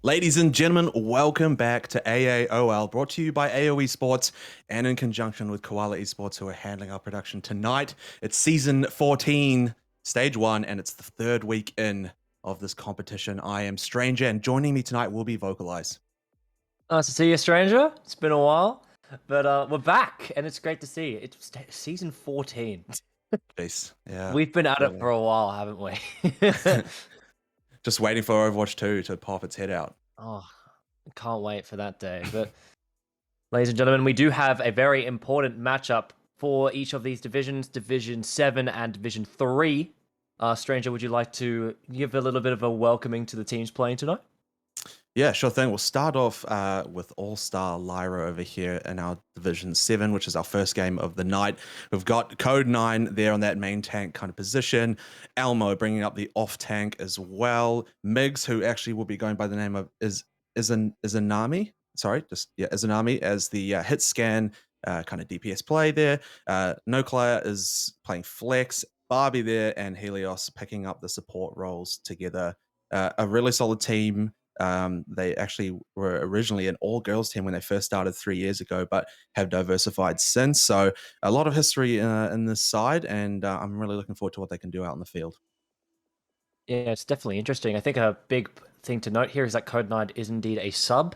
Ladies and gentlemen, welcome back to AAOL, brought to you by AOESports and in conjunction with Koalas Esports, who are handling our production tonight. It's season 14, stage 1, and it's the third week in of this competition. I am Stranger, and joining me tonight will be Vocalize. Nice to see you, stranger. It's been a while, but we're back, and it's great to see you. It's season 14. Peace. Yeah. We've been at it for a while, haven't we? Just waiting for Overwatch 2 to pop its head out. Oh, can't wait for that day. But, ladies and gentlemen, we do have a very important matchup for each of these divisions, Division 7 and Division 3. Stranger, would you like to give a little bit of a welcoming to the teams playing tonight? Yeah, sure thing. We'll start off with All-Star Lyra over here in our Division 7, which is our first game of the night. We've got Code 9 there on that main tank kind of position. Elmo bringing up the off tank as well. Migs, who actually will be going by the name of Izanami. Sorry, Izanami as the hit scan kind of DPS play there. Noclea is playing Flex. Barbie there and Helios picking up the support roles together. A really solid team. They actually were originally an all-girls team when they first started 3 years ago, but have diversified since. So a lot of history in this side, and I'm really looking forward to what they can do out in the field. Yeah, it's definitely interesting. I think a big thing to note here is that Code 9 is indeed a sub,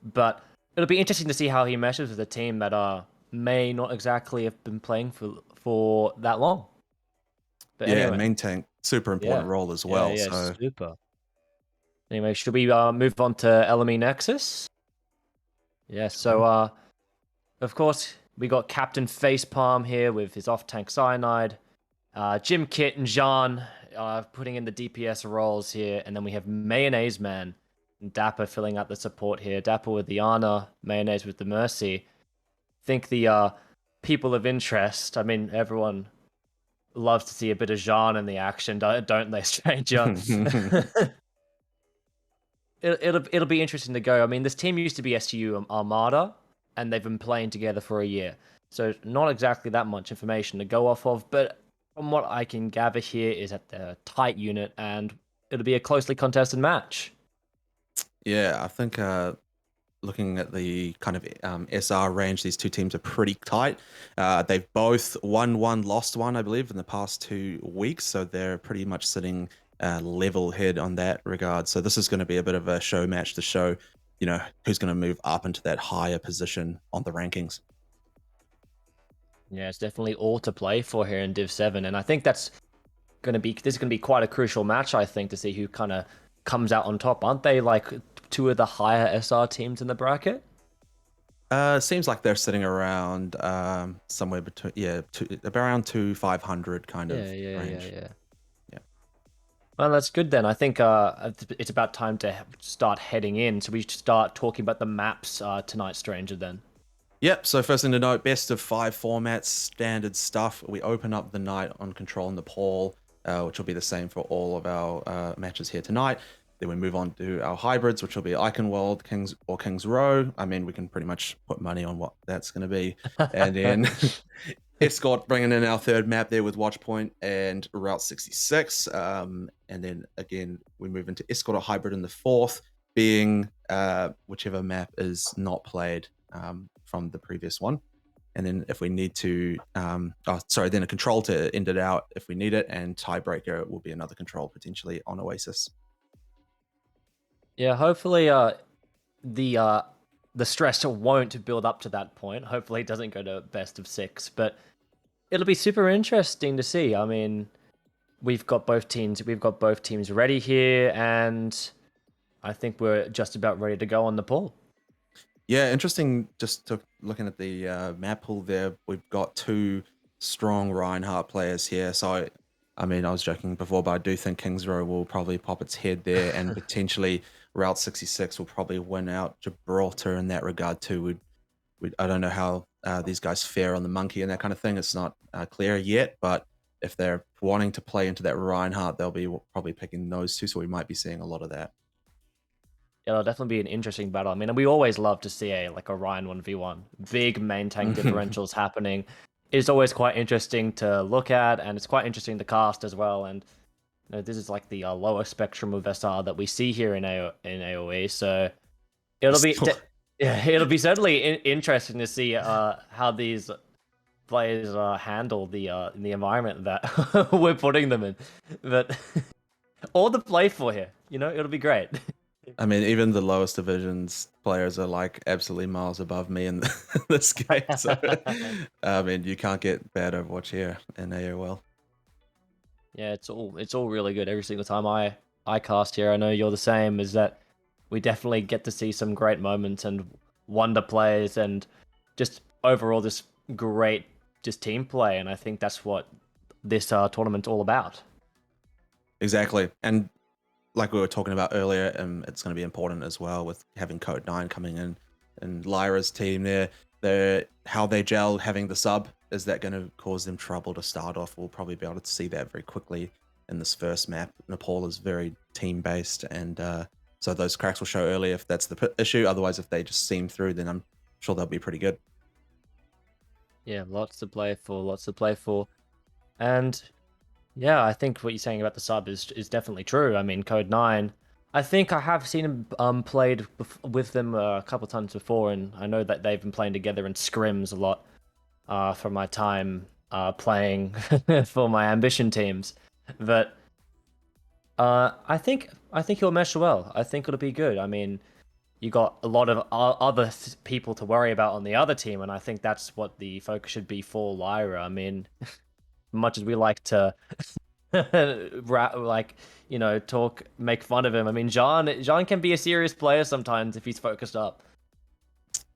but it'll be interesting to see how he meshes with a team that may not exactly have been playing for that long. But yeah, anyway, main tank, super important role as well. Yeah, so super. Anyway, should we move on to LME Nexus? Yeah, so of course we got Captain Facepalm here with his off-tank Cyanide, Jim Kit and Jean putting in the DPS roles here, and then we have Mayonnaise Man and Dapper filling out the support here. Dapper with the Ana, Mayonnaise with the Mercy. I think the people of interest, I mean, everyone loves to see a bit of Jean in the action, don't they, stranger? It'll be interesting to go. I mean, this team used to be SU Armada, and they've been playing together for a year. So not exactly that much information to go off of, but from what I can gather here is that they're a tight unit, and it'll be a closely contested match. Yeah, I think looking at the kind of SR range, these two teams are pretty tight. They've both won one, lost one, I believe, in the past 2 weeks. So they're pretty much sitting level head on that regard. So this is going to be a bit of a show match to show, who's going to move up into that higher position on the rankings. Yeah, it's definitely all to play for here in Div 7. And I think this is going to be quite a crucial match, I think, to see who kind of comes out on top. Aren't they like two of the higher SR teams in the bracket? Seems like they're sitting around somewhere between around 500 kind of range. Yeah. Well, that's good then. I think it's about time to start heading in. So we should start talking about the maps tonight, Stranger, then. Yep, so first thing to note, best of 5 formats, standard stuff. We open up the night on Control Nepal, which will be the same for all of our matches here tonight. Then we move on to our hybrids, which will be Icon World, Kings Row. I mean, we can pretty much put money on what that's going to be. And then Escort bringing in our third map there with Watchpoint and Route 66. And then again, we move into Escort or Hybrid in the fourth, being whichever map is not played from the previous one. And then if we need to, then a control to end it out if we need it, and tiebreaker will be another control potentially on Oasis. Yeah, hopefully the stress won't build up to that point. Hopefully it doesn't go to best of 6, but it'll be super interesting to see. I mean, we've got both teams ready here, and I think we're just about ready to go on the pool. Yeah, interesting. Just looking at the map pool there, we've got 2 strong Reinhardt players here. So, I mean, I was joking before, but I do think Kings Row will probably pop its head there, and potentially Route 66 will probably win out Gibraltar in that regard too. I don't know how these guys fare on the monkey and that kind of thing. It's not clear yet, but if they're wanting to play into that Reinhardt, they'll be probably picking those 2, so we might be seeing a lot of that. Yeah, it'll definitely be an interesting battle. I mean, we always love to see a Ryan 1v1. Big main tank differentials happening. It's always quite interesting to look at, and it's quite interesting to cast as well. And this is like the lower spectrum of SR that we see here in AOE. So it'll be yeah, it'll be certainly interesting to see how these players handle the environment that we're putting them in. But all to play for here, it'll be great. I mean, even the lowest divisions players are like absolutely miles above me in this game. So, I mean, you can't get bad Overwatch here in AOL. Yeah, it's all really good every single time I cast here. I know you're the same. Is that we definitely get to see some great moments and wonder plays and just overall just great just team play. And I think that's what this tournament's all about. Exactly, and like we were talking about earlier, it's going to be important as well with having Code 9 coming in and Lyra's team there. How they gel having the sub, is that going to cause them trouble to start off? We'll probably be able to see that very quickly in this first map. Nepal is very team-based, and so those cracks will show early if that's the issue. Otherwise, if they just seam through, then I'm sure they'll be pretty good. Yeah, lots to play for. And yeah, I think what you're saying about the sub is definitely true. I mean, Code 9, I think I have seen him played with them a couple times before, and I know that they've been playing together in scrims a lot from my time playing for my ambition teams. But I think he'll mesh well. I think it'll be good. I mean, you got a lot of other people to worry about on the other team, and I think that's what the focus should be for Lyra. I mean, much as we like to like talk, make fun of him. I mean, Jean can be a serious player sometimes if he's focused up.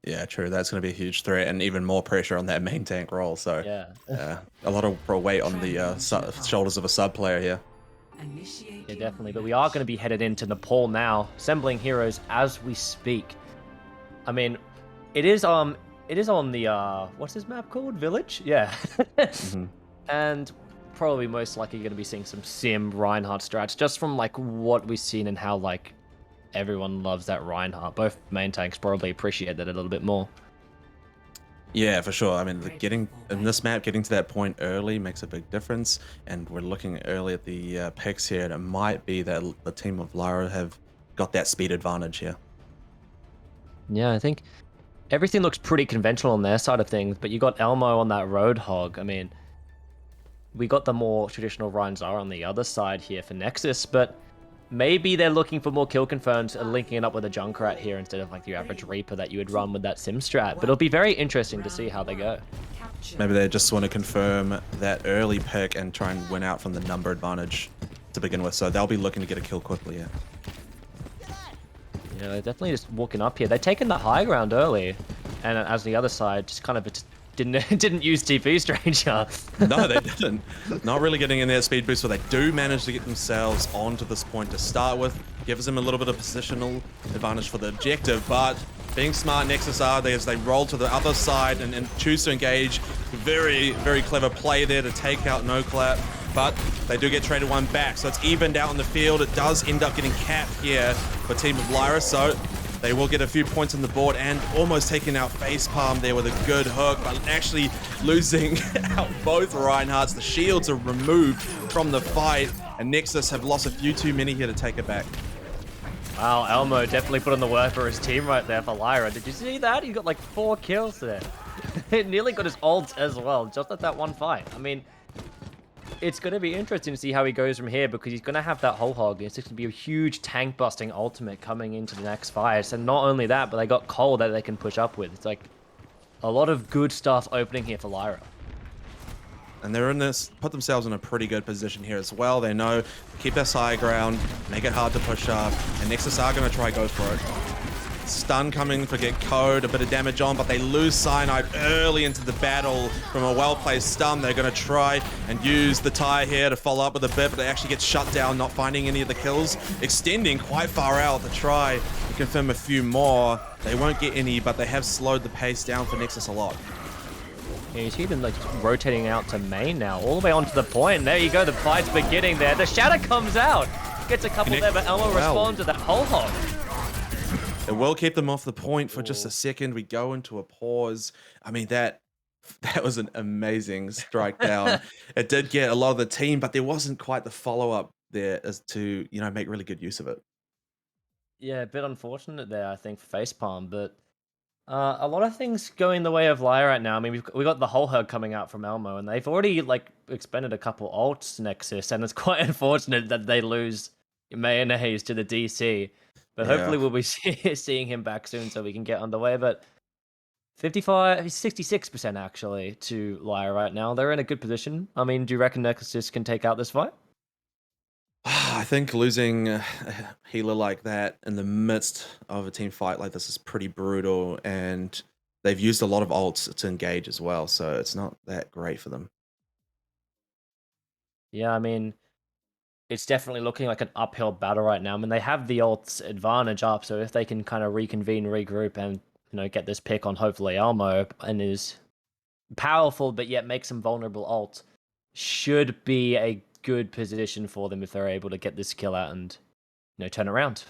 Yeah, true. That's going to be a huge threat and even more pressure on that main tank role. So yeah, a lot of weight on the shoulders of a sub player here. Yeah, definitely. But we are going to be headed into Nepal now, assembling heroes as we speak. I mean, it is on the what's this map called? Village? Yeah. And probably most likely going to be seeing some Sim Reinhardt strats just from like what we've seen and how like everyone loves that Reinhardt. Both main tanks probably appreciate that a little bit more. Yeah, for sure. I mean, getting in this map, getting to that point early makes a big difference. And we're looking early at the picks here, and it might be that the team of Lyra have got that speed advantage here. Yeah, I think everything looks pretty conventional on their side of things, but you got Elmo on that Roadhog. I mean, we got the more traditional Reinzar on the other side here for Nexus, but maybe they're looking for more kill confirms and linking it up with a Junkrat here instead of like the average Reaper that you would run with that Sim strat. But it'll be very interesting to see how they go. Maybe they just want to confirm that early pick and try and win out from the number advantage to begin with. So they'll be looking to get a kill quickly, yeah. Yeah, they're definitely just walking up here. They've taken the high ground early, and as the other side just kind of didn't use TP Stranger. No, they didn't. Not really getting in their speed boost, but they do manage to get themselves onto this point to start with. Gives them a little bit of positional advantage for the objective, but being smart, Nexus are as they roll to the other side and choose to engage. Very, very clever play there to take out No Clap, but they do get traded one back, so it's evened out on the field. It does end up getting capped here for Team of Lyra, so they will get a few points on the board and almost taking out Facepalm there with a good hook, but actually losing out both Reinhardts. The shields are removed from the fight, and Nexus have lost a few too many here to take it back. Wow, Elmo definitely put in the work for his team right there for Lyra. Did you see that? He got like 4 kills there. He nearly got his ult as well, just at that one fight. I mean, it's going to be interesting to see how he goes from here because he's going to have that whole hog. It's going to be a huge tank busting ultimate coming into the next fight. And not only that, but they got Cole that they can push up with. It's like a lot of good stuff opening here for Lyra. And they're in this, put themselves in a pretty good position here as well. They know, keep this high ground, make it hard to push up, and Nexus are going to try go for it. Stun coming for get Code, a bit of damage on, but they lose Cyanide early into the battle from a well-placed stun. They're going to try and use the tire here to follow up with a bit, but they actually get shut down, not finding any of the kills, extending quite far out to try and confirm a few more. They won't get any, but they have slowed the pace down for Nexus a lot. Yeah, you see them like rotating out to main now, all the way onto the point. There you go, the fight's beginning there. The Shatter comes out, gets a couple there, but Elmo responds to that whole hog. It will keep them off the point for just a second. We go into a pause. I mean, that was an amazing strike down. It did get a lot of the team, but there wasn't quite the follow-up there is to, make really good use of it. Yeah, a bit unfortunate there, I think, for Facepalm, but a lot of things going the way of Lyra right now. I mean, we got the whole herd coming out from Elmo, and they've already like expended a couple ults Nexus, and it's quite unfortunate that they lose Mayonnaise to the DC. But Yeah. hopefully we'll be seeing him back soon so we can get underway. But 55, 66% actually to Lyra right now. They're in a good position. I mean, do you reckon Nexus can take out this fight? I think losing a healer like that in the midst of a team fight like this is pretty brutal, and they've used a lot of ults to engage as well, so it's not that great for them. Yeah, I mean, it's definitely looking like an uphill battle right now. I mean, they have the ults advantage up, so if they can kind of reconvene, regroup, and get this pick on hopefully Elmo and his powerful but yet makes him vulnerable ult, should be a good position for them if they're able to get this kill out and turn around.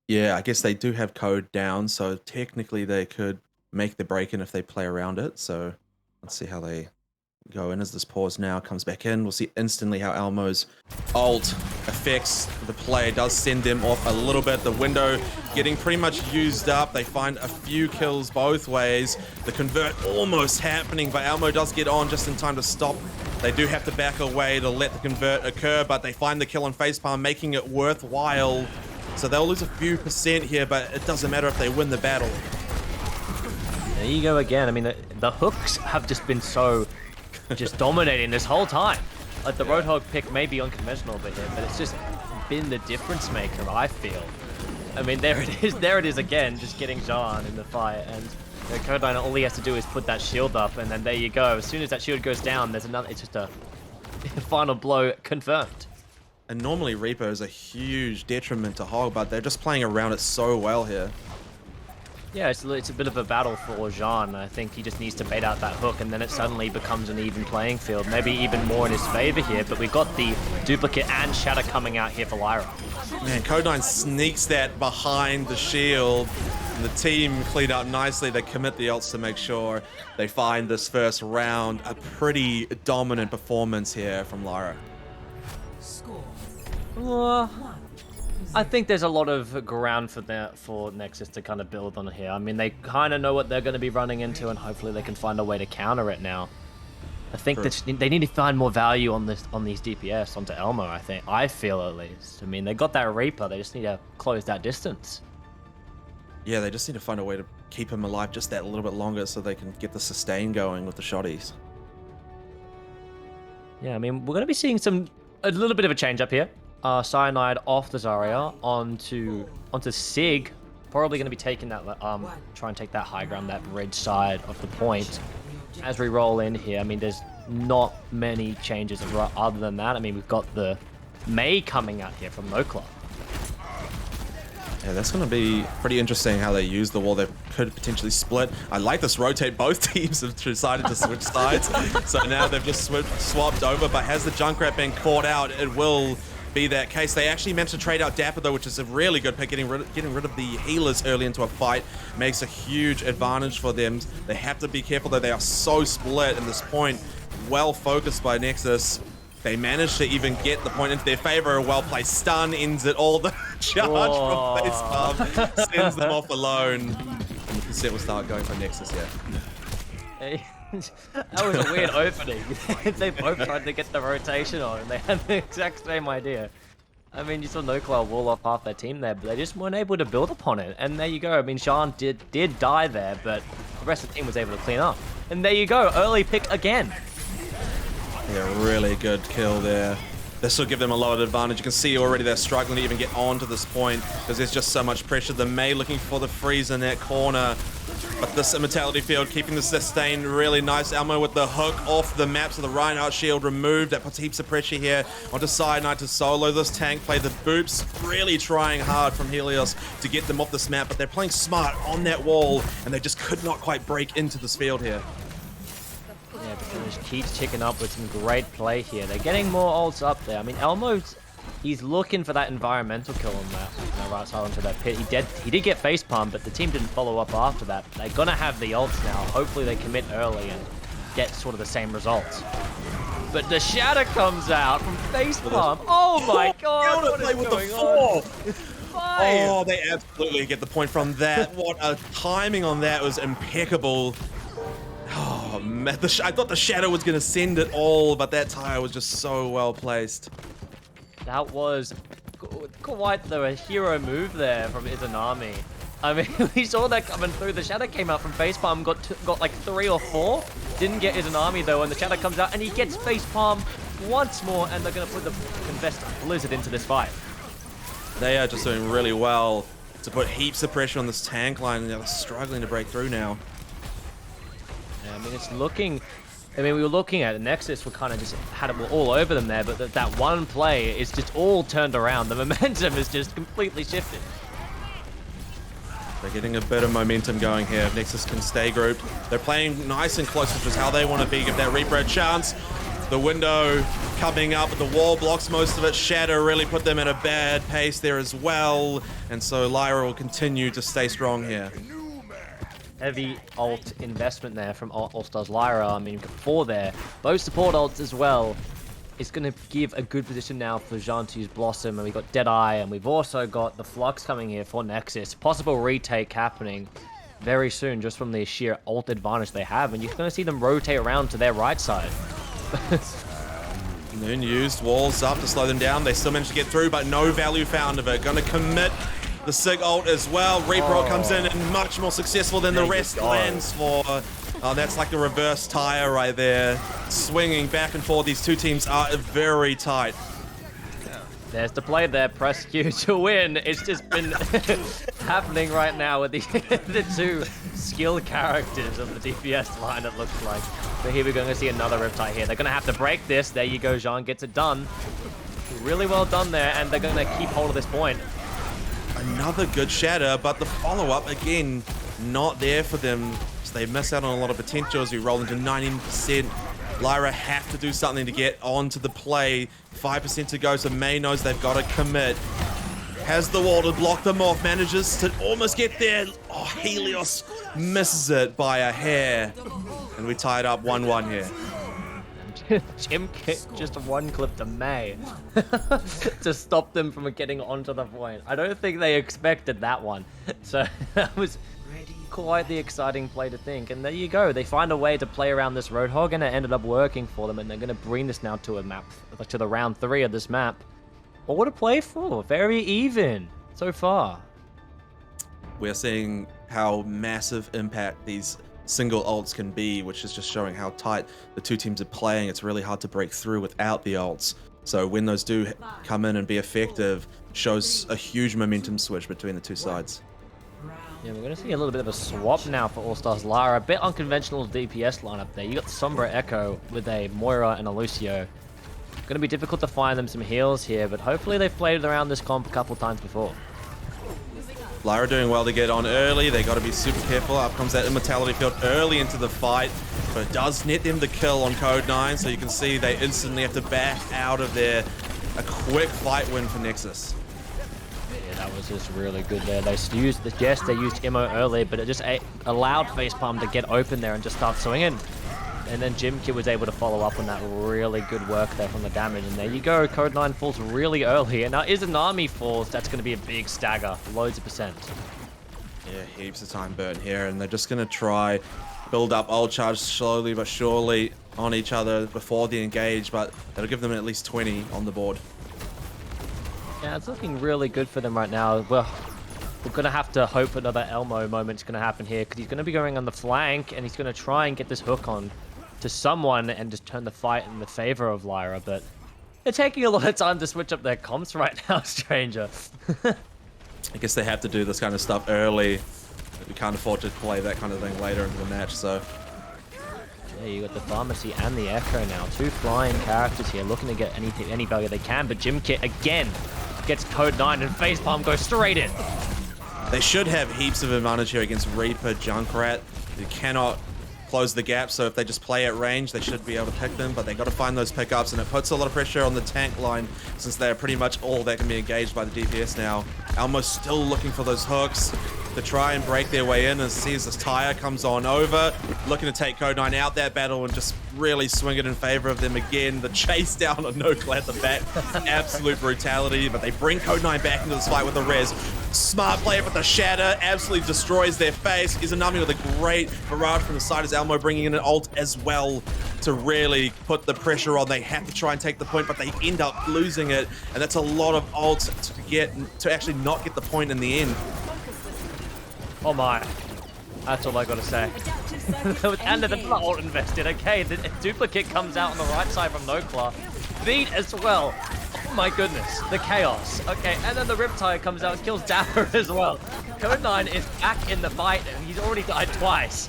Yeah, I guess they do have code down, so technically they could make the break in if they play around it. So let's see how they go in as this pause now comes back in. We'll see instantly how Elmo's ult affects the play. It does send them off a little bit. The window getting pretty much used up. They find a few kills both ways. The convert almost happening, but Elmo does get on just in time to stop. They do have to back away to let the convert occur, but they find the kill on Facepalm, making it worthwhile. So they'll lose a few percent here, but it doesn't matter if they win the battle. There you go again. I mean, the hooks have just been so dominating this whole time. Like the Roadhog pick may be unconventional over here, but it's just been the difference maker, I feel. I mean, there it is again, just getting Jean in the fight, and Code9, all he has to do is put that shield up, and then there you go. As soon as that shield goes down, there's another, it's just a final blow confirmed. And normally Reaper is a huge detriment to Hog, but they're just playing around it so well here. Yeah, it's a bit of a battle for Jean. I think he just needs to bait out that hook, and then it suddenly becomes an even playing field. Maybe even more in his favor here, but we've got the duplicate and shatter coming out here for Lyra. Man, Code9 sneaks that behind the shield. And the team clean up nicely. They commit the ults to make sure they find this first round. A pretty dominant performance here from Lyra. I think there's a lot of ground for Nexus to kind of build on here. I mean, they kind of know what they're going to be running into, and hopefully they can find a way to counter it now. I think that they need to find more value on these DPS onto Elmo, I feel at least. I mean, they got that Reaper, they just need to close that distance. Yeah, they just need to find a way to keep him alive just that little bit longer so they can get the sustain going with the shotties. Yeah, I mean, we're going to be seeing a little bit of a change up here. Cyanide off the Zarya onto Sig. Probably going to be taking that, try and take that high ground, that bridge side of the point. As we roll in here, I mean, there's not many changes other than that. I mean, we've got the May coming out here from Nocla. Yeah, that's going to be pretty interesting how they use the wall. They could potentially split. I like this rotate. Both teams have decided to switch sides. So now they've just swapped over, but has the Junkrat been caught out, it will be that case. They actually managed to trade out Dapper though, which is a really good pick. Getting rid of the healers early into a fight makes a huge advantage for them. They have to be careful though. They are so split at this point. Well focused by Nexus. They managed to even get the point into their favor. A well-placed stun ends it all. The charge from Facepalm sends them off alone. And the consent will start going for Nexus here. Hey. That was a weird opening. They both tried to get the rotation on, and they had the exact same idea. I mean, you saw Nocla wall off half their team there, but they just weren't able to build upon it. And there you go. I mean, Jean did die there, but the rest of the team was able to clean up. And there you go. Early pick again. Yeah, really good kill there. This will give them a lot of advantage. You can see already they're struggling to even get on to this point because there's just so much pressure. The May looking for the freeze in that corner. But this immortality field keeping the sustain really nice. Elmo with the hook off the map, so the Reinhardt shield removed. That puts heaps of pressure here onto Cyanide to solo this tank play. The Boops really trying hard from Helios to get them off this map, but they're playing smart on that wall, and they just could not quite break into this field here. Yeah, but he just keeps ticking up with some great play here. They're getting more ults up there. I mean, Elmo's, he's looking for that environmental kill on that right side onto that pit. He did get facepalm, but the team didn't follow up after that. They're gonna have the ults now. Hopefully they commit early and get sort of the same results. but the shatter comes out from Facepalm. Oh my god, what is going on? 5. Oh, they absolutely get the point from that. What a timing on that was impeccable. Oh, man, I thought the shadow was going to send it all, but that tire was just so well placed. That was quite the hero move there from Izanami. I mean, we saw that coming through. The shadow came out from Facepalm, got like 3 or 4. Didn't get Izanami though, and the shadow comes out and he gets Facepalm once more, and they're going to put the Confessed Blizzard into this fight. They are just doing really well to put heaps of pressure on this tank line, and they're struggling to break through now. Yeah, I mean, it's looking... I mean, we were looking at Nexus, we kind of just had it all over them there, but that one play is just all turned around. The momentum is just completely shifted. They're getting a bit of momentum going here. If Nexus can stay grouped, they're playing nice and close, which is how they want to be. Give that Reaper a chance. The window coming up, but the wall blocks most of it. Shadow really put them at a bad pace there as well. And so Lyra will continue to stay strong here. Heavy ult investment there from Allstars Lyra. I mean, 4 there. Those support ults as well. It's going to give a good position now for Jean to use Blossom, and we've got Deadeye, and we've also got the Flux coming here for Nexus. Possible retake happening very soon just from the sheer ult advantage they have, and you're going to see them rotate around to their right side. Noon used walls up to slow them down. They still managed to get through, but no value found of it. Going to commit the Sig ult as well. Reaper ult comes in and much more successful than the rest lands for... Oh, that's like the reverse tire right there. Swinging back and forth. These two teams are very tight. There's the play there. Press Q to win. It's just been happening right now with the 2 skill characters of the DPS line, it looks like. But here we're going to see another Riptide here. They're going to have to break this. There you go, Jean gets it done. Really well done there, and they're going to keep hold of this point. Another good shatter, but the follow-up, again, not there for them. So they miss out on a lot of potential as we roll into 19%. Lyra have to do something to get onto the play. 5% to go, so May knows they've got to commit. Has the wall to block them off, manages to almost get there. Oh, Helios misses it by a hair. And we tied up 1-1 here. Jim just one clip to May to stop them from getting onto the point. I don't think they expected that one. So that was quite the exciting play to think. And there you go. They find a way to play around this Roadhog, and it ended up working for them. And they're going to bring this now to a map, to the round 3 of this map. What to play for? Very even so far. We're seeing how massive impact these single ults can be, which is just showing how tight the two teams are playing. It's really hard to break through without the ults. So when those do come in and be effective, shows a huge momentum switch between the two sides. Yeah, we're going to see a little bit of a swap now for Allstars Lyra. A bit unconventional DPS lineup there. You got the Sombra Echo with a Moira and a Lucio. Going to be difficult to find them some heals here, but hopefully they've played around this comp a couple times before. Lyra doing well to get on early. They got to be super careful. Up comes that Immortality Field early into the fight, but it does net them the kill on Code 9, so you can see they instantly have to back out of there. A quick fight win for Nexus. Yeah, that was just really good there. They used they used Immo early, but it just allowed Facepalm to get open there and just start swinging. And then Jimkit was able to follow up on that really good work there from the damage. And there you go, Code 9 falls really early. And now Izanami falls, that's going to be a big stagger, loads of percent. Yeah, heaps of time burnt here, and they're just going to try build up ult charge slowly but surely on each other before they engage, but that'll give them at least 20 on the board. Yeah, it's looking really good for them right now. Well, we're going to have to hope another Elmo moment's going to happen here, because he's going to be going on the flank, and he's going to try and get this hook on to someone and just turn the fight in the favor of Lyra, but they're taking a lot of time to switch up their comps right now, Stranger. I guess they have to do this kind of stuff early. We can't afford to play that kind of thing later into the match, so... Yeah, you got the Pharmacy and the Echo now. 2 flying characters here, looking to get any value they can, but Jimkit again gets Code 9 and Facepalm goes straight in. They should have heaps of advantage here against Reaper, Junkrat. You cannot close the gap, so if they just play at range, they should be able to pick them, but they got to find those pickups, and it puts a lot of pressure on the tank line since they're pretty much all that can be engaged by the DPS now. Elmo's still looking for those hooks. to try and break their way in, and sees this tire comes on over, looking to take Code9 out that battle and just really swing it in favor of them again. The chase down on NoCla at the back, absolute brutality, but they bring Code9 back into this fight with the res. Smart player with the shatter, absolutely destroys their face. Izanami with a great barrage from the side as Elmo bringing in an ult as well to really put the pressure on. They have to try and take the point, but they end up losing it, and that's a lot of ults to actually not get the point in the end. Oh my. That's all I gotta say. And the ult invested. Okay, the duplicate comes out on the right side from NoCla. Beat as well. Oh my goodness, the chaos. Okay, and then the Riptide comes out and kills Dapper as well. Code9 is back in the fight, and he's already died twice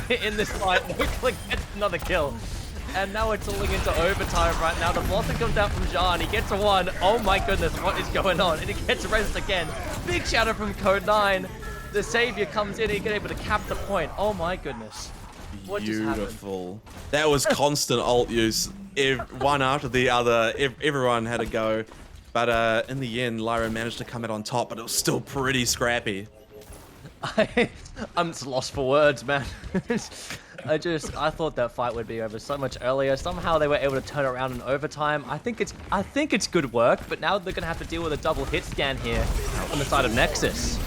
in this fight. NoCla gets another kill. And now it's falling into overtime right now. The Blossom comes out from Jean. He gets a one. Oh my goodness, what is going on? And he gets rezzed again. Big shadow from Code9. The Savior comes in and he gets able to cap the point. Oh my goodness. What Beautiful. That was constant ult use. One after the other. Everyone had a go. But in the end, Lyra managed to come out on top, but it was still pretty scrappy. I'm just lost for words, man. I thought that fight would be over so much earlier. Somehow they were able to turn it around in overtime. I think it's good work, but now they're gonna have to deal with a double hit scan here on the side of Nexus.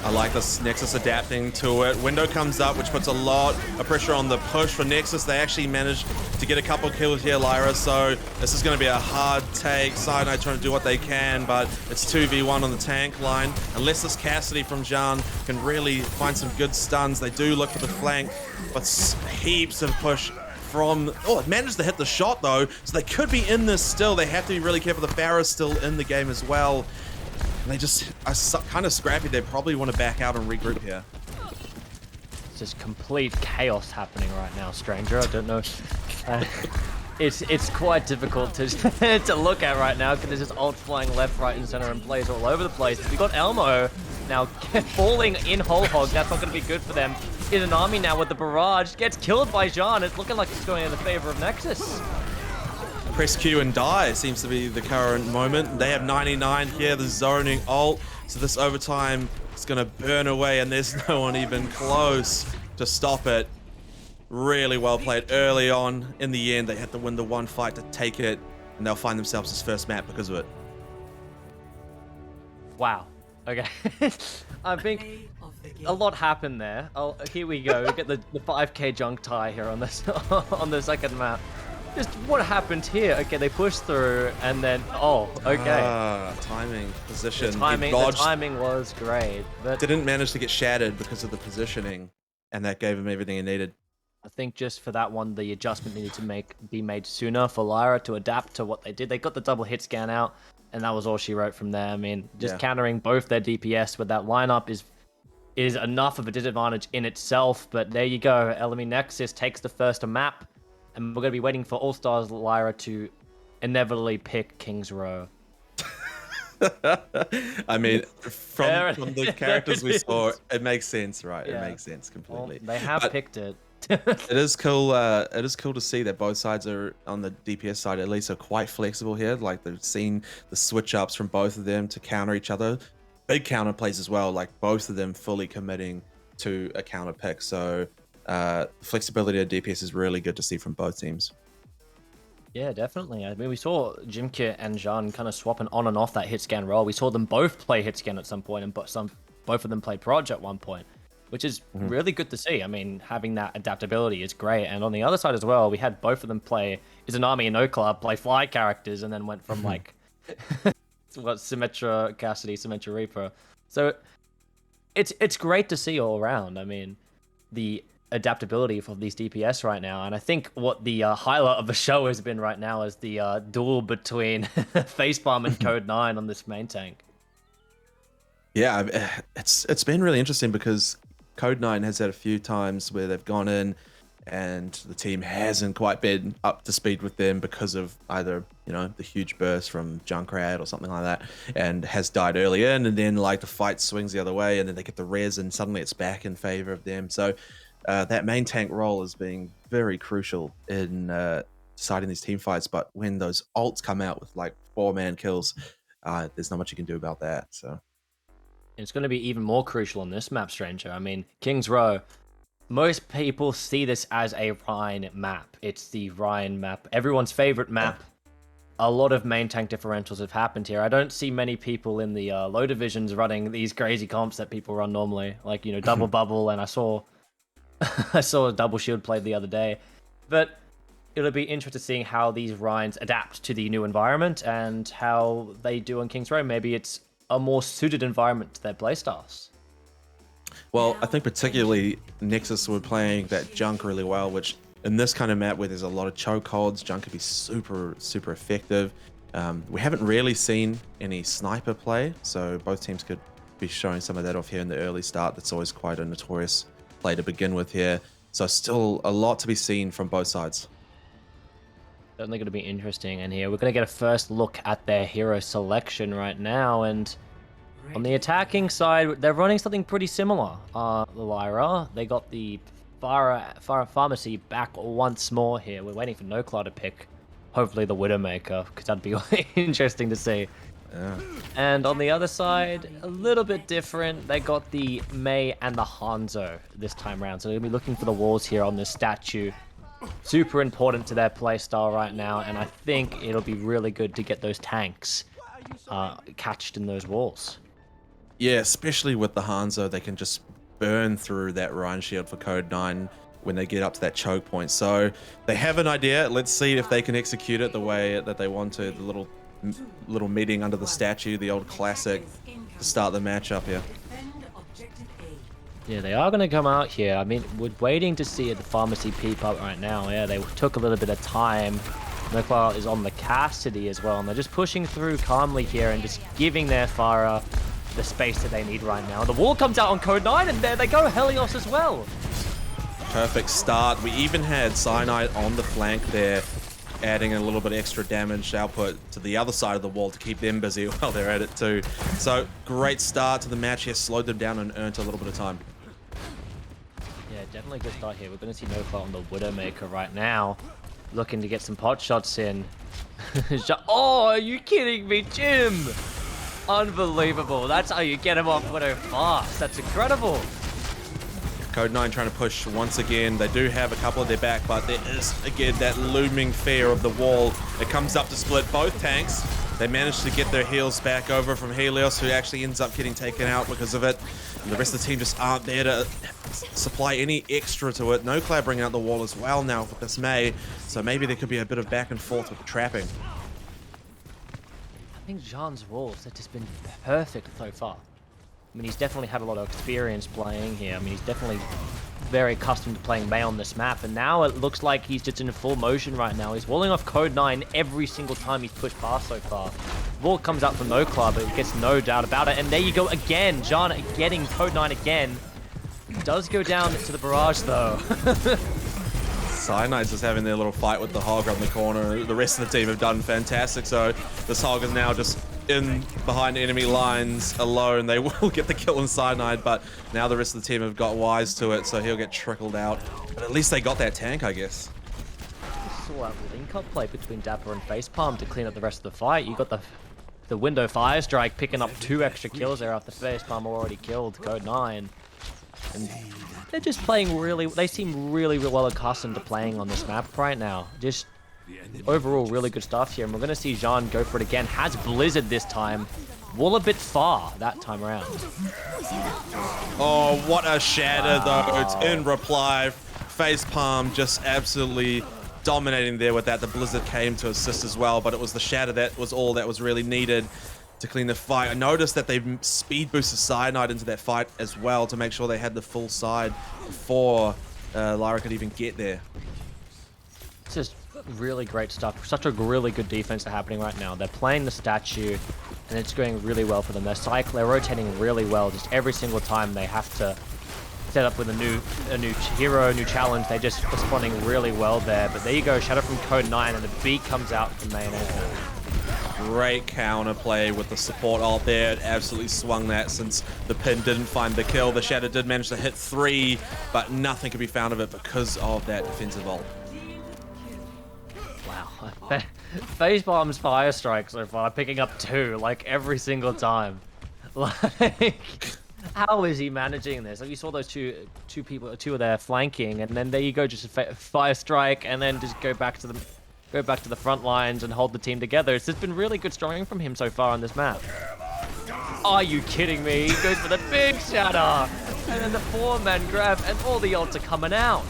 I like this Nexus adapting to it. Window comes up, which puts a lot of pressure on the push for Nexus. They actually managed to get a couple kills here, Lyra, so this is going to be a hard take. Cyanide trying to do what they can, but it's 2v1 on the tank line. Unless this Cassidy from Jean can really find some good stuns, they do look for the flank, but heaps of push from... Oh, it managed to hit the shot, though, so they could be in this still. They have to be really careful. The Pharaoh's still in the game as well. They just are kind of scrappy. They probably want to back out and regroup here. It's just complete chaos happening right now, Stranger. I don't know. It's quite difficult to to look at right now because there's just ult flying left, right, and center and plays all over the place. We got Elmo now falling in whole hog. That's not going to be good for them. Izanami now with the barrage gets killed by Jean. It's looking like it's going in the favor of Nexus. Press Q and die seems to be the current moment. They have 99 here, the zoning ult. So this overtime is going to burn away, and there's no one even close to stop it. Really well played early on. In the end, they had to win the one fight to take it, and they'll find themselves this first map because of it. Wow. Okay. I think a lot happened there. Here we go. We get the 5k junk tie here on this on the second map. Just what happened here? Okay, they pushed through, and then okay. Timing, position. The timing was great, but didn't manage to get shattered because of the positioning, and that gave him everything he needed. I think just for that one, the adjustment needed to be made sooner for Lyra to adapt to what they did. They got the double hit scan out, and that was all she wrote from there. I mean, just countering both their DPS with that lineup is enough of a disadvantage in itself. But there you go. LME Nexus takes the first map. And we're going to be waiting for Allstars Lyra to inevitably pick King's Row. I mean, from the characters we saw, it makes sense, right? Yeah. It makes sense completely. Well, they have picked it. It is cool. It is cool to see that both sides are on the DPS side, at least, are quite flexible here. Like they've seen the switch ups from both of them to counter each other. Big counter plays as well. Like both of them fully committing to a counter pick. So. Flexibility of DPS is really good to see from both teams. Yeah, definitely. I mean, we saw Jimkit and Jean kind of swapping on and off that hit scan role. We saw them both play hit scan at some point, and both of them played Proj at one point, which is really good to see. I mean, having that adaptability is great. And on the other side as well, we had both of them play Izanami and NoCla play fly characters, and then went from like Symmetra Cassidy, Symmetra Reaper. So it's great to see all around. I mean, the adaptability for these DPS right now, and I think what the highlight of the show has been right now is the duel between Facepalm and Code9 on this main tank. Yeah, it's been really interesting because Code9 has had a few times where they've gone in and the team hasn't quite been up to speed with them because of either, you know, the huge burst from Junkrat or something like that, and has died early in, and then like the fight swings the other way, and then they get the res and suddenly it's back in favor of them. So that main tank role is being very crucial in deciding these team fights. But when those ults come out with like 4-man kills, there's not much you can do about that. So It's going to be even more crucial on this map, Stranger. I mean, King's Row, most people see this as a Rhine map. It's the Rhine map, everyone's favorite map. A lot of main tank differentials have happened here. I don't see many people in the low divisions running these crazy comps that people run normally, like, you know, double bubble, and I saw I saw a double shield played the other day. But it'll be interesting seeing how these Rhines adapt to the new environment and how they do on King's Row. Maybe it's a more suited environment to their playstyles. Well, I think particularly Nexus were playing that junk really well, which in this kind of map where there's a lot of chokeholds, junk could be super effective. We haven't really seen any sniper play, so both teams could be showing some of that off here in the early start. That's always quite a notorious play to begin with here. So still a lot to be seen from both sides. Certainly going to be interesting. And here we're going to get a first look at their hero selection right now. And on the attacking side, they're running something pretty similar. The Lyra, they got the Pharmacy back once more here. We're waiting for NoClar to pick, hopefully, the Widowmaker, because that'd be interesting to see. Yeah. And on the other side, a little bit different. They got the Mei and the Hanzo this time around. So they're going to be looking for the walls here on this statue. Super important to their playstyle right now, and I think it'll be really good to get those tanks catched in those walls. Yeah, especially with the Hanzo, they can just burn through that Rhine shield for Code 9 when they get up to that choke point. So they have an idea. Let's see if they can execute it the way that they want to. The little meeting under the statue, the old classic, to start the matchup here. Yeah, they are going to come out here. I mean, we're waiting to see the Pharmacy peep up right now. Yeah, they took a little bit of time. NoClar is on the Cassidy as well, and they're just pushing through calmly here and just giving their Pharah the space that they need right now. The wall comes out on Code 9, and there they go, Helios as well. Perfect start. We even had Cyanide on the flank there, adding a little bit extra damage output to the other side of the wall to keep them busy while they're at it too. So great start to the match here, slowed them down and earned a little bit of time. Yeah, definitely a good start here. We're going to see NoClar on the Widowmaker right now, looking to get some pot shots in. Oh, are you kidding me, Jim? Unbelievable. That's how you get him off Widow fast. That's incredible. Code 9 trying to push once again. They do have a couple of their back, but there is, again, that looming fear of the wall. It comes up to split both tanks. They manage to get their heals back over from Helios, who actually ends up getting taken out because of it. And the rest of the team just aren't there to supply any extra to it. NoClar bringing out the wall as well now with this Mei, so maybe there could be a bit of back and forth with the trapping. I think Jean's walls have just been perfect so far. I mean, he's definitely had a lot of experience playing here. I mean, he's definitely very accustomed to playing Mei on this map, and now it looks like he's just in full motion right now. He's walling off Code 9 every single time he's pushed past so far. Wall comes out from NoClar, but he gets no doubt about it. And there you go again. Jean getting Code 9 again. Does go down to the barrage, though. Cyanide's just having their little fight with the Hog on the corner. The rest of the team have done fantastic, so this Hog is now just in behind enemy lines alone. They will get the kill on Cyanide, but now the rest of the team have got wise to it, so he'll get trickled out. But at least they got that tank, I guess. We saw a link-up play between Dapper and Facepalm to clean up the rest of the fight. You got the Window Fire Strike picking up 2 extra kills there after Facepalm already killed Code 9. And they're just playing they seem really well accustomed to playing on this map right now. Just overall really good stuff here, and we're going to see Jean go for it again. Has Blizzard this time. Wall a bit far that time around. Oh, what a shatter though. It's in reply. Facepalm just absolutely dominating there with that. The Blizzard came to assist as well, but it was the shatter that was all that was really needed to clean the fight. I noticed that they speed boosted Cyanide into that fight as well to make sure they had the full side before Lyra could even get there. It's just really great stuff. Such a really good defense happening right now. They're playing the statue, and it's going really well for them. They're rotating really well. Just every single time they have to set up with a new hero, new challenge, they just responding really well there. But there you go, Shadow from Code 9, and the beat comes out from main enemy. Great counter play with the support ult there. It absolutely swung that since the pin didn't find the kill. The Shadow did manage to hit 3, but nothing could be found of it because of that defensive ult. Facepalm's Fire Strike so far, picking up 2, like every single time. Like, how is he managing this? Like, you saw those two of their flanking, and then there you go, just a fire strike, and then just go back to the front lines and hold the team together. It's just been really good stronging from him so far on this map. Are you kidding me? He goes for the big shatter, and then the 4-man grab, and all the ults are coming out.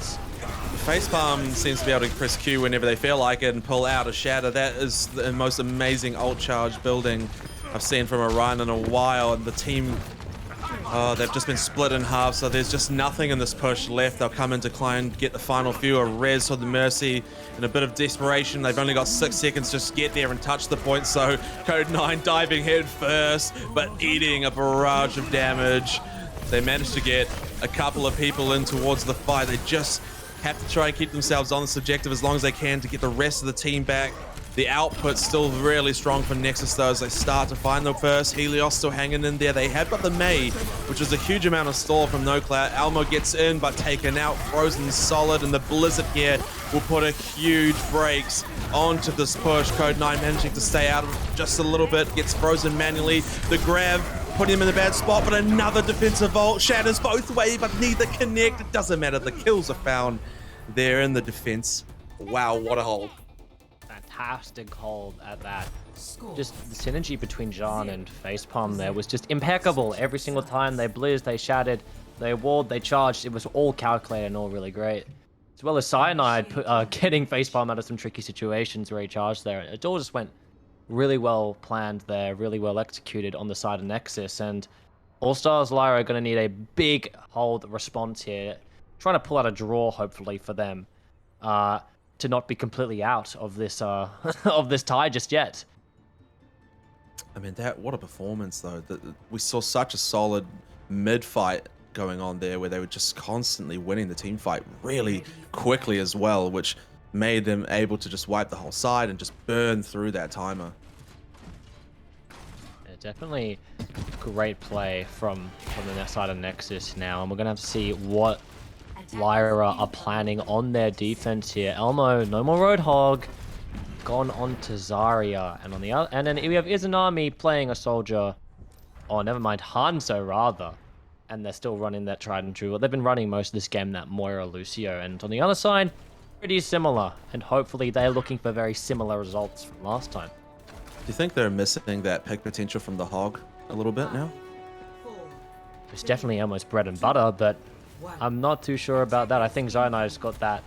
Facepalm seems to be able to press Q whenever they feel like it and pull out a shatter. That is the most amazing ult charge building I've seen from Orion in a while, and the team, they've just been split in half, so there's just nothing in this push left. They'll come in to try and get the final few, a res for the Mercy, in a bit of desperation. They've only got 6 seconds to just get there and touch the point, so Code9 diving head first, but eating a barrage of damage. They managed to get a couple of people in towards the fight. They just have to try and keep themselves on this objective as long as they can to get the rest of the team back. The output's still really strong for Nexus though as they start to find them first. Helios still hanging in there. They have got the Mei, which is a huge amount of stall from NoCloud. Elmo gets in but taken out, frozen solid, and the Blizzard here will put a huge brakes onto this push. Code9 managing to stay out of it just a little bit, gets frozen manually. The grab put him in a bad spot, but another defensive ult shatters both ways, but neither connect. It doesn't matter. The kills are found there in the defense. Wow, what a hold. Fantastic hold at that. Just the synergy between Jean and Facepalm there was just impeccable. Every single time they blizzed, they shattered, they walled, they charged. It was all calculated and all really great. As well as Cyanide getting Facepalm out of some tricky situations where he charged there. It all just went really well planned there, really well executed on the side of Nexus. And Allstars Lyra are going to need a big hold response here, trying to pull out a draw hopefully for them, to not be completely out of this of this tie just yet. I mean, what a performance though. We saw such a solid mid fight going on there where they were just constantly winning the team fight really quickly as well, which made them able to just wipe the whole side and just burn through that timer. Yeah, definitely great play from the side of Nexus now, and we're gonna have to see what Lyra are planning on their defense here. Elmo, no more Roadhog, gone on to Zarya, and on the other, and then we have Izanami playing a soldier. Oh, never mind, Hanzo rather. And they're still running that tried and true. Well, they've been running most of this game, that Moira Lucio, and on the other side, pretty similar, and hopefully they're looking for very similar results from last time. Do you think they're missing that pick potential from the Hog a little bit now? It's definitely almost bread and butter, but I'm not too sure about that. I think Zionai's got that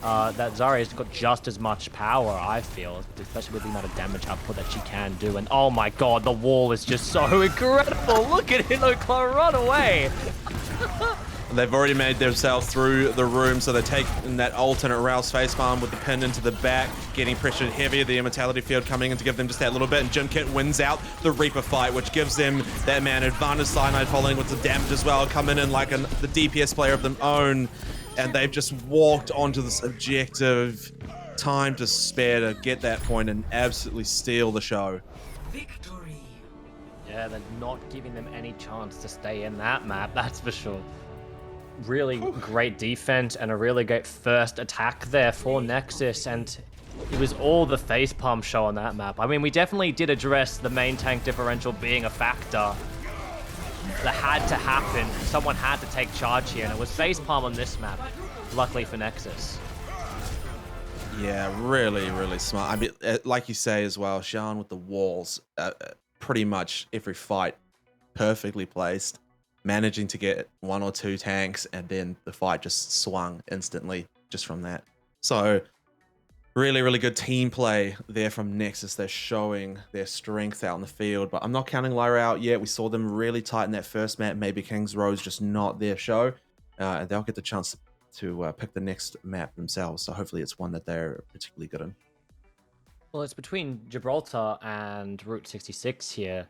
Zarya's got just as much power, I feel, especially with the amount of damage output that she can do. And oh my god, the wall is just so incredible. Look at it, look, run away. They've already made themselves through the room, so they take in that alternate Rouse Facepalm with the pin into the back, getting pressured heavy, the Immortality Field coming in to give them just that little bit, and Jimkit wins out the Reaper fight, which gives them that man advantage. Cyanide following with the damage as well, coming in like the DPS player of their own, and they've just walked onto this objective. Time to spare to get that point and absolutely steal the show. Victory. Yeah, they're not giving them any chance to stay in that map, that's for sure. Really great defense and a really great first attack there for Nexus, and it was all the Facepalm show on that map. I mean, we definitely did address the main tank differential being a factor that had to happen. Someone had to take charge here, and it was Facepalm on this map, luckily for Nexus. Yeah, really, really smart. I mean, like you say as well, Jean with the walls, pretty much every fight perfectly placed, managing to get 1 or 2 tanks, and then the fight just swung instantly just from that. So really, really good team play there from Nexus. They're showing their strength out in the field, but I'm not counting Lyra out yet. We saw them really tight in that first map. Maybe King's Row's just not their show, and they'll get the chance to pick the next map themselves. So hopefully it's one that they're particularly good in. Well, it's between Gibraltar and Route 66 here,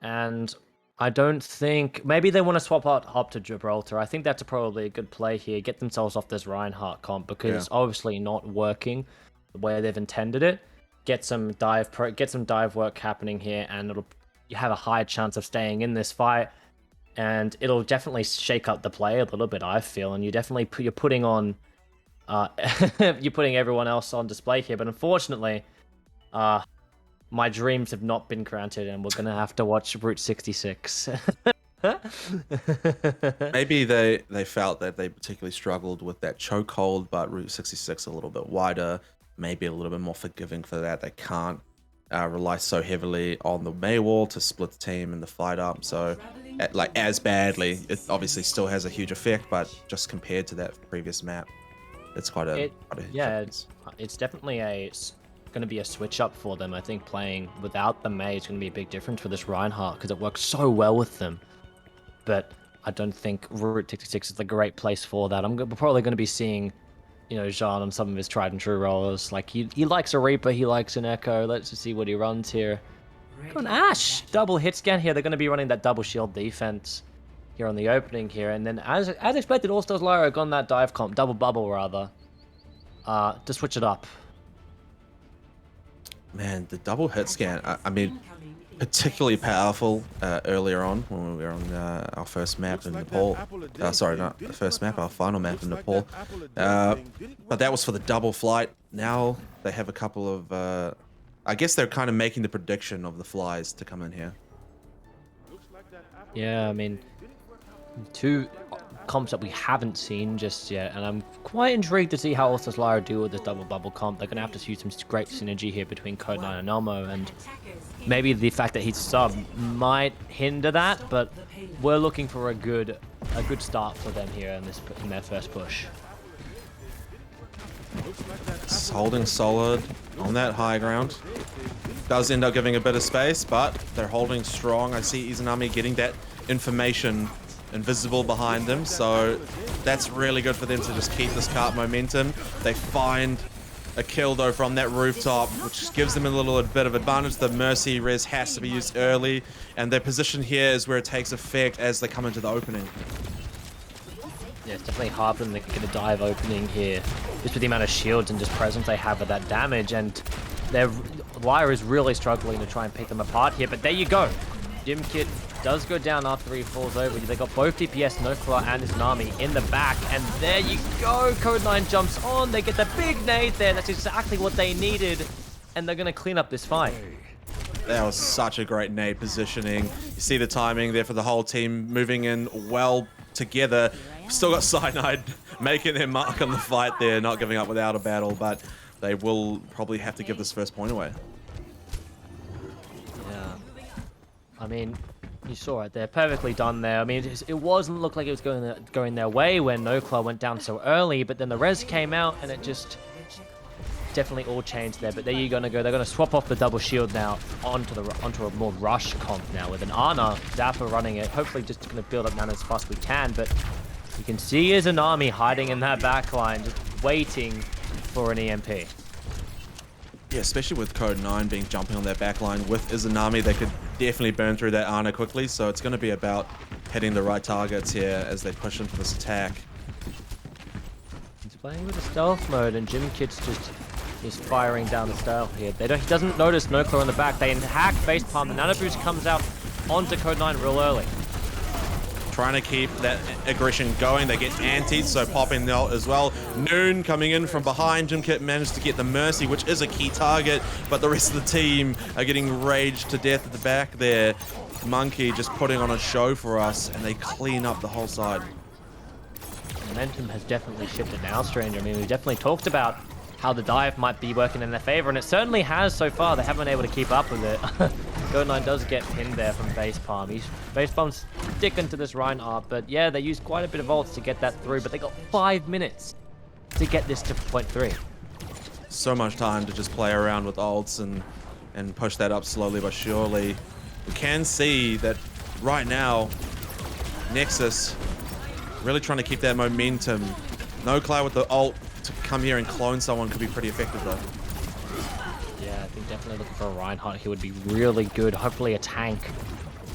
and I don't think... Maybe they want to swap out Hop to Gibraltar. I think that's probably a good play here. Get themselves off this Reinhardt comp, because it's obviously not working the way they've intended it. Get some dive work happening here, and you have a high chance of staying in this fight. And it'll definitely shake up the play a little bit, I feel. And you're putting on... you're putting everyone else on display here. But unfortunately... my dreams have not been granted, and we're gonna have to watch Route 66. Maybe they felt that they particularly struggled with that chokehold, but Route 66 a little bit wider, maybe a little bit more forgiving for that. They can't rely so heavily on the May wall to split the team and the fight up. So, like as badly, it obviously still has a huge effect, but just compared to that previous map, it's quite a yeah. It's definitely going to be a switch up for them. I think playing without the May is going to be a big difference for this Reinhardt because it works so well with them. But I don't think Route 66 is the great place for that. We're probably going to be seeing, you know, Jean on some of his tried and true roles. Like he likes a Reaper, he likes an Echo. Let's just see what he runs here. Got an Ash! Double hit scan here. They're going to be running that double shield defense here on the opening here. And then as expected, Allstars Lyra gone that dive comp, double bubble rather, to switch it up. Man, the double hit scan, I mean, particularly powerful earlier on when we were on our first map in Nepal. Sorry, not the first map, our final map in Nepal. But that was for the double flight. Now they have a couple of... I guess they're kind of making the prediction of the flies to come in here. Yeah, I mean, two comps that we haven't seen just yet, and I'm quite intrigued to see how Allstars Lyra do with this double bubble comp. They're going to have to use some great synergy here between Code9 and Elmo, and maybe the fact that he's sub might hinder that, but we're looking for a good start for them here in their first push. It's holding solid on that high ground. Does end up giving a bit of space, but they're holding strong. I see Izanami getting that information invisible behind them, so that's really good for them to just keep this cart momentum. They find a kill though from that rooftop, which gives them a little bit of advantage. The Mercy res has to be used early, and their position here is where it takes effect as they come into the opening. Yeah, it's definitely hard for them to get a dive opening here, just with the amount of shields and just presence they have with that damage, and their Lyra is really struggling to try and pick them apart here, but there you go. Jimkit does go down after he falls over. They got both DPS, Nokla and Izanami in the back, and there you go. Code9 jumps on. They get the big nade there. That's exactly what they needed, and they're going to clean up this fight. That was such a great nade positioning. You see the timing there for the whole team moving in well together. Still got Cyanide making their mark on the fight there, not giving up without a battle, but they will probably have to give this first point away. Yeah. I mean, you saw it. They're perfectly done there. I mean, it wasn't look like it was going their way when Nokla went down so early, but then the res came out and it just definitely all changed there. But there you're gonna go. They're gonna swap off the double shield now onto a more rush comp now with an Ana Zappa running it. Hopefully, just gonna build up mana as fast as we can. But you can see Izanami hiding in that backline, just waiting for an EMP. Yeah, especially with Code9 being jumping on their backline with Izanami, they could definitely burn through that Ana quickly. So it's going to be about hitting the right targets here as they push into this attack. He's playing with a stealth mode, and Jimkit's just is firing down the stealth here. He doesn't notice Nokla in the back. They hack facepalm. The nano boost comes out onto Code9 real early. Trying to keep that aggression going. They get antied, so popping out as well. Noon coming in from behind. Jimkit managed to get the Mercy, which is a key target, but the rest of the team are getting raged to death at the back there. Monkey just putting on a show for us, and they clean up the whole side. Momentum has definitely shifted now, Stranger. I mean, we've definitely talked about how the dive might be working in their favor, and it certainly has so far. They haven't been able to keep up with it. Code9 does get pinned there from facepalm. Facepalm's sticking to this Reinhardt, but yeah, they used quite a bit of ults to get that through, but they got 5 minutes to get this to point 3. So much time to just play around with ults and push that up slowly but surely. We can see that right now, Nexus really trying to keep that momentum. No Cloud with the ult to come here and clone someone could be pretty effective though. Yeah, I think definitely looking for a Reinhardt here would be really good. Hopefully a tank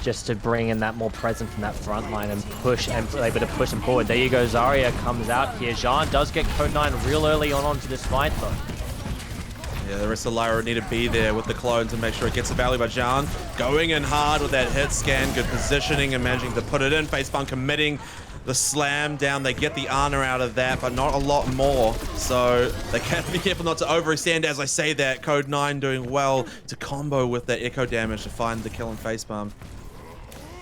just to bring in that more presence from that front line and push and able to push them forward. There you go, Zarya comes out here. Jean does get Code9 real early onto this fight though. Yeah, the rest of Lyra need to be there with the clone to make sure it gets the value by Jean. Going in hard with that hit scan, good positioning and managing to put it in. Facepalm committing the slam down. They get the honor out of that, but not a lot more. So they have to be careful not to overextend. As I say that, Code 9 doing well to combo with that echo damage to find the kill and facepalm.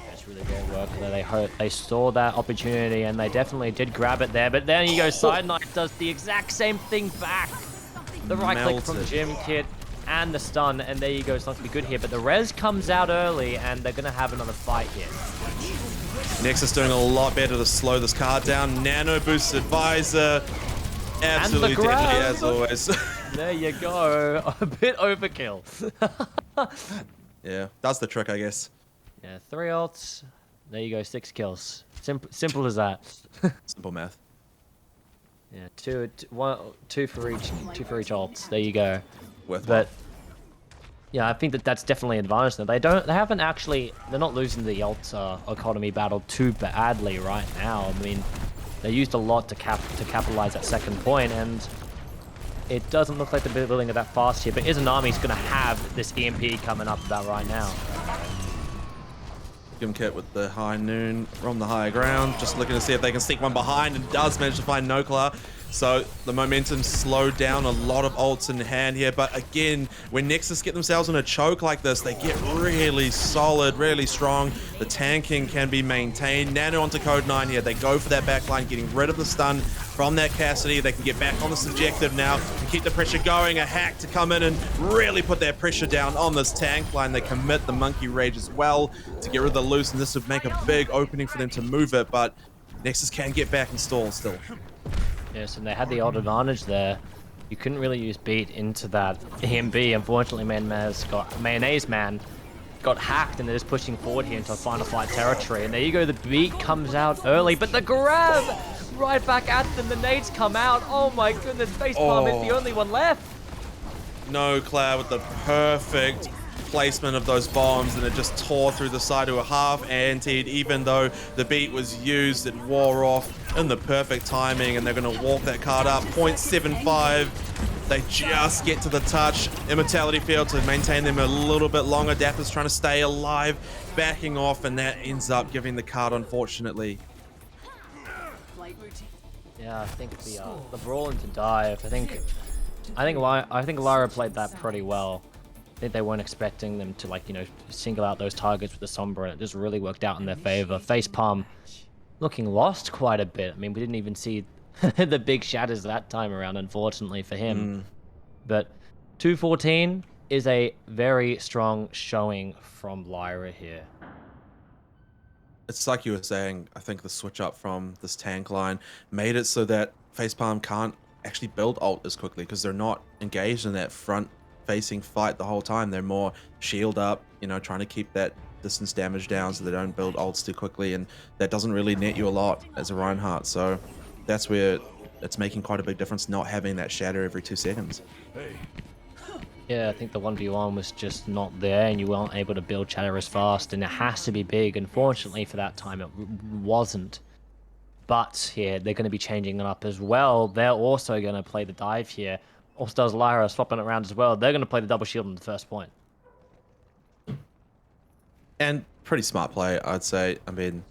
That's really great work there. They saw that opportunity and they definitely did grab it there. But then you go, Side Knight does the exact same thing back. The right click from Jim Kit and the stun, and there you go. It's not going to be good here, but the res comes out early and they're going to have another fight here. Nexus doing a lot better to slow this card down. Nano boosts Advisor. Absolutely deadly as always. There you go. A bit overkill. Yeah, that's the trick, I guess. Yeah, 3 ults. There you go, 6 kills. Simple as that. Simple math. Yeah, two for each ult. There you go. Worthwhile. But yeah, I think that's definitely an advantage. They're not losing the ult economy battle too badly right now. I mean, they used a lot to capitalize that second point, and it doesn't look like they're building it that fast here. But Izanami's going to have this EMP coming up about right now. Kit with the high noon from the higher ground, just looking to see if they can sneak one behind, and does manage to find Nokla. So the momentum slowed down, a lot of ults in hand here, but again, when Nexus get themselves in a choke like this, they get really solid, really strong. The tanking can be maintained. Nano onto Code 9 here. They go for that backline, getting rid of the stun from that Cassidy. They can get back on this objective now and keep the pressure going. A hack to come in and really put that pressure down on this tank line. They commit the Monkey Rage as well to get rid of the loose, and this would make a big opening for them to move it, but Nexus can get back and stall still. Yes, and they had the odd advantage there. You couldn't really use beat into that EMB. Unfortunately, Mayonnaise Man got hacked, and they're just pushing forward here into final fight territory. And there you go, the beat comes out early, but the grab right back at them. The nades come out. Oh my goodness, Facepalm is the only one left. No, Cloud with the perfect placement of those bombs, and it just tore through the side to a half antied. Even though the beat was used, it wore off in the perfect timing, and they're going to walk that card up. 0.75. They just get to the touch. Immortality field to maintain them a little bit longer. Dapper's trying to stay alive, backing off, and that ends up giving the card, unfortunately. Yeah, I think the brawl into dive. I think Lyra played that pretty well. I think they weren't expecting them to, single out those targets with the Sombra, and it just really worked out in their favor. Facepalm looking lost quite a bit. I mean, we didn't even see the big shatters that time around, unfortunately for him. But 214 is a very strong showing from Lyra here. It's like you were saying, I think the switch up from this tank line made it so that Facepalm can't actually build ult as quickly, because they're not engaged in that front facing fight the whole time. They're more shield up, trying to keep that distance damage down so they don't build ults too quickly, and that doesn't really net you a lot as a Reinhardt. So that's where it's making quite a big difference, not having that shatter every 2 seconds. Yeah, I think the 1v1 was just not there, and you weren't able to build shatter as fast, and it has to be big. Unfortunately for that time, it wasn't. But here, they're going to be changing it up as well. They're also going to play the dive here. Allstars Lyra swapping it around as well. They're going to play the double shield on the first point. And pretty smart play, I'd say. I mean,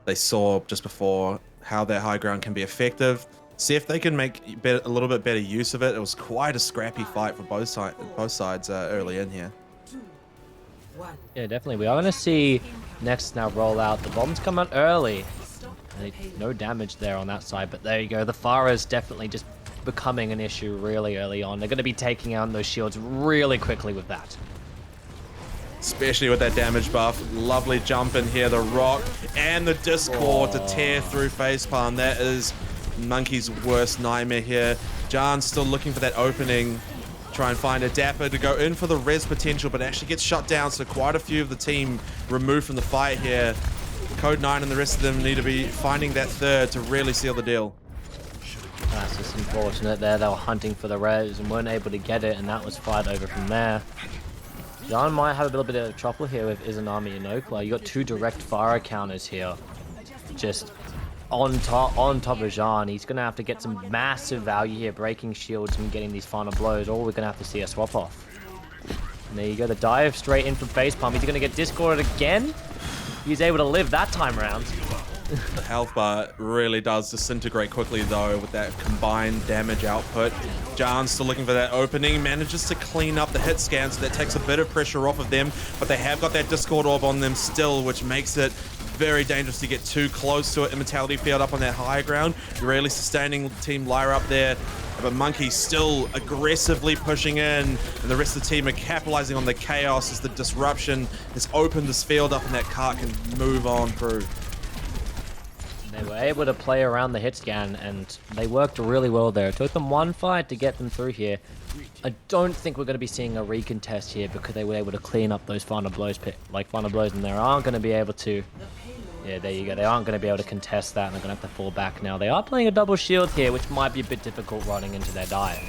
they saw just before how that high ground can be effective. See if they can make a little bit better use of it. It was quite a scrappy fight for both sides early in here. Yeah, definitely. We are going to see Nexus now roll out. The bombs come out early. No damage there on that side, but there you go. The Pharah's definitely just becoming an issue really early on. They're going to be taking out those shields really quickly with that. Especially with that damage buff. Lovely jump in here. The rock and the Discord to tear through Facepalm. That is Monkey's worst nightmare here. Jan's still looking for that opening. Try and find a Dapper to go in for the res potential, but actually gets shot down. So quite a few of the team removed from the fight here. Code 9 and the rest of them need to be finding that third to really seal the deal. That's just unfortunate there. They were hunting for the res and weren't able to get it, and that was fight over from there. Jan might have a little bit of trouble here with Izanami and Nokla. You got 2 direct Pharah counters here. Just on top of Jan. He's going to have to get some massive value here, breaking shields and getting these final blows, or we're going to have to see a swap off. And there you go, the dive straight in from Facepalm. He's going to get discorded again. He's able to live that time around. The health bar really does disintegrate quickly though with that combined damage output. Jan's still looking for that opening, manages to clean up the hit scan, so that takes a bit of pressure off of them, but they have got that Discord orb on them still, which makes it very dangerous to get too close to it. Immortality field up on that high ground, really sustaining Team Lyra up there. But Monkey still aggressively pushing in, and the rest of the team are capitalizing on the chaos as the disruption has opened this field up and that cart can move on through. They were able to play around the hit scan, and they worked really well there. It took them one fight to get them through here. I don't think we're going to be seeing a recontest here because they were able to clean up those final blows, and they aren't going to be able to... Yeah, there you go. They aren't going to be able to contest that, and they're going to have to fall back now. They are playing a double shield here, which might be a bit difficult running into their dive.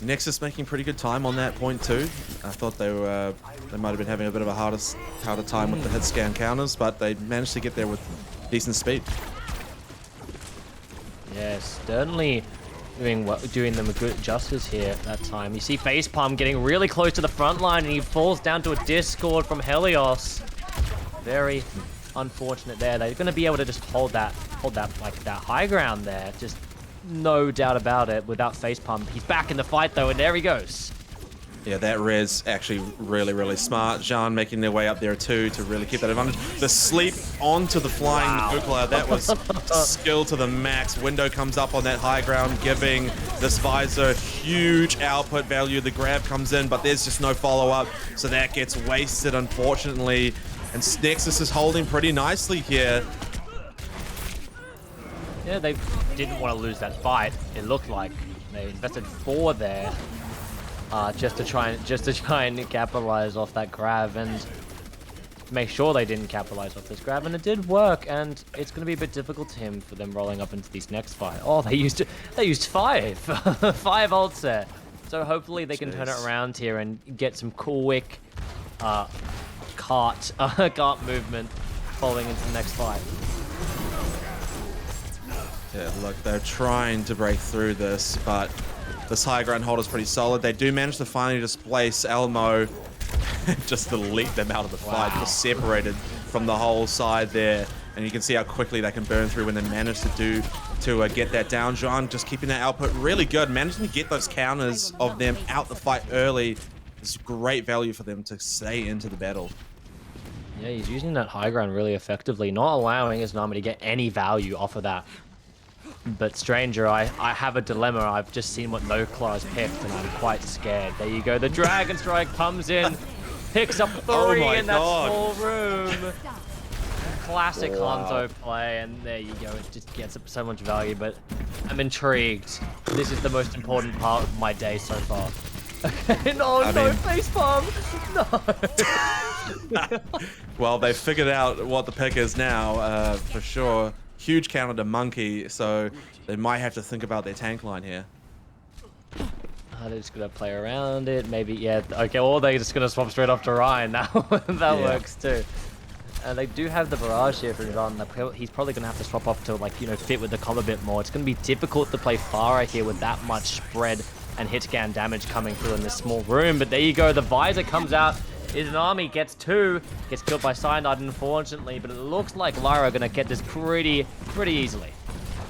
Nexus making pretty good time on that point too. I thought they might have been having a bit of a harder time with the hit scan counters, but they managed to get there with decent speed. Yes, certainly doing them a good justice here at that time. You see Facepalm getting really close to the front line, and he falls down to a Discord from Helios. Very unfortunate there. They're going to be able to just hold that high ground there. Just no doubt about it without Facepalm. He's back in the fight though, and there he goes. Yeah, that res actually really smart. Jean making their way up there too to really keep that advantage. The sleep onto the flying nuclear, that was skill to the max. Window comes up on that high ground, giving this visor huge output value. The grab comes in, but there's just no follow-up, so that gets wasted, unfortunately. And Nexus is holding pretty nicely here. Yeah, they didn't want to lose that fight. It looked like they invested 4 there. Just to try and capitalize off that grab and make sure they didn't capitalize off this grab, and it did work. And it's going to be a bit difficult for them rolling up into these next fight. Oh, they used 5 5 ults there. So hopefully they can turn it around here and get some quick cart movement following into the next fight. Yeah, look, they're trying to break through this, but this high ground hold is pretty solid. They do manage to finally displace Elmo, just to leap them out of the fight, just separated from the whole side there. And you can see how quickly they can burn through when they manage to get that down. Jean just keeping that output really good, managing to get those counters of them out the fight early. It's great value for them to stay into the battle. Yeah, he's using that high ground really effectively, not allowing his Nami to get any value off of that. But Stranger, I have a dilemma. I've just seen what Nocla has picked, and I'm quite scared. There you go. The Dragon Strike comes in, picks up 3 in that small room. Classic Hanzo play, and there you go. It just gets up so much value, but I'm intrigued. This is the most important part of my day so far. No, Facepalm! No! Well, they figured out what the pick is now, for sure. Huge counter to Monkey, so they might have to think about their tank line here. They're just going to play around it, maybe, yeah. Okay, or they're just going to swap straight off to Ryan now. That works too. They do have the barrage here for John. He's probably going to have to swap off to, like, you know, fit with the cover a bit more. It's going to be difficult to play Pharah here with that much spread and hit scan damage coming through in this small room. But there you go, the visor comes out. Izanami gets 2, gets killed by Cyanide, unfortunately, but it looks like Lyra are going to get this pretty easily.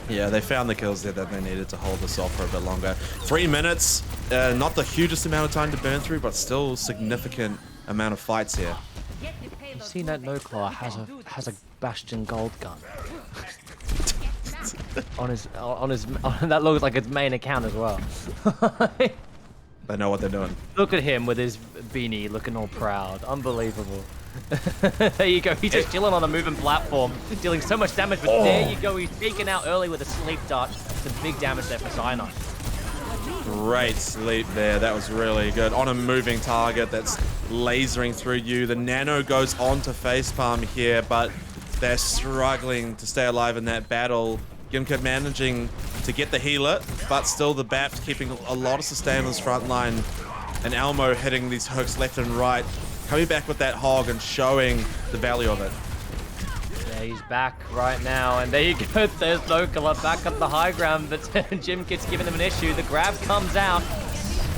Yeah, they found the kills there that they needed to hold this off for a bit longer. 3 minutes, not the hugest amount of time to burn through, but still significant amount of fights here. You've seen that Nocla has a Bastion gold gun. on his that looks like his main account as well. They know what they're doing. Look at him with his beanie looking all proud. Unbelievable. There you go. He's just chilling on a moving platform, dealing so much damage. But there you go. He's peeking out early with a sleep dart. Some big damage there for Cyanide. Great sleep there. That was really good. On a moving target that's lasering through you. The nano goes on to Facepalm here, but they're struggling to stay alive in that battle. Gimkit managing to get the healer, but still the BAP's keeping a lot of sustain on his front line. And Elmo hitting these hooks left and right, coming back with that hog and showing the value of it. Yeah, he's back right now, and there you go. There's Nocla back up the high ground, but Gimkit's giving them an issue. The grab comes out.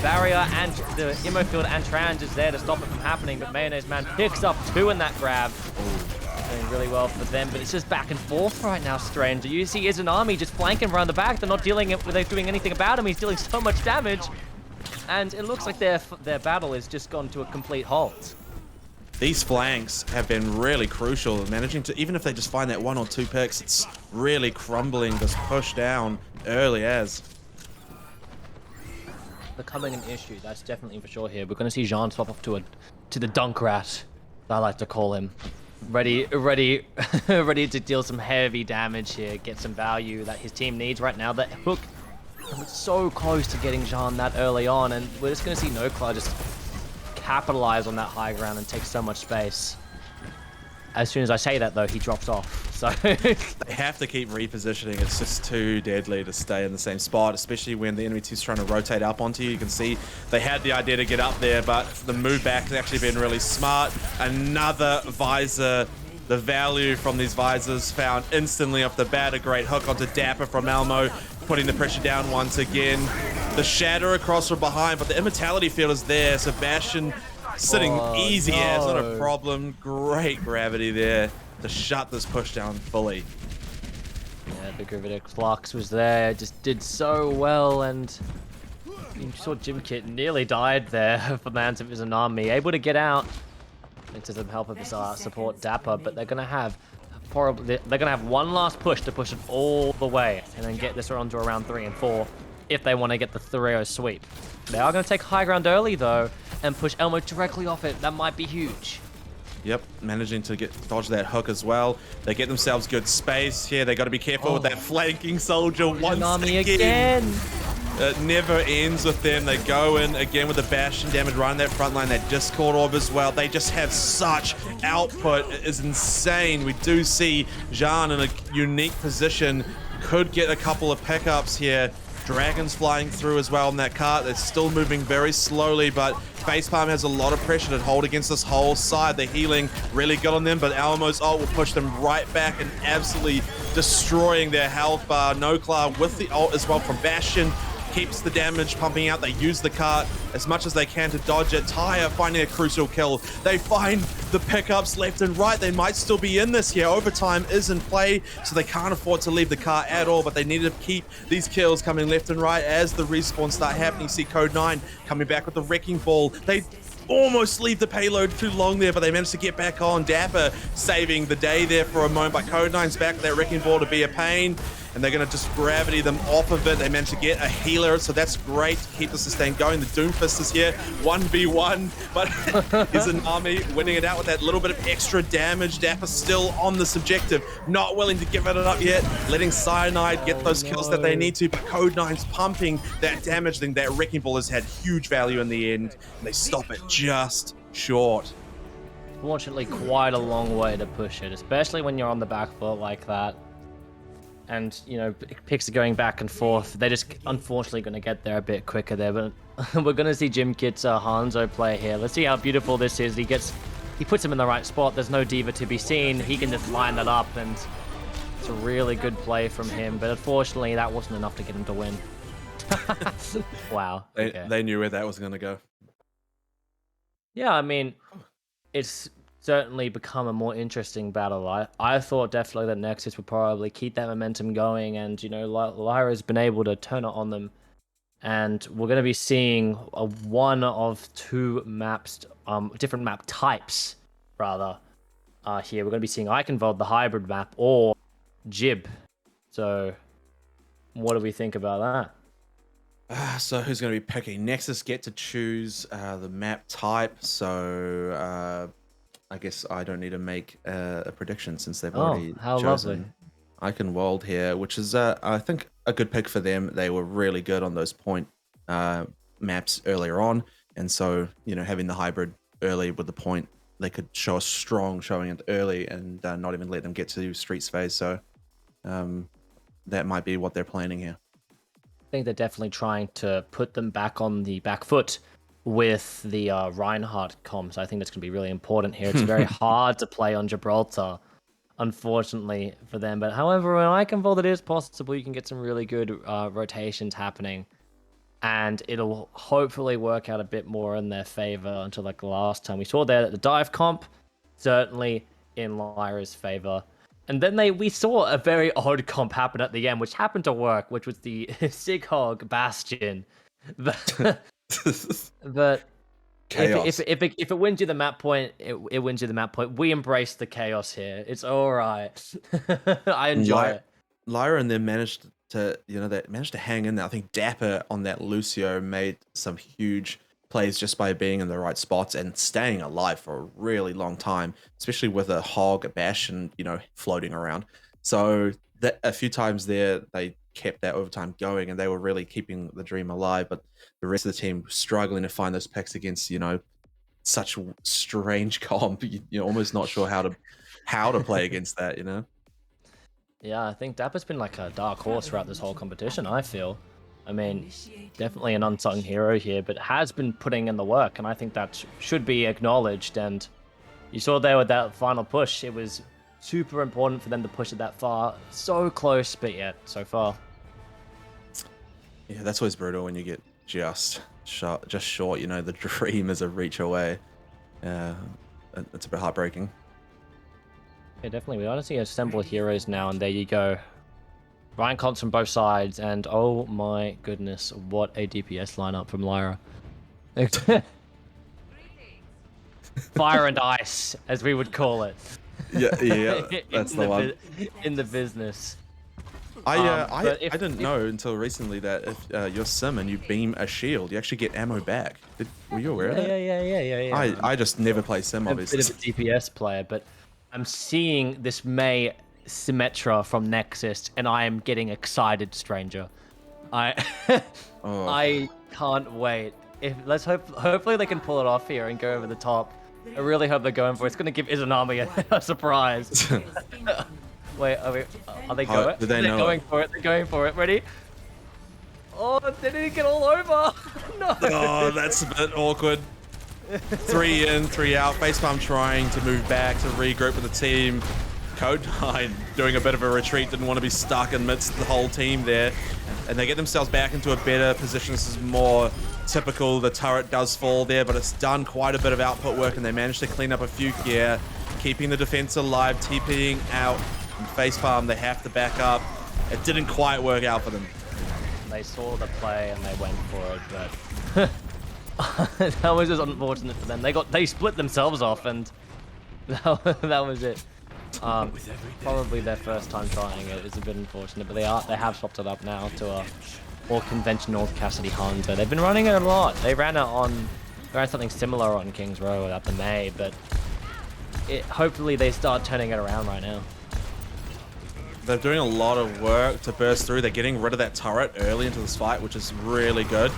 Barrier and the immo field and Trans is there to stop it from happening, but Mayonnaise Man picks up 2 in that grab. doing really well for them, but it's just back and forth right now, Stranger. You see is an army just flanking around the back. They're not doing anything about him. He's dealing so much damage. And it looks like their battle has just gone to a complete halt. These flanks have been really crucial, managing to, even if they just find that 1 or 2 picks, it's really crumbling this push down early as. Becoming an issue, that's definitely for sure here. We're going to see Jean swap off to the dunk rat, I like to call him. Ready to deal some heavy damage here, get some value that his team needs right now. That hook, was so close to getting Jean that early on, and we're just going to see Nocla just capitalize on that high ground and take so much space. As soon as I say that, though, he drops off. So they have to keep repositioning. It's just too deadly to stay in the same spot, especially when the enemy team's trying to rotate up onto you. You can see they had the idea to get up there, but the move back has actually been really smart. Another visor. The value from these visors found instantly off the bat. A great hook onto Dapper from Elmo, putting the pressure down once again. The shatter across from behind, but the immortality field is there. Sebastian sitting easy as, not a problem. Great gravity there to shut this push down fully. Yeah, the gravitic flux was there, just did so well, and you saw Jimkit nearly died there for the hands of his army, able to get out into some help of his support Dapper, but they're gonna have one last push to push it all the way, and then get this on to around 3 and 4 if they want to get the 3-0 sweep. They are going to take high ground early though, and push Elmo directly off it. That might be huge. Yep, managing to dodge that hook as well. They get themselves good space here. They got to be careful with that flanking soldier once again. It never ends with them. They go in again with the Bastion damage right on that front line. That Discord orb as well. They just have such output. It is insane. We do see Jean in a unique position. Could get a couple of pickups here. Dragons flying through as well in that cart. They're still moving very slowly, but Facepalm has a lot of pressure to hold against this whole side. The healing really good on them, but Almo's ult will push them right back and absolutely destroying their health bar. Nocla with the ult as well from Bastion keeps the damage pumping out. They use the cart as much as they can to dodge it. Tyre finding a crucial kill. They find the pickups left and right. They might still be in this here. Overtime is in play, so they can't afford to leave the cart at all, but they need to keep these kills coming left and right as the respawns start happening. You see Code 9 coming back with the Wrecking Ball. They almost leave the payload too long there, but they managed to get back on. Dapper saving the day there for a moment, but Code 9's back with that Wrecking Ball to be a pain, and they're going to just gravity them off of it. They managed to get a healer, so that's great to keep the sustain going. The Doomfist is here, 1v1, but is an army winning it out with that little bit of extra damage. Dapper still on this objective, not willing to give it up yet, letting Cyanide get those kills that they need to, but Code 9's pumping that damage. Then that Wrecking Ball has had huge value in the end, and they stop it just short. Fortunately, quite a long way to push it, especially when you're on the back foot like that. And, you know, picks are going back and forth. They're just unfortunately going to get there a bit quicker there. But we're going to see Jimkit's Hanzo play here. Let's see how beautiful this is. He puts him in the right spot. There's no diva to be seen. He can just line that up, and it's a really good play from him. But unfortunately, that wasn't enough to get him to win. Wow. They knew where that was going to go. Yeah, I mean, it's certainly become a more interesting battle. I thought definitely that Nexus would probably keep that momentum going, and, you know, Lyra's been able to turn it on them. And we're going to be seeing one of two maps, different map types, rather, here. We're going to be seeing Eichenwald, the hybrid map, or Jib. So, what do we think about that? So who's going to be picking? Nexus get to choose the map type, so I guess I don't need to make a prediction since they've already chosen Eichenwald here, which is, I think, a good pick for them. They were really good on those point maps earlier on, and so, you know, having the hybrid early with the point, they could show a strong showing it early and not even let them get to Streets phase, so that might be what they're planning here. I think they're definitely trying to put them back on the back foot with the Reinhardt comms. I think that's going to be really important here. It's very hard to play on Gibraltar, unfortunately, for them. But however, when Eichenwald, it is possible you can get some really good rotations happening, and it'll hopefully work out a bit more in their favor until like the last time we saw there that the dive comp certainly in Lyra's favor. And then we saw a very odd comp happen at the end, which happened to work, which was the Sighog Bastion. But Chaos. if it wins you the map point, it wins you the map point. We embrace the chaos here. It's all right. I enjoy it. Lyra and them managed to, they managed to hang in there. I think Dapper on that Lucio made some huge plays just by being in the right spots and staying alive for a really long time, especially with a Hog, a Bastion, floating around. So that a few times there, they kept that overtime going and they were really keeping the dream alive. But the rest of the team struggling to find those picks against, such strange comp. You're almost not sure how to play against that, Yeah, I think Dapper's been like a dark horse throughout this whole competition, I feel. I mean, definitely an unsung hero here, but has been putting in the work, and I think that should be acknowledged. And you saw there with that final push, it was super important for them to push it that far. So close, but yet so far. Yeah, that's always brutal when you get just short. The dream is a reach away. It's a bit heartbreaking. Yeah, definitely. We honestly assemble heroes now, and there you go. Ryan comps from both sides, and oh my goodness, what a DPS lineup from Lyra. Fire and ice, as we would call it. Yeah, that's the one. In the business. I didn't know until recently that if you're sim and you beam a shield, you actually get ammo back. Were you aware of that? Yeah. I just never play sim, obviously. A bit of a DPS player, but I'm seeing this May Symmetra from Nexus, and I am getting excited, stranger. I can't wait. Hopefully they can pull it off here and go over the top. I really hope they're going for it. It's going to give Izanami a surprise. Wait, are they going? Did they know going for it? They're going for it. Ready? Oh, they didn't get all over. No. Oh, that's a bit awkward. 3 in, 3 out. Facepalm trying to move back to regroup with the team. Code9 doing a bit of a retreat, didn't want to be stuck amidst the whole team there. And they get themselves back into a better position. This is more typical. The turret does fall there, but it's done quite a bit of output work, and they managed to clean up a few gear, keeping the defense alive, TPing out. And Facepalm, they have to back up. It didn't quite work out for them. They saw the play and they went for it, but that was just unfortunate for them. They split themselves off, and that was it. Probably their first time trying it. It's a bit unfortunate, but they have swapped it up now to a more conventional Cassidy Hunter. They've been running it a lot. They ran something similar on King's Row at the May, but hopefully they start turning it around right now. They're doing a lot of work to burst through. They're getting rid of that turret early into this fight, which is really good.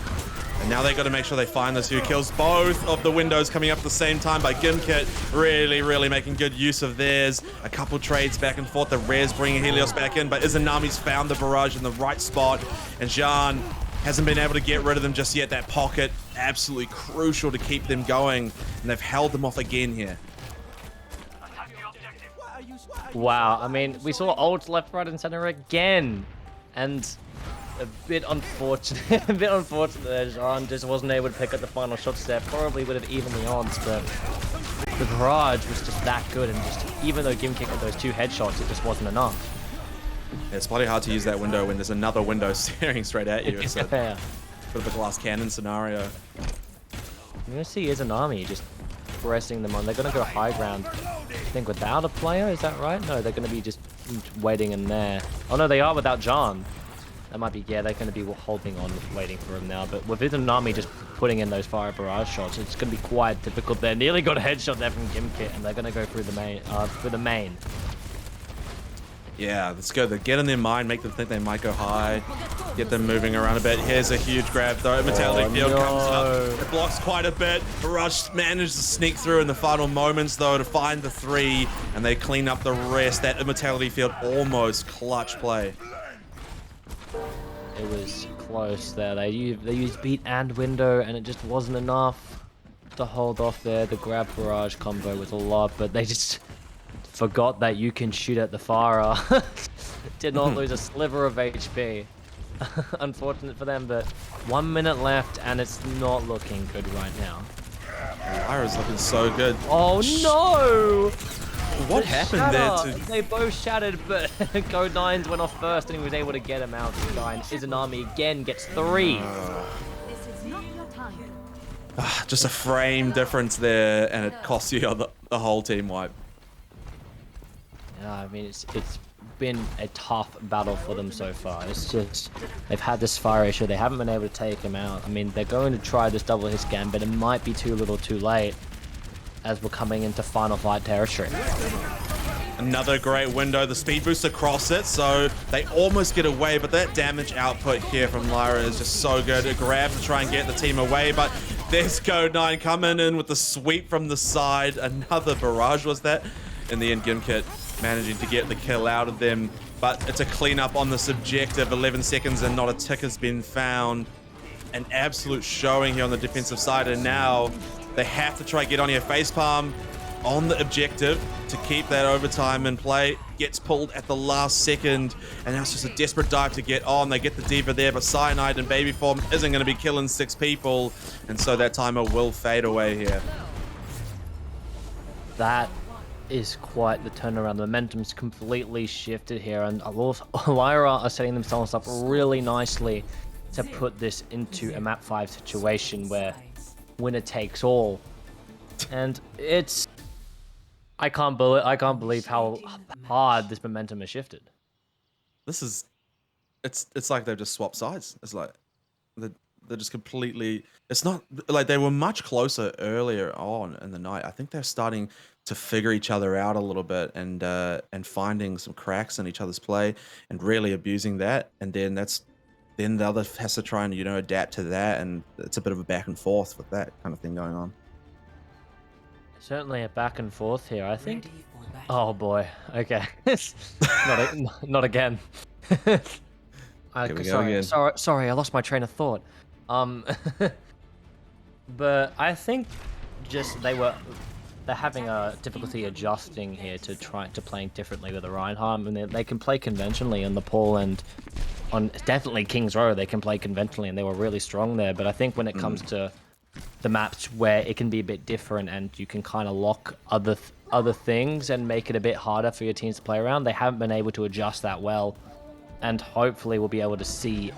And now they've got to make sure they find those few kills. Both of the windows coming up at the same time by Gimkit. Really making good use of theirs. A couple trades back and forth. The Rares bringing Helios back in, but Izanami's found the barrage in the right spot. And Jean hasn't been able to get rid of them just yet. That pocket, absolutely crucial to keep them going. And they've held them off again here. Wow, I mean, we saw ults left, right, and center again. And a bit unfortunate that Jean just wasn't able to pick up the final shots there. Probably would have evened the odds, but the barrage was just that good, and just even though Gimkick had those 2 headshots, it just wasn't enough. Yeah, it's bloody hard to use that window when there's another window staring straight at you. It's a bit of a glass cannon scenario. You're gonna see Izanami just pressing them on. They're gonna go high ground, I think, without a player. Is that right? No, they're gonna be just waiting in there. Oh no, they are without John. That might be, yeah, they're going to be holding on, waiting for him now. But with Izanami just putting in those fire barrage shots, it's going to be quite difficult there. Nearly got a headshot there from Gimkit, and they're going to go through the main. Yeah, let's go. They get in their mind, make them think they might go high, get them moving around a bit. Here's a huge grab, though. Metallic Field comes up. It blocks quite a bit. Rush managed to sneak through in the final moments, though, to find the 3, and they clean up the rest. That Immortality Field almost clutch play. It was close there. They used beat and window, and it just wasn't enough to hold off there. The grab barrage combo was a lot, but they just forgot that you can shoot at the Farah. Did not lose a sliver of HP. Unfortunate for them, but 1 minute left, and it's not looking good right now. Lyra's looking so good. Oh no! What happened there? They both shattered, but Code9's went off first and he was able to get him out. And Izanami again gets 3. Just a frame difference there, and it costs you the whole team wipe. Yeah, I mean, it's been a tough battle for them so far. It's just, they've had this fire issue. They haven't been able to take him out. I mean, they're going to try this double hit scan, but it might be too little too late as we're coming into final fight territory. Another great window, the speed boost across it, so they almost get away, but that damage output here from Lyra is just so good. A grab to try and get the team away, but there's Code9 coming in with the sweep from the side. Another barrage was that. In the end, Gimkit managing to get the kill out of them, but it's a cleanup on this objective. 11 seconds and not a tick has been found. An absolute showing here on the defensive side, and now they have to try get on here. Facepalm on the objective to keep that overtime in play. Gets pulled at the last second, and now it's just a desperate dive to get on. They get the Diva there, but Cyanide in baby form isn't going to be killing 6 people, and so that timer will fade away here. That is quite the turnaround. The momentum's completely shifted here, and Lyra are setting themselves up really nicely to put this into a map 5 situation where winner takes all. And it's, I can't believe how hard this momentum has shifted. This is, it's like they've just swapped sides. It's like they're just completely, it's not like they were much closer earlier on in the night. I think they're starting to figure each other out a little bit, and finding some cracks in each other's play and really abusing that. And then then the other has to try and, you know, adapt to that, and it's a bit of a back and forth with that kind of thing going on. Certainly a back and forth here, I think. Oh boy, okay. not again. Sorry, I lost my train of thought. But I think just they're having a difficulty adjusting here to playing differently with the Reinhardt. I mean, they can play conventionally on the pool, and on definitely King's Row they can play conventionally, and they were really strong there. But I think when it comes to the maps where it can be a bit different and you can kind of lock other things and make it a bit harder for your teams to play around, they haven't been able to adjust that well. And hopefully we'll be able to see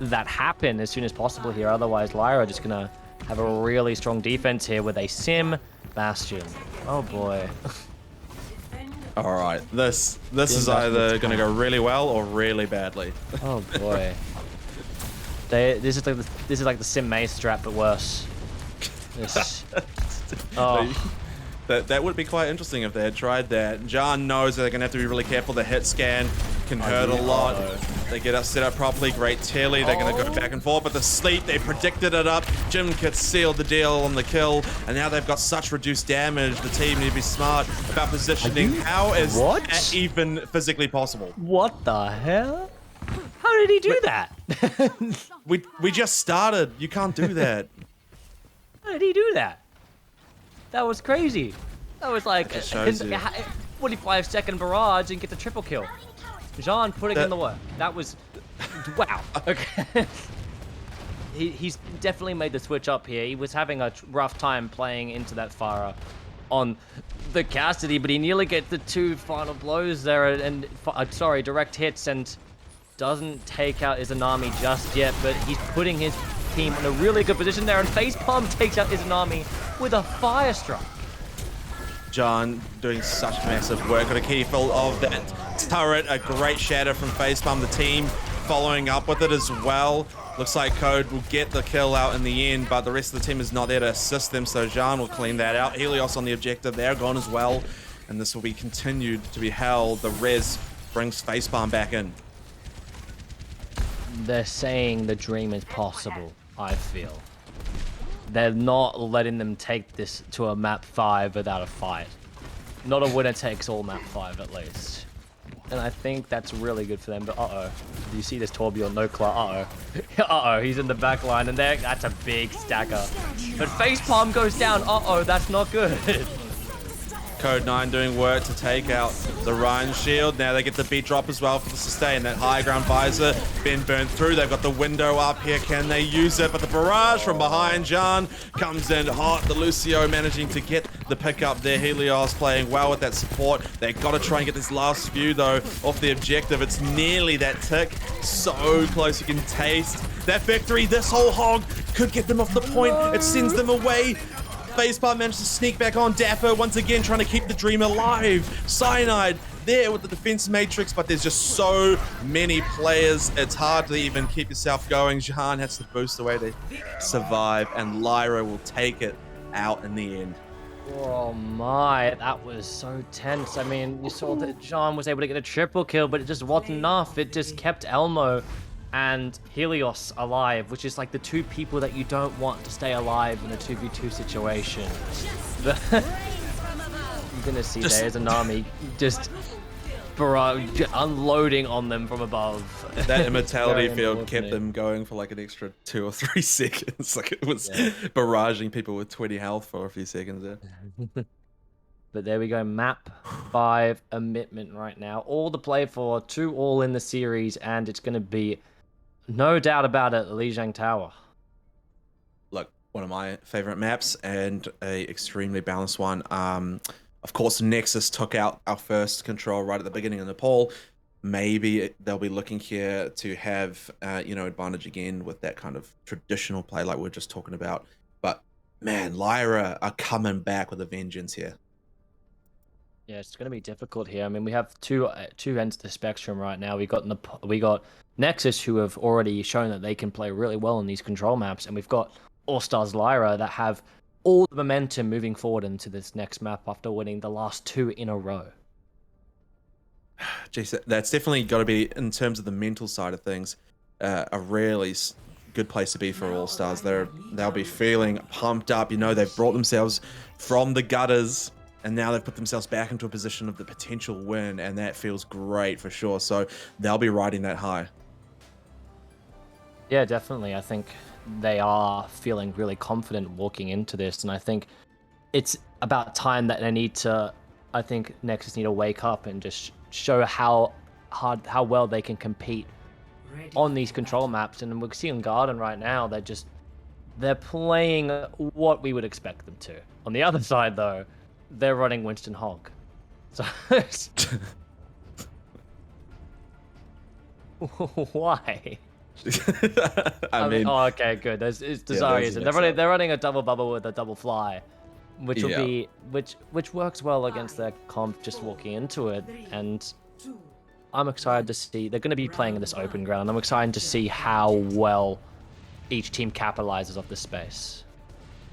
that happen as soon as possible here. Otherwise, Lyra are just gonna have a really strong defense here with a Sim Bastion. Oh boy. All right, this is either gonna go really well or really badly. Oh boy. This is like the Sim Maze strat, but worse. Oh. That would be quite interesting if they had tried that. John knows that they're going to have to be really careful. The hit scan can hurt a lot. They get us set up properly. Great Telly. They're going to go back and forth. But the sleep, they predicted it up. Gimkit sealed the deal on the kill. And now they've got such reduced damage. The team need to be smart about positioning. How is that even physically possible? What the hell? How did he do that? we just started. You can't do that. How did he do that? That was crazy. That was like a 45-second barrage and get the triple kill. Jean putting in the work. That was, wow. Okay. He's definitely made the switch up here. He was having a rough time playing into that Farah on the Cassidy, but he nearly gets the 2 final blows there and direct hits, and doesn't take out Izanami just yet, but he's putting his team in a really good position there, and Facepalm takes out Izanami with a fire strike. John doing such massive work on a key fill of that turret. A great shatter from Facepalm. The team following up with it as well. Looks like Code will get the kill out in the end, but the rest of the team is not there to assist them, so Jean will clean that out. Helios on the objective, they're gone as well, and this will be continued to be held. The res brings Facepalm back in. They're saying the dream is possible, I feel. They're not letting them take this to a map 5 without a fight. Not a winner takes all map 5 at least. And I think that's really good for them, but uh-oh. Do you see this Torbjorn? No Clark. Uh-oh. Uh-oh, he's in the back line, and that's a big stacker. But Facepalm goes down. Uh-oh, that's not good. Code9 doing work to take out the Ryan shield. Now they get the beat drop as well for the sustain. That high ground visor been burnt through. They've got the window up here. Can they use it? But the barrage from behind, Jan comes in hot. The Lucio managing to get the pick up there. Helios playing well with that support. They've got to try and get this last few though off the objective. It's nearly that tick. So close, you can taste that victory. This whole hog could get them off the point. It sends them away. Facepalm managed to sneak back on. Dapper once again trying to keep the dream alive. Cyanide there with the defense matrix, but there's just so many players. It's hard to even keep yourself going. Jahan has to boost away to survive, and Lyra will take it out in the end. Oh my, that was so tense. I mean, you saw that John was able to get a triple kill, but it just wasn't enough. It just kept Elmo and Helios alive, which is like the two people that you don't want to stay alive in a 2v2 situation. You're gonna see there's an army just unloading on them from above. That immortality field kept them going for like an extra 2 or 3 seconds. Like it was barraging people with 20 health for a few seconds there. But there we go, map 5 Omitment right now. All to play for, 2 all in the series, and it's gonna be no doubt about it, Lijiang Tower. Look, one of my favorite maps and a extremely balanced one. Of course, Nexus took out our first control right at the beginning of the poll. Maybe they'll be looking here to have, advantage again with that kind of traditional play like we are just talking about. But man, Lyra are coming back with a vengeance here. Yeah, it's going to be difficult here. I mean, we have two ends of the spectrum right now. We got Nexus, who have already shown that they can play really well in these control maps, and we've got Allstars Lyra that have all the momentum moving forward into this next map after winning the last 2 in a row. Jeez, that's definitely got to be, in terms of the mental side of things, a really good place to be for Allstars. They'll be feeling pumped up. You know, they've brought themselves from the gutters, and now they've put themselves back into a position of the potential win, and that feels great for sure. So they'll be riding that high. Yeah, definitely. I think they are feeling really confident walking into this, and I think it's about time that I think Nexus need to wake up and just show how well they can compete on these control maps. And we're seeing Garden right now, they're playing what we would expect them to. On the other side though, they're running Winston Hog. So why? I mean, oh, okay, good. It's Desarius, and they're running a double bubble with a double fly, which will be which works well against their comp just walking into it. And I'm excited to see they're going to be playing in this open ground. I'm excited to see how well each team capitalizes off this space.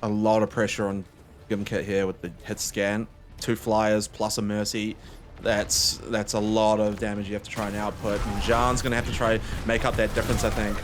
A lot of pressure on Gimkit here with the hit scan, 2 flyers plus a mercy. That's a lot of damage you have to try and output, and Jan's gonna have to try make up that difference, I think,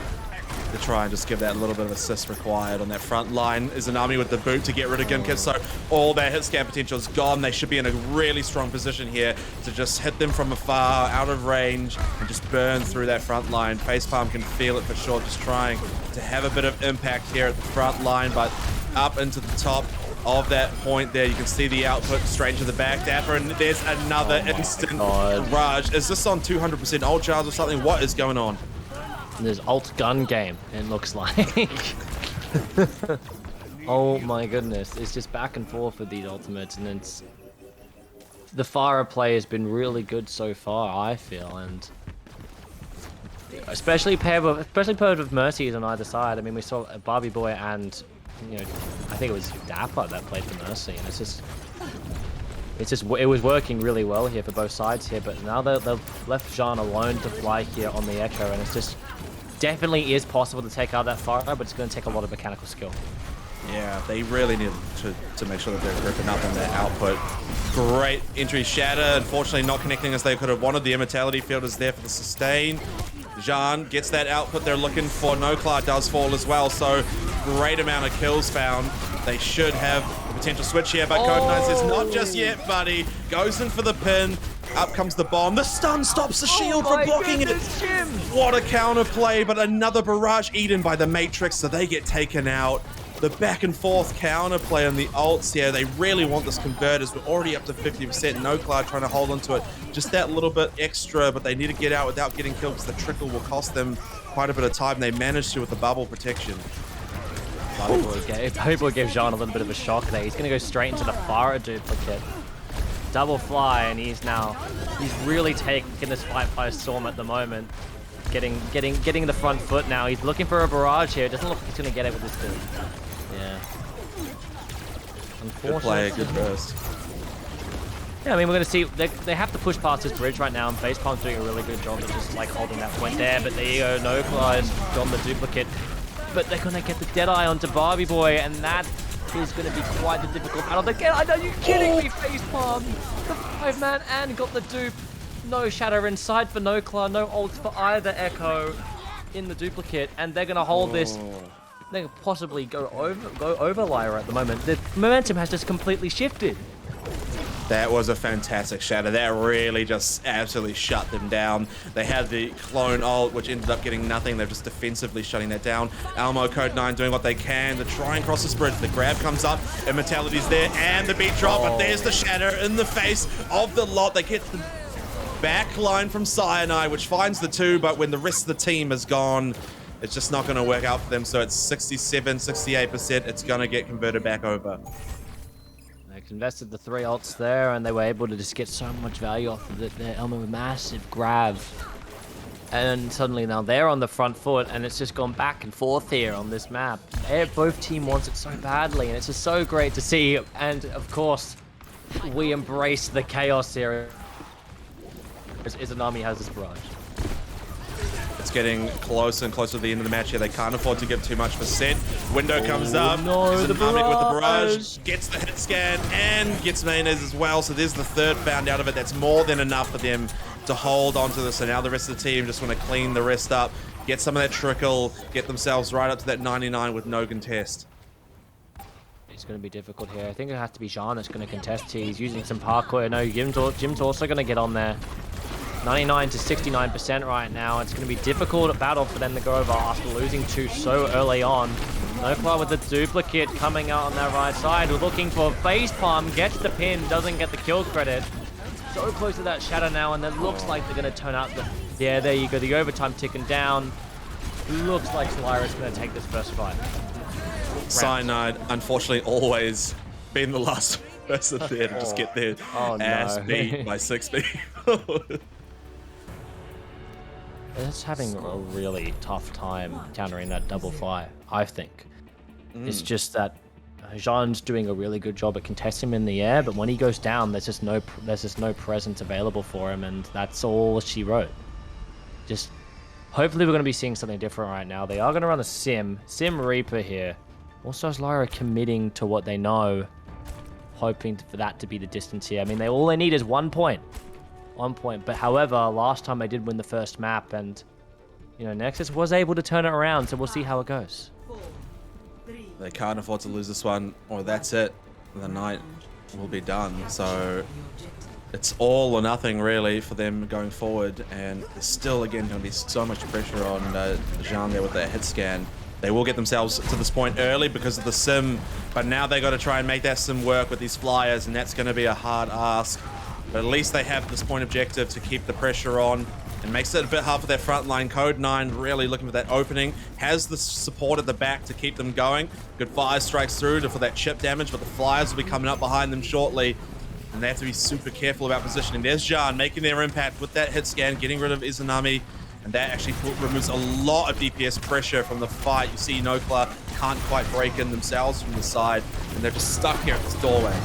to try and just give that little bit of assist required. On that front line is an army with the boot to get rid of Gimkit, so all their hit scan potential is gone. They should be in a really strong position here to just hit them from afar, out of range, and just burn through that front line. Facepalm can feel it for sure, just trying to have a bit of impact here at the front line, but up into the top of that point there, you can see the output straight to the back. Dapper, and there's another instant barrage. Is this on 200% ult charge or something? What is going on? There's ult gun game, it looks like. Oh my goodness, it's just back and forth with these ultimates, and it's the Pharah play has been really good so far, I feel, and especially paired with Mercies on either side. I mean, we saw Barbie Boy and I think it was Dapper that played for Mercy, and it was working really well here for both sides here. But now they've left Jean alone to fly here on the Echo, and it's just definitely is possible to take out that Pharah, but it's going to take a lot of mechanical skill. Yeah, they really need to make sure that they're gripping up on their output. Great entry Shatter, unfortunately not connecting as they could have wanted. The immortality field is there for the sustain. Jean gets that output they're looking for. Noclar does fall as well, so great amount of kills found. They should have the potential switch here, but Code9 says not just yet, buddy. Goes in for the pin. Up comes the bomb. The stun stops the shield from blocking it. What a counter play, but another barrage eaten by the Matrix, so they get taken out. the back and forth counterplay on the ults here. They really want this converters. We're already up to 50%. NoCloud trying to hold on to it. Just that little bit extra, but they need to get out without getting killed because the trickle will cost them quite a bit of time. They managed to with the bubble protection. Bubble Boy gave Jean a little bit of a shock there. He's going to go straight into the Fire duplicate. Double fly, and he's really taking this fight by storm at the moment. Getting the front foot now. He's looking for a barrage here. It doesn't look like he's going to get it with this dude. Yeah. Good play, good burst. Yeah, I mean, we're going to see, they have to push past this bridge right now, and Facepalm's doing a really good job of just, like, holding that point there, but there you go, NoCloud's on the duplicate, but they're going to get the Deadeye onto Barbie Boy, and that is going to be quite the difficult battle. Again, are you kidding me, Facepalm? The 5-man and got the dupe. No Shatter inside for NoCloud, no ults for either Echo in the duplicate, and they're going to hold this. They could possibly go over Lyra at the moment. The momentum has just completely shifted. That was a fantastic shatter. That really just absolutely shut them down. They had the clone ult, which ended up getting nothing. They're just defensively shutting that down. Almo, Code9 doing what they can to try and cross this bridge. The grab comes up, Immortality's there, and the beat drop, but there's the shatter in the face of the lot. They get the back line from Cyanide, which finds the 2, but when the rest of the team is gone, it's just not going to work out for them. So it's 67, 68%. It's going to get converted back over. They invested the 3 ults there, and they were able to just get so much value off of it. Their Elmo with massive grab. And suddenly now they're on the front foot, and it's just gone back and forth here on this map. Both team wants it so badly, and it's just so great to see. And of course, we embrace the chaos here. As Izanami has this barrage. It's getting closer and closer to the end of the match here. They can't afford to give too much for set. Window comes up. No, the barrage. With the barrage. Gets the hit scan and gets mayonnaise as well. So there's the 3rd found out of it. That's more than enough for them to hold onto this. So now the rest of the team just want to clean the rest up, get some of that trickle, get themselves right up to that 99 with no contest. It's going to be difficult here. I think it has to be Jean that's going to contest here. He's using some parkour. No, Jim's also going to get on there. 99 to 69% right now. It's going to be difficult battle for them to go over after losing 2 so early on. NoCloud with the duplicate coming out on that right side. We're looking for Facepalm, gets the pin, doesn't get the kill credit. So close to that shatter now, and it looks like they're going to turn out the... Yeah, there you go, the overtime ticking down. Looks like Lyra's going to take this first fight. Cyanide, unfortunately, always been the last person there to just get their ass beat by 6 people. It's having a really tough time countering that double fly, I think. It's just that Jean's doing a really good job at contesting him in the air, but when he goes down, there's just no presence available for him, and that's all she wrote. Just hopefully we're going to be seeing something different right now. They are going to run a Sim Reaper here. Also, is Lyra committing to what they know, hoping for that to be the distance here. I mean, all they need is 1 point. 1 point, but however, last time they did win the first map, and you know, Nexus was able to turn it around, so we'll see how it goes. They can't afford to lose this one, or that's it. The night will be done. So it's all or nothing really for them going forward, and there's still again going to be so much pressure on Jean there with that hit scan. They will get themselves to this point early because of the sim, but now they got to try and make that sim work with these flyers, and that's going to be a hard ask. But at least they have this point objective to keep the pressure on. It makes it a bit hard for their front line. Code9 really looking for that opening. Has the support at the back to keep them going. Good fire strikes through for that chip damage, but the flyers will be coming up behind them shortly. And they have to be super careful about positioning. There's Jean making their impact with that hit scan, getting rid of Izanami. And that actually removes a lot of DPS pressure from the fight. You see NoCloud can't quite break in themselves from the side. And they're just stuck here at this doorway.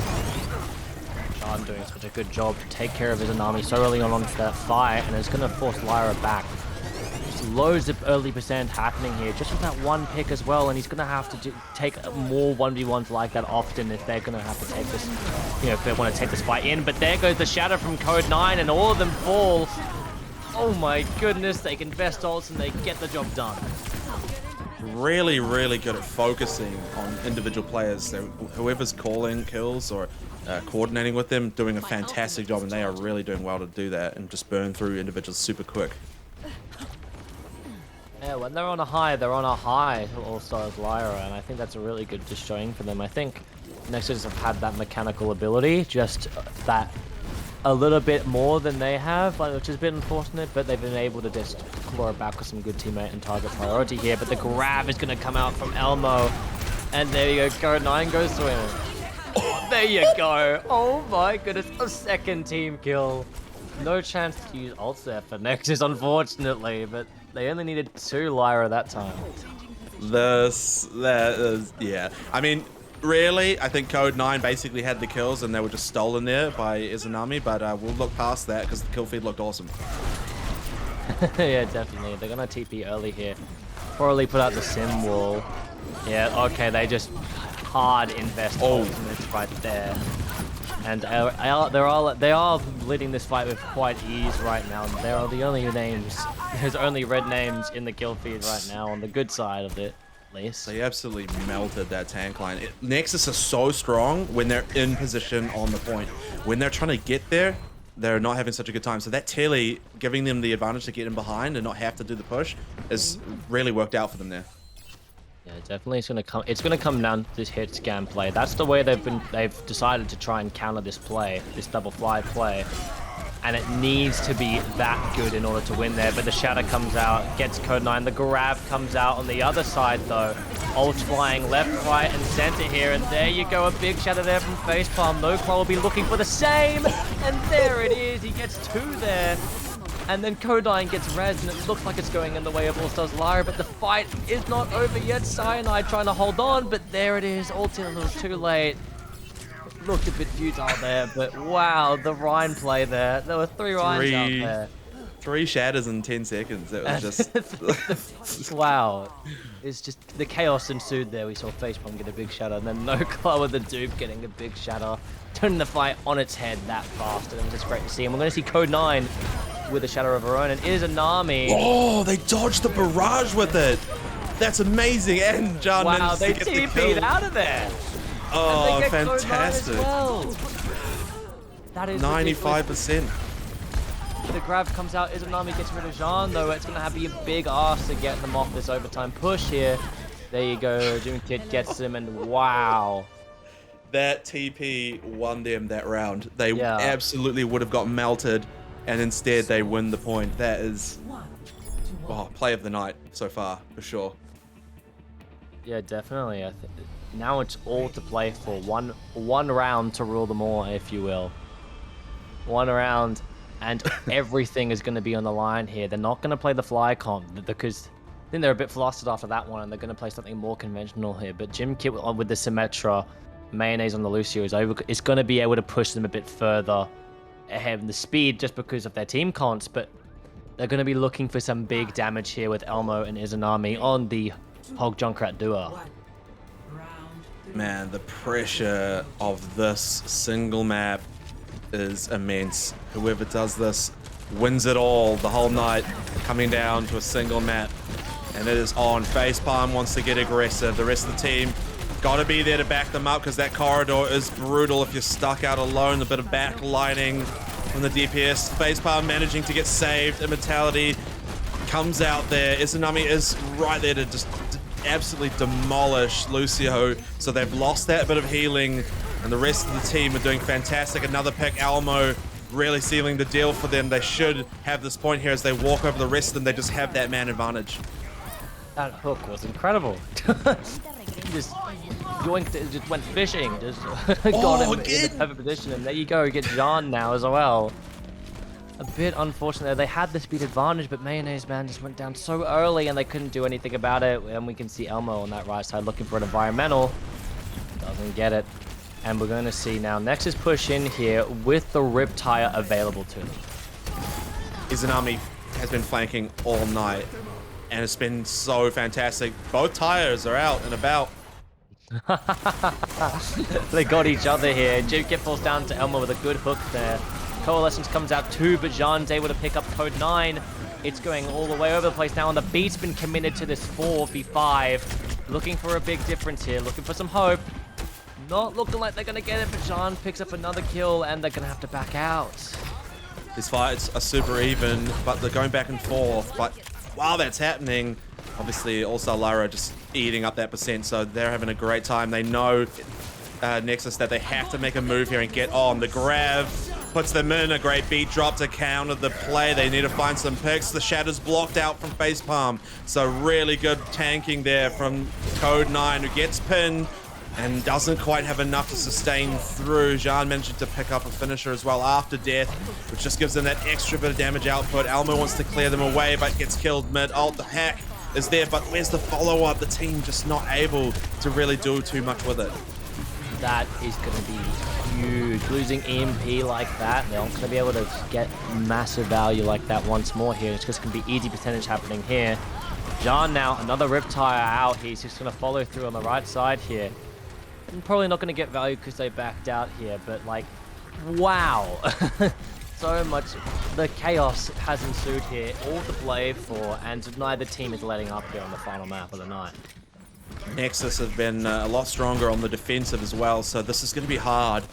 Jean doing such a good job to take care of Izanami so early on onto that fight, and it's going to force Lyra back. There's loads of early percent happening here, just with that one pick as well, and he's going to have to take more 1v1s like that often if they're going to have to take this, you know, if they want to take this fight in. But there goes the shatter from Code9, and all of them fall. Oh my goodness, they can best ults and they get the job done. Really, really good at focusing on individual players. So whoever's calling kills or coordinating with them, doing a fantastic job, and they are really doing well to do that and just burn through individuals super quick. Yeah, when they're on a high, they're on a high. Allstars Lyra, and I think that's a really good just showing for them. I think Nexus have had that mechanical ability, just that a little bit more than they have, which has been unfortunate, but they've been able to just claw it back with some good teammate and target priority here. But the grab is going to come out from Elmo, and there you go, Code9 goes to him. Oh, there you go. Oh my goodness, a second team kill. No chance to use ults there for Nexus, unfortunately, but they only needed 2 Lyra that time. That is, yeah. I mean, really, I think Code9 basically had the kills and they were just stolen there by Izanami, but we'll look past that because the kill feed looked awesome. Yeah, definitely. They're going to TP early here. Probably put out the sim wall. Yeah, okay, they just hard invest ultimates right there. And they are leading this fight with quite ease right now. They are the only names. There's only red names in the kill feed right now on the good side of it, at least. They absolutely melted that tank line. Nexus is so strong when they're in position on the point. When they're trying to get there, they're not having such a good time. So that Telly giving them the advantage to get in behind and not have to do the push has really worked out for them there. Yeah, definitely. It's gonna come down to this hit scan play. That's the way they've decided to try and counter this play, this double fly play. And it needs to be that good in order to win there. But the shatter comes out, gets Code9. The grab comes out on the other side though. Ult flying left, right, and center here. And there you go, a big shatter there from Facepalm. No-Claw will be looking for the same. And there it is. He gets 2 there. And then Code9 gets res, and it looks like it's going in the way of Allstars Lyra, but the fight is not over yet. Cyanide trying to hold on, but there it is. Ulti a little too late. Looked a bit futile there, but wow, the Rhine play there. There were 3 Rhines out there. 3 shatters in 10 seconds. It was just... Wow. It's just the chaos ensued there. We saw Facepalm get a big shatter, and then No-Claw with the dupe getting a big shatter. Turning the fight on its head that fast, and it was just great to see. And we're going to see Code9 with a shatter of her own, and Izanami. Oh, they dodged the barrage with it. That's amazing. And John wow, they TP'd out of there. Oh, fantastic. Well. That is 95%. The grab comes out. Izanami gets rid of Jean, though. It's going to have to be a big ask to get them off this overtime push here. There you go. Jim Kid gets him, and wow. That TP won them that round. They absolutely would have got melted, and instead they win the point. That is play of the night so far, for sure. Yeah, definitely. Now it's all to play for. One round to rule them all, if you will. One round, and everything is going to be on the line here. They're not going to play the fly comp because I think they're a bit flustered after that one, and they're going to play something more conventional here. But Jim Kit with the Symmetra, Mayonnaise on the Lucio is going to be able to push them a bit further ahead in the speed just because of their team cons, but they're going to be looking for some big damage here with Elmo and Izanami on the Hog Junkrat duo. Man, the pressure of this single map is immense. Whoever does this wins it all the whole night, coming down to a single map. And it is on. Facepalm wants to get aggressive. The rest of the team got to be there to back them up because that corridor is brutal if you're stuck out alone. A bit of backlining from the DPS. Facepalm managing to get saved. Immortality comes out there. Izanami is right there to just absolutely demolish Lucio. So they've lost that bit of healing, and the rest of the team are doing fantastic. Another pick, Elmo, really sealing the deal for them. They should have this point here as they walk over the rest of them. They just have that man advantage. That hook was incredible. just yoinked it, just went fishing, just got him in the perfect position, and there you go, get John now as well. A bit unfortunate, they had the speed advantage, but Mayonnaise Man just went down so early and they couldn't do anything about it. And we can see Elmo on that right side looking for an environmental. Doesn't get it. And we're going to see now Nexus push in here with the Rip Tire available to them. Izanami has been flanking all night, and it's been so fantastic. Both tires are out and about. They got each other here. Jukit falls down to Elmo with a good hook there. Coalescence comes out too, but Jean's able to pick up Code9. It's going all the way over the place now, and the beat's been committed to this 4v5. Looking for a big difference here, looking for some hope. Not looking like they're going to get it, but Jean picks up another kill, and they're going to have to back out. These fights are super even, but they're going back and forth. But while that's happening, Obviously, All-Star Lyra just eating up that percent, so they're having a great time. They know Nexus that they have to make a move here and get on. The grab puts them in, a great beat drop to counter the play. They need to find some picks. The Shadow's blocked out from Facepalm, so really good tanking there from Code9, who gets pinned and doesn't quite have enough to sustain through. Jean managing to pick up a finisher as well after death, which just gives them that extra bit of damage output. Elmo wants to clear them away, but gets killed mid-ult. The hack is there, but where's the follow-up? The team just not able to really do too much with it. That is going to be huge. Losing EMP like that, they're not going to be able to get massive value like that once more here. It's just going to be easy percentage happening here. Jean now, another Riptire out. He's just going to follow through on the right side here. And probably not going to get value because they backed out here, but like, wow. So much. The chaos has ensued here, all to play for, and neither team is letting up here on the final map of the night. Nexus have been a lot stronger on the defensive as well, so this is going to be hard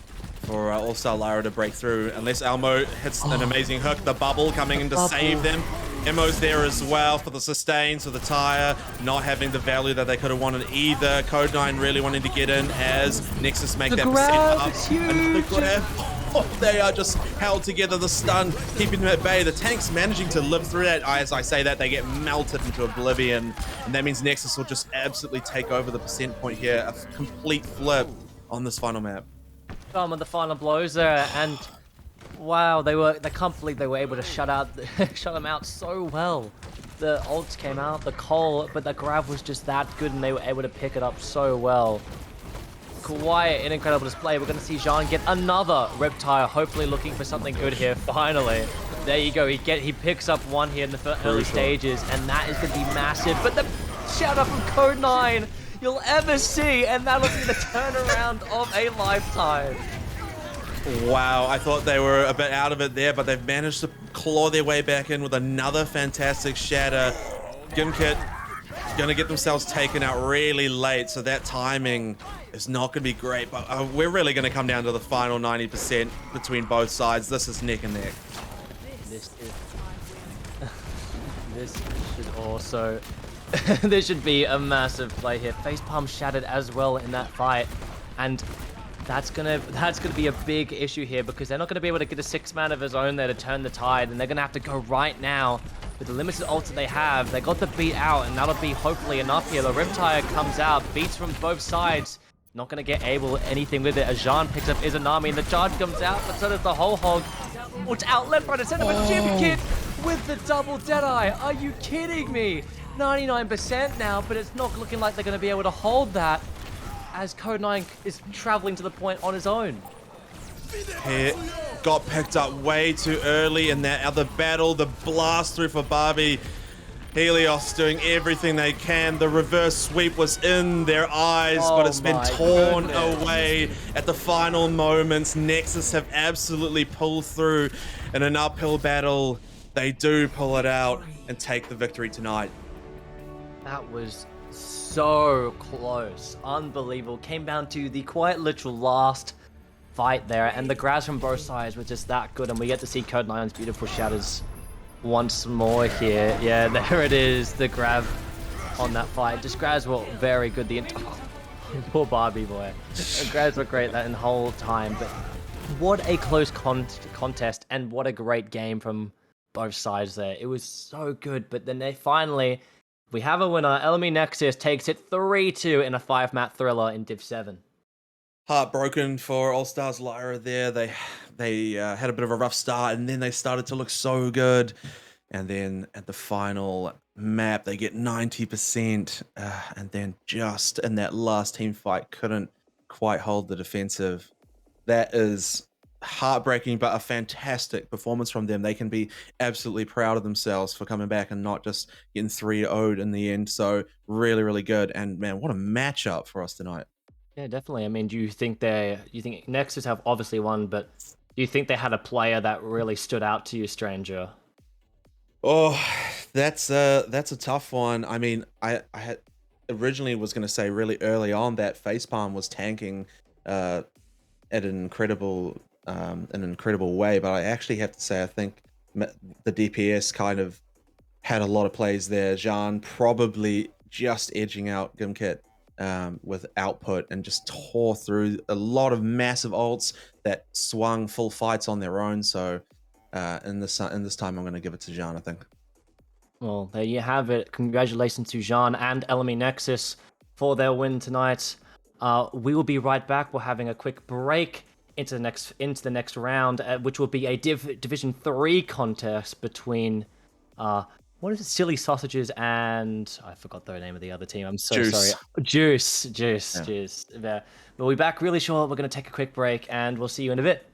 for All-Star Lyra to break through unless Elmo hits an amazing hook. The bubble coming in to save them. Emo's there as well for the sustain, so the tire not having the value that they could have wanted either. Code9 really wanting to get in as Nexus make that percent up. And the grab, they are just held together. The stun keeping them at bay. The tanks managing to live through that. As I say that, they get melted into oblivion, and that means Nexus will just absolutely take over the percent point here. A complete flip on this final map. Some of the final blows there, and wow, they can't believe they were able to shut them out so well. The ults came out, the call, but the grab was just that good, and they were able to pick it up so well. Quite an incredible display. We're going to see Jean get another Riptire, hopefully looking for something good here. Finally, there you go. He picks up one here in the early stages, and that is going to be massive. But the shout out from Code9 you'll ever see, and that'll be the turnaround of a lifetime. Wow, I thought they were a bit out of it there, but they've managed to claw their way back in with another fantastic shatter. Gimkit going to get themselves taken out really late, so that timing is not going to be great, but we're really going to come down to the final 90% between both sides. This is neck and neck. This should also... There should be a massive play here. Facepalm shattered as well in that fight, and that's gonna be a big issue here because they're not gonna be able to get a 6-man of his own there to turn the tide, and they're gonna have to go right now with the limited ults that they have. They got the beat out, and that'll be hopefully enough here. The Riptire comes out, beats from both sides. Not gonna get able anything with it as Jean picks up Izanami, and the charge comes out, but so does the whole hog. Which outlet by the center of Gimkit with the double Deadeye. Are you kidding me? 99% now, but it's not looking like they're going to be able to hold that as Code9 is traveling to the point on his own. He got picked up way too early in that other battle. The blast through for Barbie. Helios doing everything they can. The reverse sweep was in their eyes, but it's been torn away at the final moments. Nexus have absolutely pulled through in an uphill battle. They do pull it out and take the victory tonight. That was so close. Unbelievable. Came down to the quite literal last fight there, and the grabs from both sides were just that good, and we get to see Code9's beautiful shatters once more here. Yeah, there it is, the grab on that fight. Just grabs were very good. Poor Barbie boy. The grabs were great that whole time, but what a close contest, and what a great game from both sides there. It was so good, but then we have a winner. LME Nexus takes it 3-2 in a 5-map thriller in Div 7. Heartbroken for All-Stars Lyra there. They had a bit of a rough start, and then they started to look so good. And then at the final map, they get 90%. And then just in that last team fight, couldn't quite hold the defensive. That is heartbreaking, but a fantastic performance from them. They can be absolutely proud of themselves for coming back and not just getting 3-0'd in the end. So really, really good. And man, what a matchup for us tonight. Yeah, definitely. I mean, do you think Nexus have obviously won, but do you think they had a player that really stood out to you, Stranger? Oh, that's a tough one. I mean, I had originally was going to say really early on that Facepalm was tanking at an incredible way, but I actually have to say I think the DPS kind of had a lot of plays there. Jean probably just edging out Gimkit with output and just tore through a lot of massive ults that swung full fights on their own. So in this time, I'm going to give it to Jean, I think. Well, there you have it. Congratulations to Jean and LME Nexus for their win tonight. We will be right back. We're having a quick break into the next round, which will be a Division 3 contest between what is it? Silly Sausages and I forgot the name of the other team. I'm so Juice. sorry. Juice. Yeah. We'll be back really short. We're going to take a quick break and we'll see you in a bit.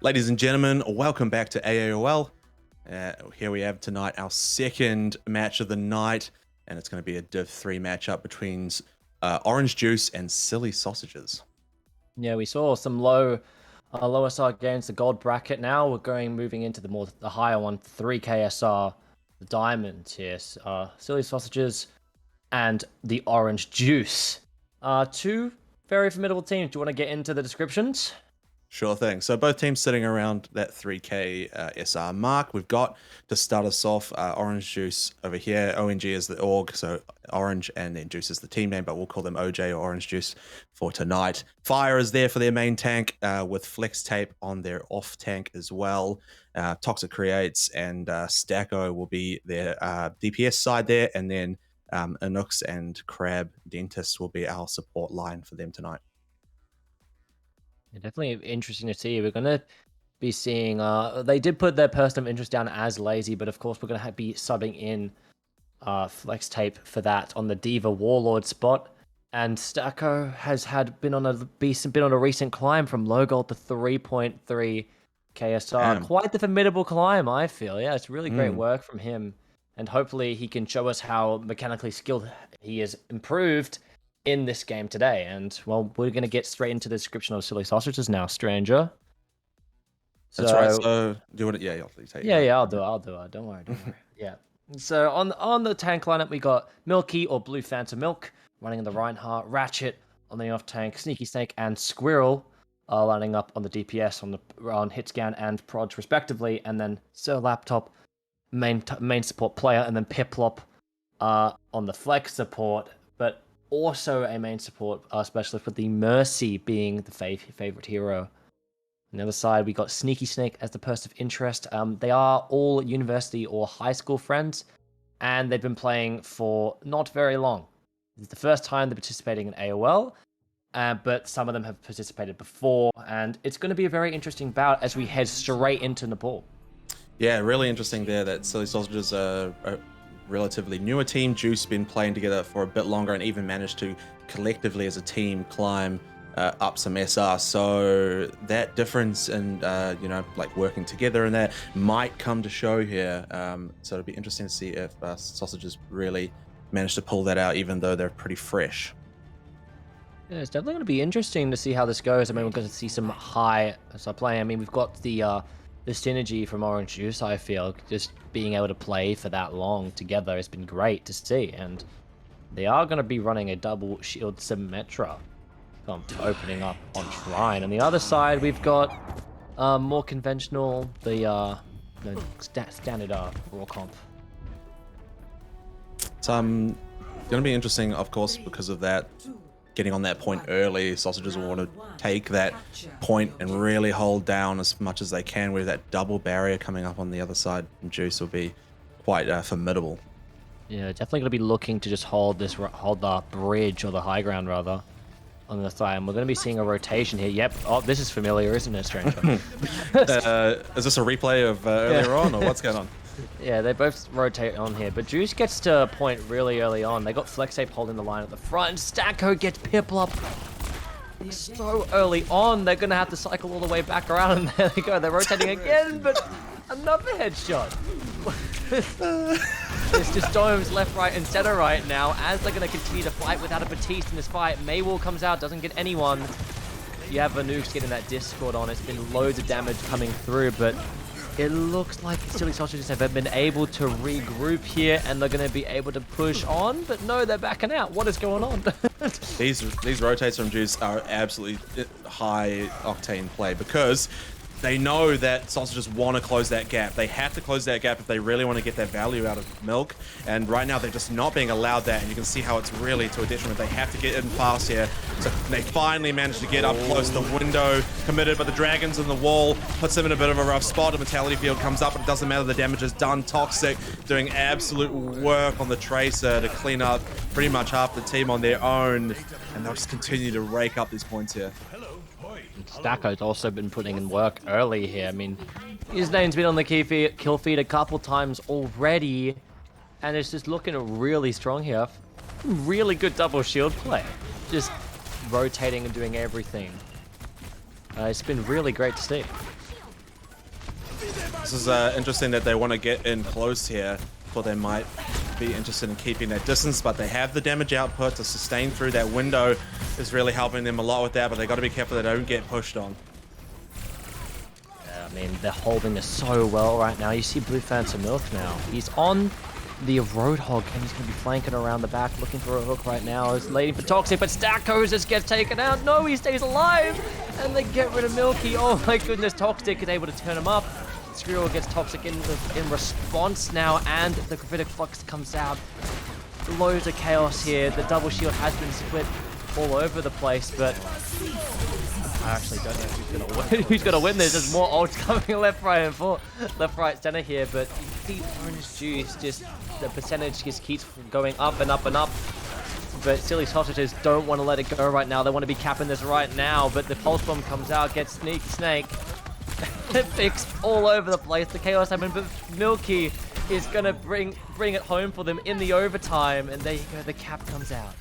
Ladies and gentlemen, welcome back to AOL. Here we have tonight our second match of the night, and it's going to be a Div 3 matchup between Orange Juice and Silly Sausages. Yeah, we saw some lower SR games, the gold bracket. Now we're moving into the higher one, 3K SR, the diamond here. Silly Sausages and the Orange Juice. Two very formidable teams. Do you want to get into the descriptions? Sure thing. So both teams sitting around that 3K SR mark. We've got, to start us off, Orange Juice over here. ONG is the org, so Orange, and then Juice is the team name, but we'll call them OJ or Orange Juice for tonight. Fire is there for their main tank, with Flex Tape on their off tank as well. Toxic Creates and Sdogga will be their DPS side there, and then Anux and Crab Dentist will be our support line for them tonight. Yeah, definitely interesting to see. We're going to be seeing, they did put their person of interest down as lazy, but of course we're going to be subbing in Flex Tape for that on the Diva Warlord spot. And Sdogga has been on a recent climb from low gold to 3.3 KSR. Damn. Quite the formidable climb, I feel. Yeah, it's really great work from him. And hopefully he can show us how mechanically skilled he is improved in this game today. And well, we're going to get straight into the description of Silly Sausages now, stranger. That's right. So do you want to? Yeah, I'll take it. Yeah, I'll do it. Don't worry. Yeah. So on the tank lineup, we got Milky or Blue Phantom Milk running in the Reinhardt, Ratchet on the off tank, Sneaky Snake and Squirrel lining up on the DPS on Hitscan and Prod respectively, and then Sir Laptop main support player, and then Piplop on the Flex support, but also a main support specialist, with the Mercy being the favorite hero. On the other side, we got Sneaky Snake as the person of interest. They are all university or high school friends, and they've been playing for not very long. It's the first time they're participating in AOL, but some of them have participated before, and it's going to be a very interesting bout as we head straight into Nepal. Yeah, really interesting there that Silly Sausages are a relatively newer team. Juice been playing together for a bit longer and even managed to collectively as a team climb up some SR. So that difference in like working together and that might come to show here. So it'll be interesting to see if Sausages really managed to pull that out, even though they're pretty fresh. Yeah, it's definitely going to be interesting to see how this goes. I mean, we're going to see some high SR play. I mean, we've got the synergy from Orange Juice. I feel just being able to play for that long together has been great to see, and they are going to be running a double shield Symmetra opening up on Shrine. On the other side, we've got more conventional, the standard raw comp. It's going to be interesting, of course, because of that. Getting on that point early, Sausages will want to take that point and really hold down as much as they can, where that double barrier coming up on the other side from Juice will be quite formidable. Yeah, definitely going to be looking to just hold the bridge, or the high ground rather, on the side. And we're going to be seeing a rotation here. Yep. Oh, this is familiar, isn't it, stranger? Is this a replay of earlier on, or what's going on? Yeah, they both rotate on here, but Juice gets to a point really early on. They got Flex Tape holding the line at the front. Sdogga gets Piplop so early on. They're going to have to cycle all the way back around, and there they go. They're rotating again, but another headshot. It's just domes left, right, and center right now as they're going to continue to fight without a Batiste in this fight. Maywall comes out, doesn't get anyone. You have Vanuks getting that Discord on. It's been loads of damage coming through, but it looks like Silly Sausages have been able to regroup here, and they're going to be able to push on, but no, they're backing out. What is going on? These rotates from Juice are absolutely high octane play because they know that Sausages want to close that gap. They have to close that gap if they really want to get that value out of Milk. And right now they're just not being allowed that. And you can see how it's really to a detriment. They have to get in fast here. So they finally managed to get up close. The window committed, but the Dragons in the wall puts them in a bit of a rough spot. A Mentality Field comes up, but it doesn't matter. The damage is done. Toxic doing absolute work on the Tracer to clean up pretty much half the team on their own. And they'll just continue to rake up these points here. Sdogga's also been putting in work early here. I mean, his name's been on the kill feed a couple times already, and it's just looking really strong here. Really good double shield play. Just rotating and doing everything. It's been really great to see. This is interesting that they want to get in close here. Thought they might be interested in keeping that distance, but they have the damage output to sustain through that window. Is really helping them a lot with that, but they got to be careful they don't get pushed on. Yeah, I mean, they're holding this so well right now. You see Blue Phantom Milk now. He's on the Roadhog, and he's going to be flanking around the back, looking for a hook right now. He's waiting for Toxic, but Sdogga just gets taken out. No, he stays alive, and they get rid of Milky. Oh my goodness, Toxic is able to turn him up. Skrill gets Toxic in response now, and the Gravitic Flux comes out. Loads of chaos here. The double shield has been split all over the place, but I actually don't know who's gonna win this. There's more ults coming left, right, and left, right, center here, but you see Orange Juice, just the percentage just keeps going up and up and up. But Silly Sausages don't want to let it go right now. They want to be capping this right now, but the Pulse Bomb comes out, gets Snake. Fix all over the place. The chaos happened, but Milky is gonna bring it home for them in the overtime, and there you go. The cap comes out.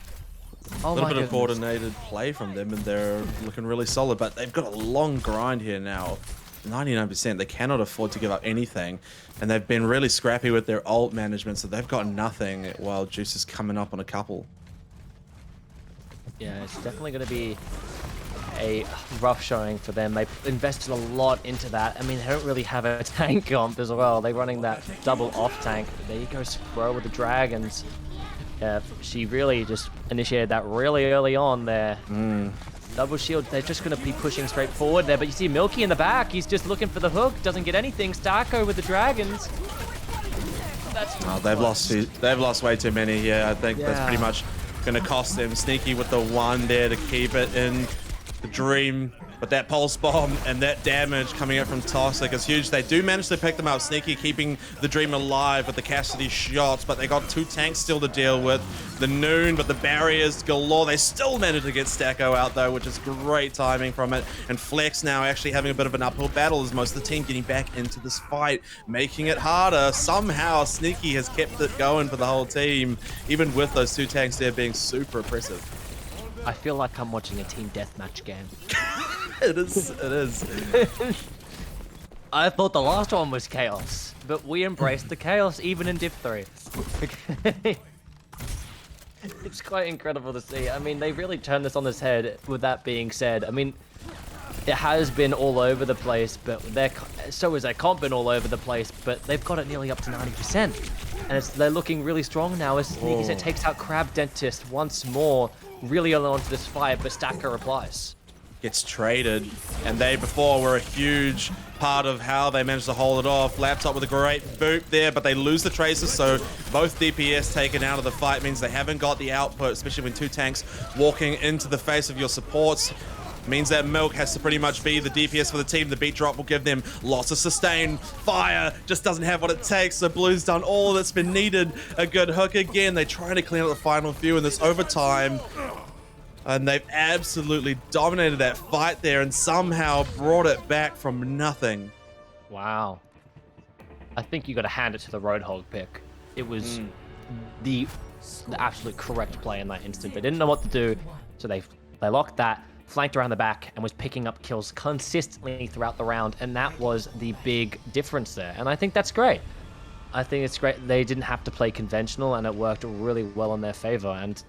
Oh, a little bit of coordinated play from them, and they're looking really solid. But they've got a long grind here now. 99%. They cannot afford to give up anything, and they've been really scrappy with their ult management. So they've got nothing while Juice is coming up on a couple. Yeah, it's definitely going to be a rough showing for them. They've invested a lot into that. I mean, they don't really have a tank comp as well. They're running that double off tank. There you go, Spro with the Dragons. Yeah, she really just initiated that really early on there. Double shield, they're just going to be pushing straight forward there. But you see Milky in the back. He's just looking for the hook. Doesn't get anything. Sdogga with the Dragons. Oh, they've lost way too many here. I think that's pretty much going to cost them. Sneaky with the one there to keep it in the Dream. But that Pulse Bomb and that damage coming out from Toxic is huge. They do manage to pick them up. Sneaky keeping the Dream alive with the Cassidy shots, but they got 2 tanks still to deal with. The Noon, but the barriers galore. They still managed to get Stacko out though, which is great timing from it. And Flex now actually having a bit of an uphill battle as most of the team getting back into this fight, making it harder. Somehow Sneaky has kept it going for the whole team, even with those 2 tanks there being super oppressive. I feel like I'm watching a team deathmatch game. It is. I thought the last one was chaos, but we embraced the chaos even in Div 3. It's quite incredible to see. I mean, they really turned this on its head. With that being said, I mean, it has been all over the place, but so is their comp been all over the place, but they've got it nearly up to 90%. And they're looking really strong now as Sneaky Set takes out Crab Dentist once more, really early on to this fight, but Sdogga replies. Gets traded, and they before were a huge part of how they managed to hold it off. Laptop with a great boot there, but they lose the Tracer, so both DPS taken out of the fight means they haven't got the output, especially when 2 tanks walking into the face of your supports. Means that Milk has to pretty much be the DPS for the team. The beat drop will give them lots of sustain. Fire just doesn't have what it takes, so Blue's done all that's been needed. A good hook again. They try to clean up the final few in this overtime. And they've absolutely dominated that fight there and somehow brought it back from nothing. Wow. I think you got to hand it to the Roadhog pick. It was the absolute correct play in that instant. They didn't know what to do, so they locked that, flanked around the back, and was picking up kills consistently throughout the round, and that was the big difference there. And I think that's great. I think it's great. They didn't have to play conventional, and it worked really well in their favor. And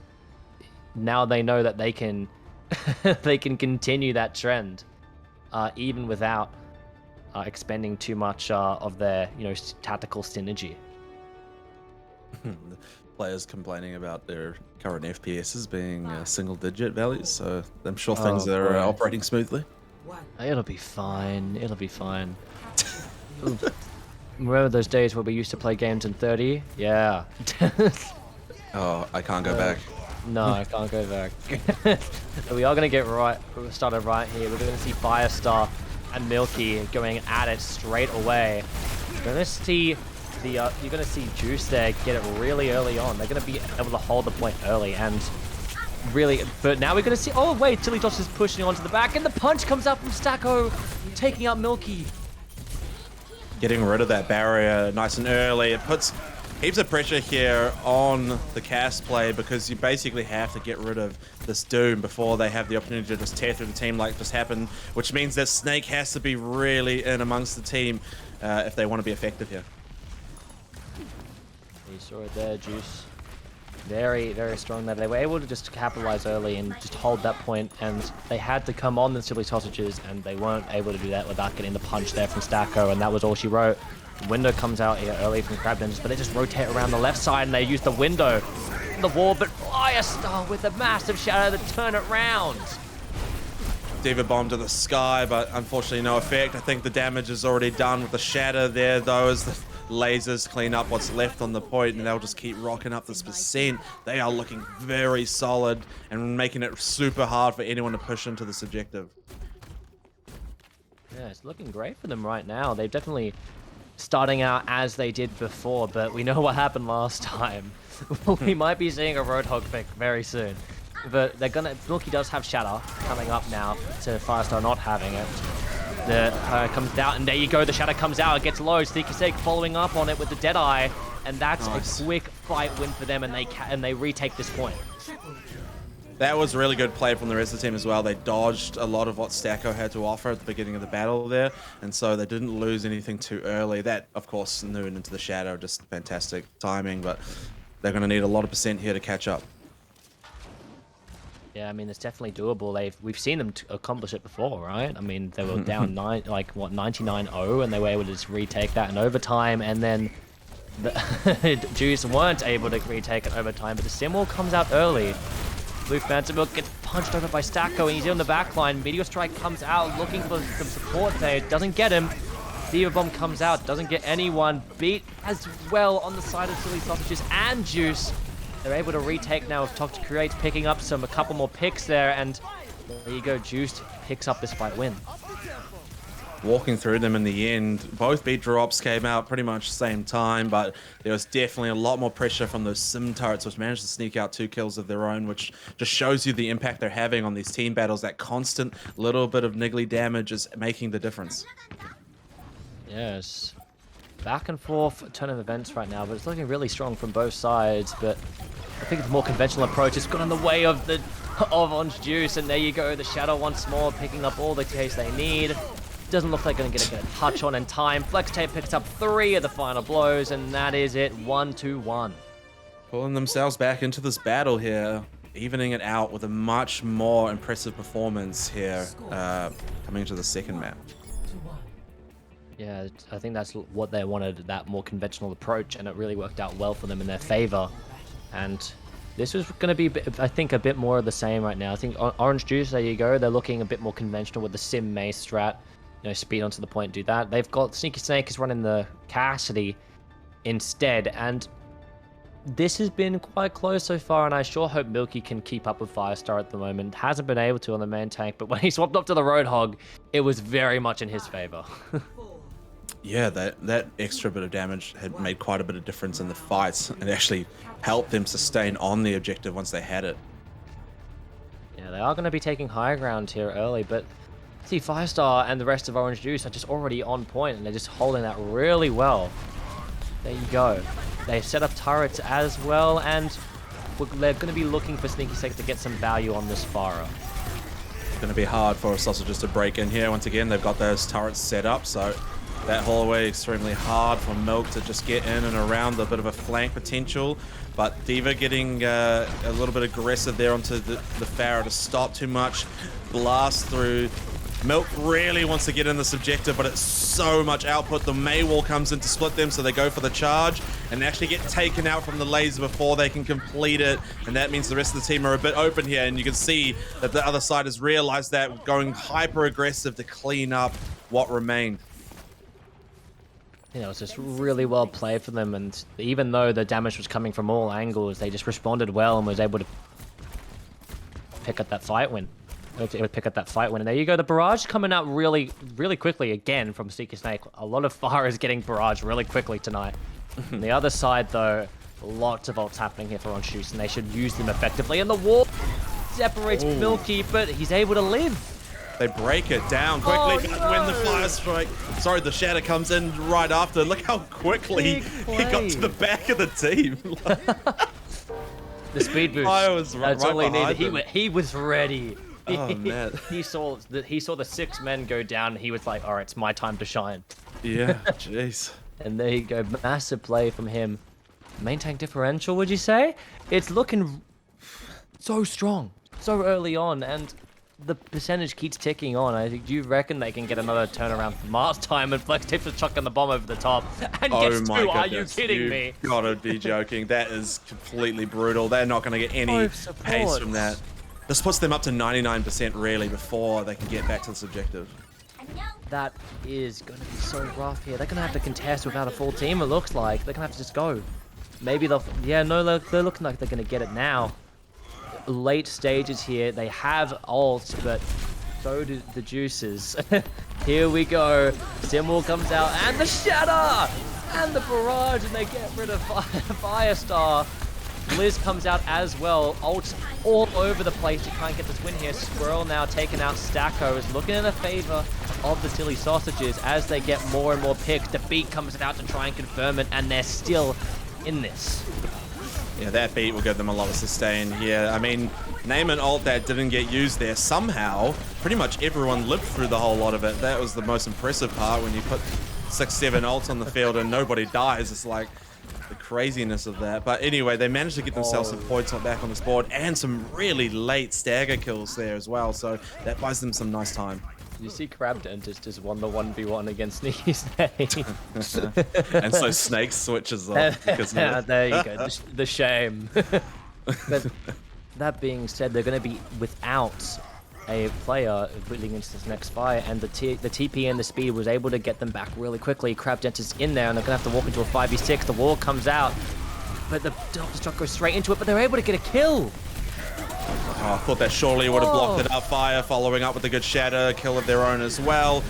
now they know that they can, they can continue that trend, even without expending too much of their, tactical synergy. Players complaining about their current FPSs being single-digit values, so I'm sure things are operating smoothly. It'll be fine. It'll be fine. Remember those days where we used to play games in 30? Yeah. Oh, I can't go back. No, I can't go back. We are going to get started right here. We're going to see Firestar and Milky going at it straight away. You're going to see Juice there get it really early on. They're going to be able to hold the point early and really, but now we're going to see, oh wait, Tillytops is pushing onto the back and the punch comes out from Stacko, taking out Milky. Getting rid of that barrier nice and early. It puts heaps of pressure here on the cast play because you basically have to get rid of this Doom before they have the opportunity to just tear through the team like just happened, which means that Snake has to be really in amongst the team if they want to be effective here. You saw it there, Juice. Very, very strong there. They were able to just capitalize early and just hold that point, and they had to come on the Silly Sausages, and they weren't able to do that without getting the punch there from Stacko, and that was all she wrote. The window comes out here early from Crab Ninjas, but they just rotate around the left side, and they use the window, the wall, but Firestar with a massive shadow to turn it round. Diva bomb to the sky, but unfortunately no effect. I think the damage is already done with the shatter there, though, as the lasers clean up what's left on the point, and they'll just keep rocking up this percent. They are looking very solid and making it super hard for anyone to push into this objective. Yeah, it's looking great for them right now. They're definitely starting out as they did before, but we know what happened last time. We might be seeing a Roadhog pick very soon. But they're gonna, Milky does have Shatter coming up now to Firestar not having it. The comes out, and there you go, the Shatter comes out, it gets low, Sneaky Snake following up on it with the Deadeye, and that's a quick fight win for them, and they retake this point. That was really good play from the rest of the team as well. They dodged a lot of what Stacko had to offer at the beginning of the battle there, and so they didn't lose anything too early. That, of course, knew into the Shadow, just fantastic timing, but they're going to need a lot of percent here to catch up. Yeah, I mean, it's definitely doable. We've seen them accomplish it before, right? I mean, they were down 99-0, and they were able to just retake that in overtime, and then the Juice weren't able to retake it overtime, but the Simwall comes out early. Blue Phantom Milk gets punched over by Stacko, and he's in the backline. Meteor Strike comes out looking for some support there, doesn't get him. Diva Bomb comes out, doesn't get anyone. Beat as well on the side of Silly Sausages and Juice. They're able to retake now with Top to Create, picking up a couple more picks there, and there you go, Juice picks up this fight win. Walking through them in the end, both beat drops came out pretty much the same time, but there was definitely a lot more pressure from those sim turrets, which managed to sneak out 2 kills of their own, which just shows you the impact they're having on these team battles. That constant little bit of niggly damage is making the difference. Yes. Back and forth turn of events right now, but it's looking really strong from both sides, but I think the more conventional approach has got in the way of ONG Juice, and there you go, the Shadow once more picking up all the case they need. Doesn't look like they're going to get a touch on in time. Flex Tape picks up 3 of the final blows, and that is it, 1-2-1. Pulling themselves back into this battle here, evening it out with a much more impressive performance here, coming into the second map. Yeah, I think that's what they wanted, that more conventional approach, and it really worked out well for them in their favor. And this was going to be, I think, a bit more of the same right now. I think Orange Juice, there you go, they're looking a bit more conventional with the Sim Mace strat. Speed onto the point, do that. They've got Sneaky Snake is running the Cassidy instead, and this has been quite close so far, and I sure hope Milky can keep up with Firestar at the moment. Hasn't been able to on the main tank, but when he swapped up to the Roadhog, it was very much in his favor. Yeah, that extra bit of damage had made quite a bit of difference in the fights, and actually helped them sustain on the objective once they had it. Yeah, they are going to be taking high ground here early, but see, Firestar and the rest of Orange Juice are just already on point, and they're just holding that really well. There you go. They've set up turrets as well, and they're going to be looking for Sneaky Snake to get some value on this Spara. It's going to be hard for Sausages to break in here. Once again, they've got those turrets set up, so That hallway extremely hard for Milk to just get in and around, a bit of a flank potential. But D.Va getting a little bit aggressive there onto the Pharaoh to stop too much. Blast through. Milk really wants to get in this objective, but it's so much output. The May wall comes in to split them, so they go for the charge and actually get taken out from the laser before they can complete it. And that means the rest of the team are a bit open here, and you can see that the other side has realized that, going hyper aggressive to clean up what remained. You know, it was just really well played for them, and even though the damage was coming from all angles, they just responded well and was able to pick up that fight win. And there you go. The barrage coming out really, really quickly again from Seeker Snake. A lot of fire is getting barraged really quickly tonight. On the other side, though, lots of ults happening here for Onshus, and they should use them effectively. And the wall separates Milky, but he's able to live. They break it down quickly when the fire strike. Sorry, the shatter comes in right after. Look how quickly he got to the back of the team. The speed boost. I was That's right all he needed. behind him. He was ready. Oh man. He saw the 6 men go down, and he was like, all right, it's my time to shine. Yeah, jeez. And there you go, massive play from him. Main tank differential, would you say? It's looking so strong, so early on, and the percentage keeps ticking on. Do you reckon they can get another turnaround from last time and Flex Tips was chucking the bomb over the top and gets 2? Are you kidding me? You've gotta be joking. That is completely brutal. They're not gonna get any pace from that. This puts them up to 99% really before they can get back to this objective. That is going to be so rough here. They're going to have to contest without a full team, it looks like. They're going to have to just go. Maybe they'll... Yeah, no, they're looking like they're going to get it now. Late stages here. They have ults, but so do the juices. Here we go. Simul comes out, and the shatter! And the barrage, and they get rid of Firestar. Liz comes out as well. Ults all over the place to try and get this win here. Squirrel now taking out Stacko, is looking in the favor of the Silly Sausages as they get more and more picks. The beat comes out to try and confirm it, and they're still in this. Yeah, that beat will give them a lot of sustain here. I mean, name an ult that didn't get used there. Somehow, pretty much everyone lived through the whole lot of it. That was the most impressive part, when you put 6-7 ults on the field and nobody dies. It's like the craziness of that. But anyway, they managed to get themselves some points back on this board and some really late stagger kills there as well. So that buys them some nice time. You see Crab Dentist just won the 1v1 against Sneaky Snake. And so Snake switches off. Because there you go, the shame. But that being said, they're going to be without a player leading into this next fight, and the TP and the speed was able to get them back really quickly. Crab Dentist in there, and they're going to have to walk into a 5v6. The wall comes out, but the Self-Destruct goes straight into it, but they're able to get a kill. Oh, I thought that surely would have blocked it up. Fire following up with a good shatter, kill of their own as well.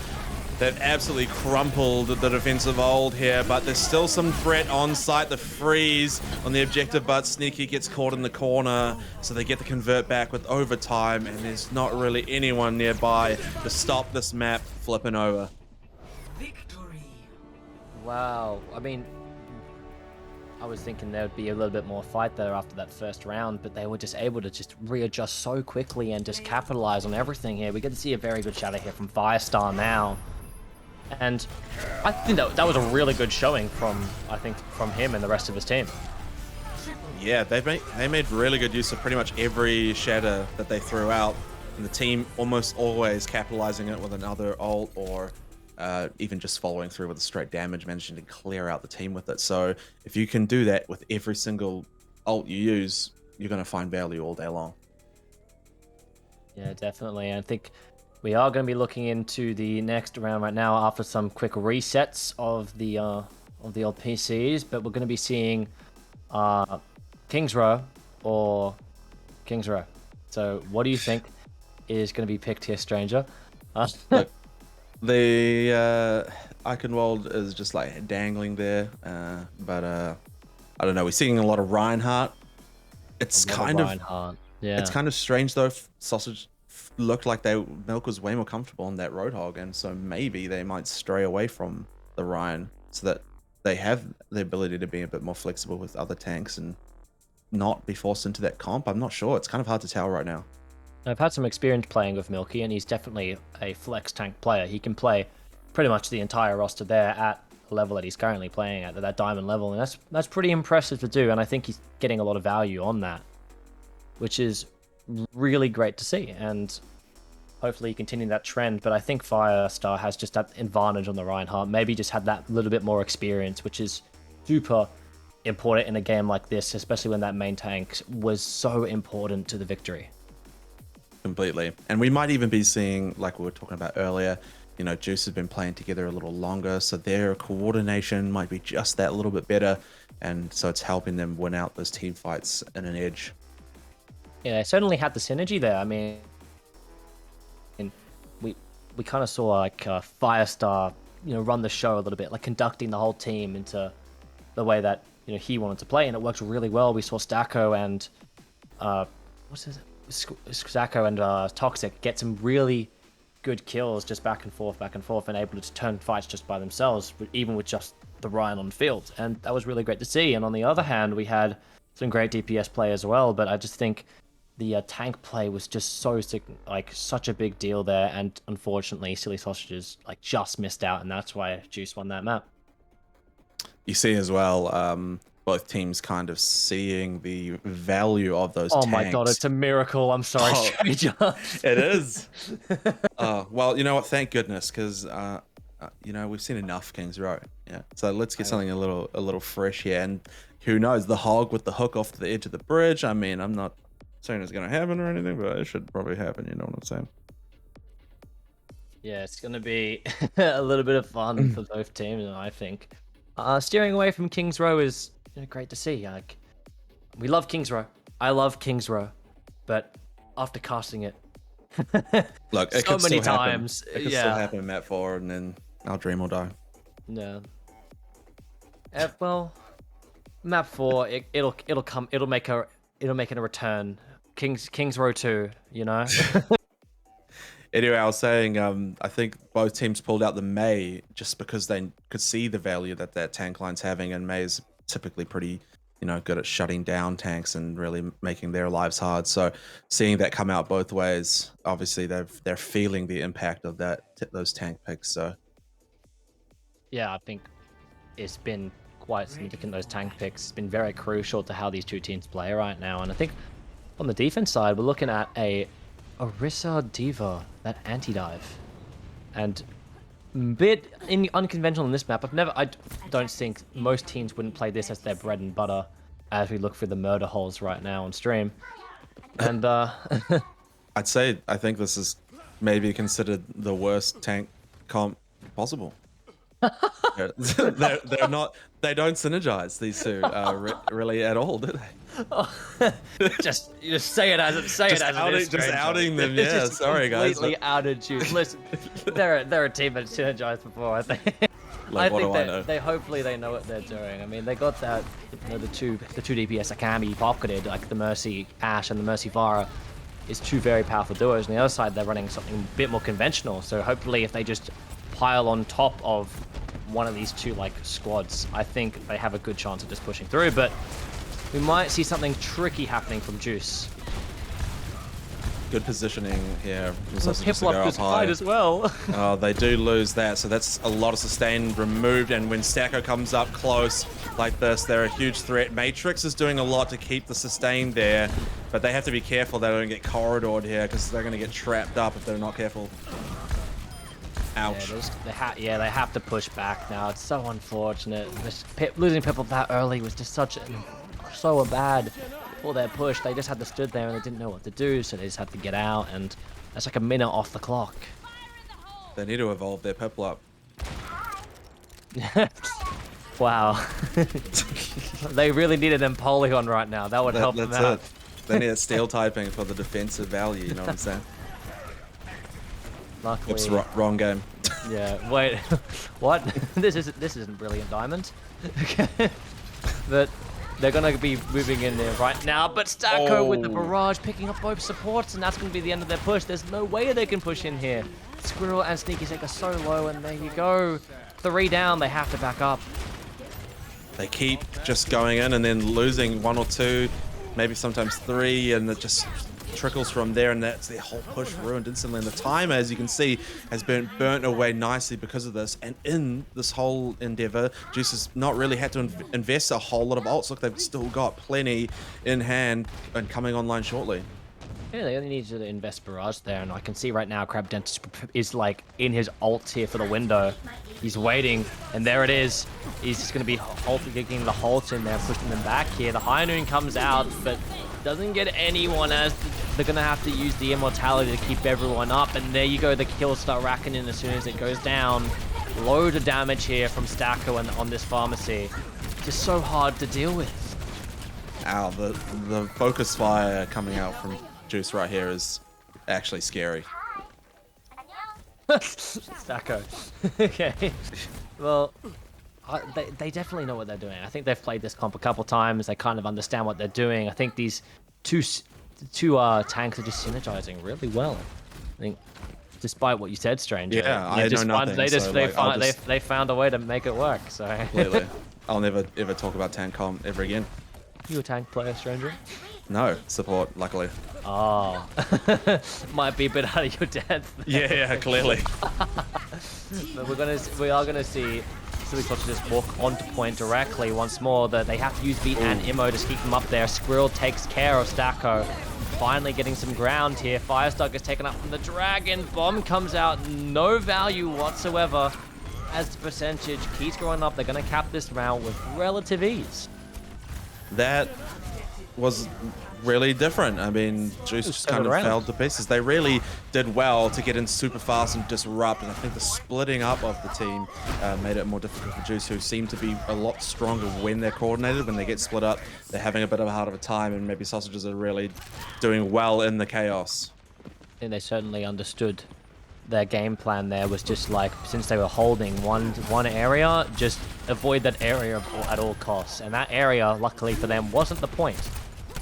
They've absolutely crumpled the defensive ult here, but there's still some threat on site. The freeze on the objective, but Sneaky gets caught in the corner, so they get the convert back with overtime, and there's not really anyone nearby to stop this map flipping over. Victory. Wow, I mean, I was thinking there would be a little bit more fight there after that first round, but they were just able to just readjust so quickly and just capitalize on everything here. We get to see a very good shatter here from Firestar now. And I think that was a really good showing from him and the rest of his team. Yeah, they made really good use of pretty much every shatter that they threw out, and the team almost always capitalizing it with another ult, or even just following through with a straight damage, managing to clear out the team with it. So if you can do that with every single ult you use, you're going to find value all day long. Yeah, definitely. I think we are going to be looking into the next round right now after some quick resets of the old PCs, but we're going to be seeing King's Row or King's Row. So what do you think is going to be picked here, Stranger? Look, the Eichenwald is just like dangling there, but I don't know. We're seeing a lot of Reinhardt. It's kind of Reinhardt. Yeah. It's kind of strange though. Sausage looked like Milk was way more comfortable on that Roadhog, and so maybe they might stray away from the Ryan so that they have the ability to be a bit more flexible with other tanks and not be forced into that comp. I'm not sure. It's kind of hard to tell right now. I've had some experience playing with Milky, and he's definitely a flex tank player. He can play pretty much the entire roster there at the level that he's currently playing at that diamond level, and that's pretty impressive to do. And I think he's getting a lot of value on that, which is really great to see. And hopefully continue that trend. But I think Firestar has just that advantage on the Reinhardt. Maybe just had that little bit more experience, which is super important in a game like this, especially when that main tank was so important to the victory. Completely. And we might even be seeing, like we were talking about earlier, you know, Juice has been playing together a little longer, so their coordination might be just that little bit better, and so it's helping them win out those team fights in an edge. Yeah, they certainly had the synergy there. I mean, we kind of saw like Firestar, you know, run the show a little bit, like conducting the whole team into the way that, you know, he wanted to play, and it worked really well. We saw Stacko and Stacko and Toxic get some really good kills just back and forth, and able to turn fights just by themselves, even with just the Ryan on field, and that was really great to see. And on the other hand, we had some great DPS play as well, but I just think the tank play was just such a big deal there, and unfortunately Silly Sausages like just missed out, and that's why Juice won that map. You see as well, both teams kind of seeing the value of those Oh tanks. my god, it's a miracle. I'm sorry, Stranger. It is. Well, you know what? Thank goodness, because you know, we've seen enough Kings Row. Yeah. So let's get something a little fresh here. And who knows? The hog with the hook off to the edge of the bridge. I mean, I'm not saying it's gonna happen or anything, but it should probably happen. You know what I'm saying? Yeah, it's gonna be a little bit of fun for both teams, and I think steering away from Kings Row is, you know, great to see. Like, we love Kings Row. I love Kings Row, but after casting it, look, it so could many still happen. times, It could still happen in map 4, and then our dream will die. No. Well, map 4, it'll come. It'll make a return. Kings Row 2, you know. Anyway, I was saying, I think both teams pulled out the Mei just because they could see the value that tank line's having, and Mei is typically pretty, you know, good at shutting down tanks and really making their lives hard. So seeing that come out both ways, obviously they're feeling the impact of those tank picks. So yeah, I think it's been quite significant. Those tank picks, it's been very crucial to how these two teams play right now. And I think on the defense side, we're looking at a Orisa Diva, that anti-dive, and bit unconventional in this map. I don't think most teams wouldn't play this as their bread and butter as we look through the murder holes right now on stream. And I'd say I think this is maybe considered the worst tank comp possible. they're not. They don't synergize, these two really at all, do they? just say it as it is. Just outing them. Yeah, sorry guys. Completely outed Juice. Listen, they're a team that synergized before, I think. Like, I think I know? they hopefully they know what they're doing. I mean, they got that, you know, the two DPS that can be pocketed, like the Mercy Ashe and the Mercy Vara, is two very powerful duos. On the other side, they're running something a bit more conventional. So hopefully, if they just pile on top of one of these two like squads, I think they have a good chance of just pushing through. But we might see something tricky happening from Juice. Good positioning here. Piplup was high as well. Oh, they do lose that, so that's a lot of sustain removed. And when Stacko comes up close like this, they're a huge threat. Matrix is doing a lot to keep the sustain there, but they have to be careful they don't get corridored here, because they're going to get trapped up if they're not careful. Ouch. Yeah, they have to push back now. It's so unfortunate. Losing Piplup that early was just so bad. For their push, they just had to stood there and they didn't know what to do, so they just had to get out, and that's like a minute off the clock. They need to evolve their Piplup. Wow. They really needed them Polygon right now. That would help them out. They need a steel typing for the defensive value, you know what I'm saying? Luckily, oops, wrong game. Yeah, wait. What? This isn't Brilliant Diamond. But they're going to be moving in there right now, but Stacko with the barrage picking up both supports, and that's going to be the end of their push. There's no way they can push in here. Squirrel and Sneaky Sek are so low, and there you go. 3 down, they have to back up. They keep just going in and then losing 1 or 2, maybe sometimes 3, and it just trickles from there, and that's their whole push ruined instantly. And the timer, as you can see, has been burnt away nicely because of this. And in this whole endeavor, Juice has not really had to invest a whole lot of ults. Look, they've still got plenty in hand and coming online shortly. Yeah, they only need to invest Barrage there, and I can see right now Crab Dentist is like in his ult here for the window. He's waiting, and there it is. He's just going to be getting the Holt in there, pushing them back here. The High Noon comes out, but doesn't get anyone, as they're going to have to use the Immortality to keep everyone up. And there you go, the kills start racking in as soon as it goes down. Load of damage here from Sdogga and on this Pharmacy. Just so hard to deal with. Ow, the focus fire coming out from Juice right here is actually scary. Sdogga. Okay. Well, they definitely know what they're doing. I think they've played this comp a couple times. They kind of understand what they're doing. I think these two tanks are just synergizing really well. I think, despite what you said, Stranger. Yeah, I know nothing. They found a way to make it work. So completely. I'll never ever talk about tank comp ever again. You a tank player, Stranger? No, support, luckily. Oh, might be a bit out of your depth. Yeah, clearly. But we are gonna see Silly Squatch just walk onto point directly once more. That they have to use beat and Immo to keep them up there. Squirrel takes care of Sdogga. Finally getting some ground here. Firestark is taken up from the Dragon. Bomb comes out, no value whatsoever. As the percentage keeps going up, they're gonna cap this round with relative ease. That was really different. I mean, Juice just kind of fell to pieces. They really did well to get in super fast and disrupt, and I think the splitting up of the team made it more difficult for Juice, who seem to be a lot stronger when they're coordinated. When they get split up, they're having a bit of a harder time, and maybe Sausages are really doing well in the chaos. I think they certainly understood their game plan there was just like, since they were holding one area, just avoid that area at all costs. And that area, luckily for them, wasn't the point.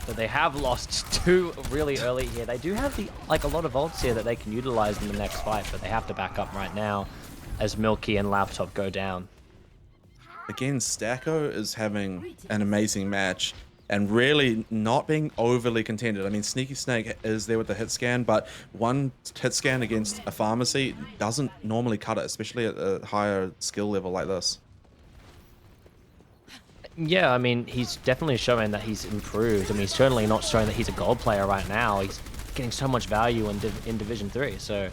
But they have lost two really early here. They do have a lot of ults here that they can utilize in the next fight, but they have to back up right now as Milky and Laptop go down. Again, Sdogga is having an amazing match and really not being overly contended. I mean, Sneaky Snake is there with the hit scan, but one hit scan against a Pharmacy doesn't normally cut it, especially at a higher skill level like this. Yeah, I mean, he's definitely showing that he's improved. I mean, he's certainly not showing that he's a gold player right now. He's getting so much value in Division 3, so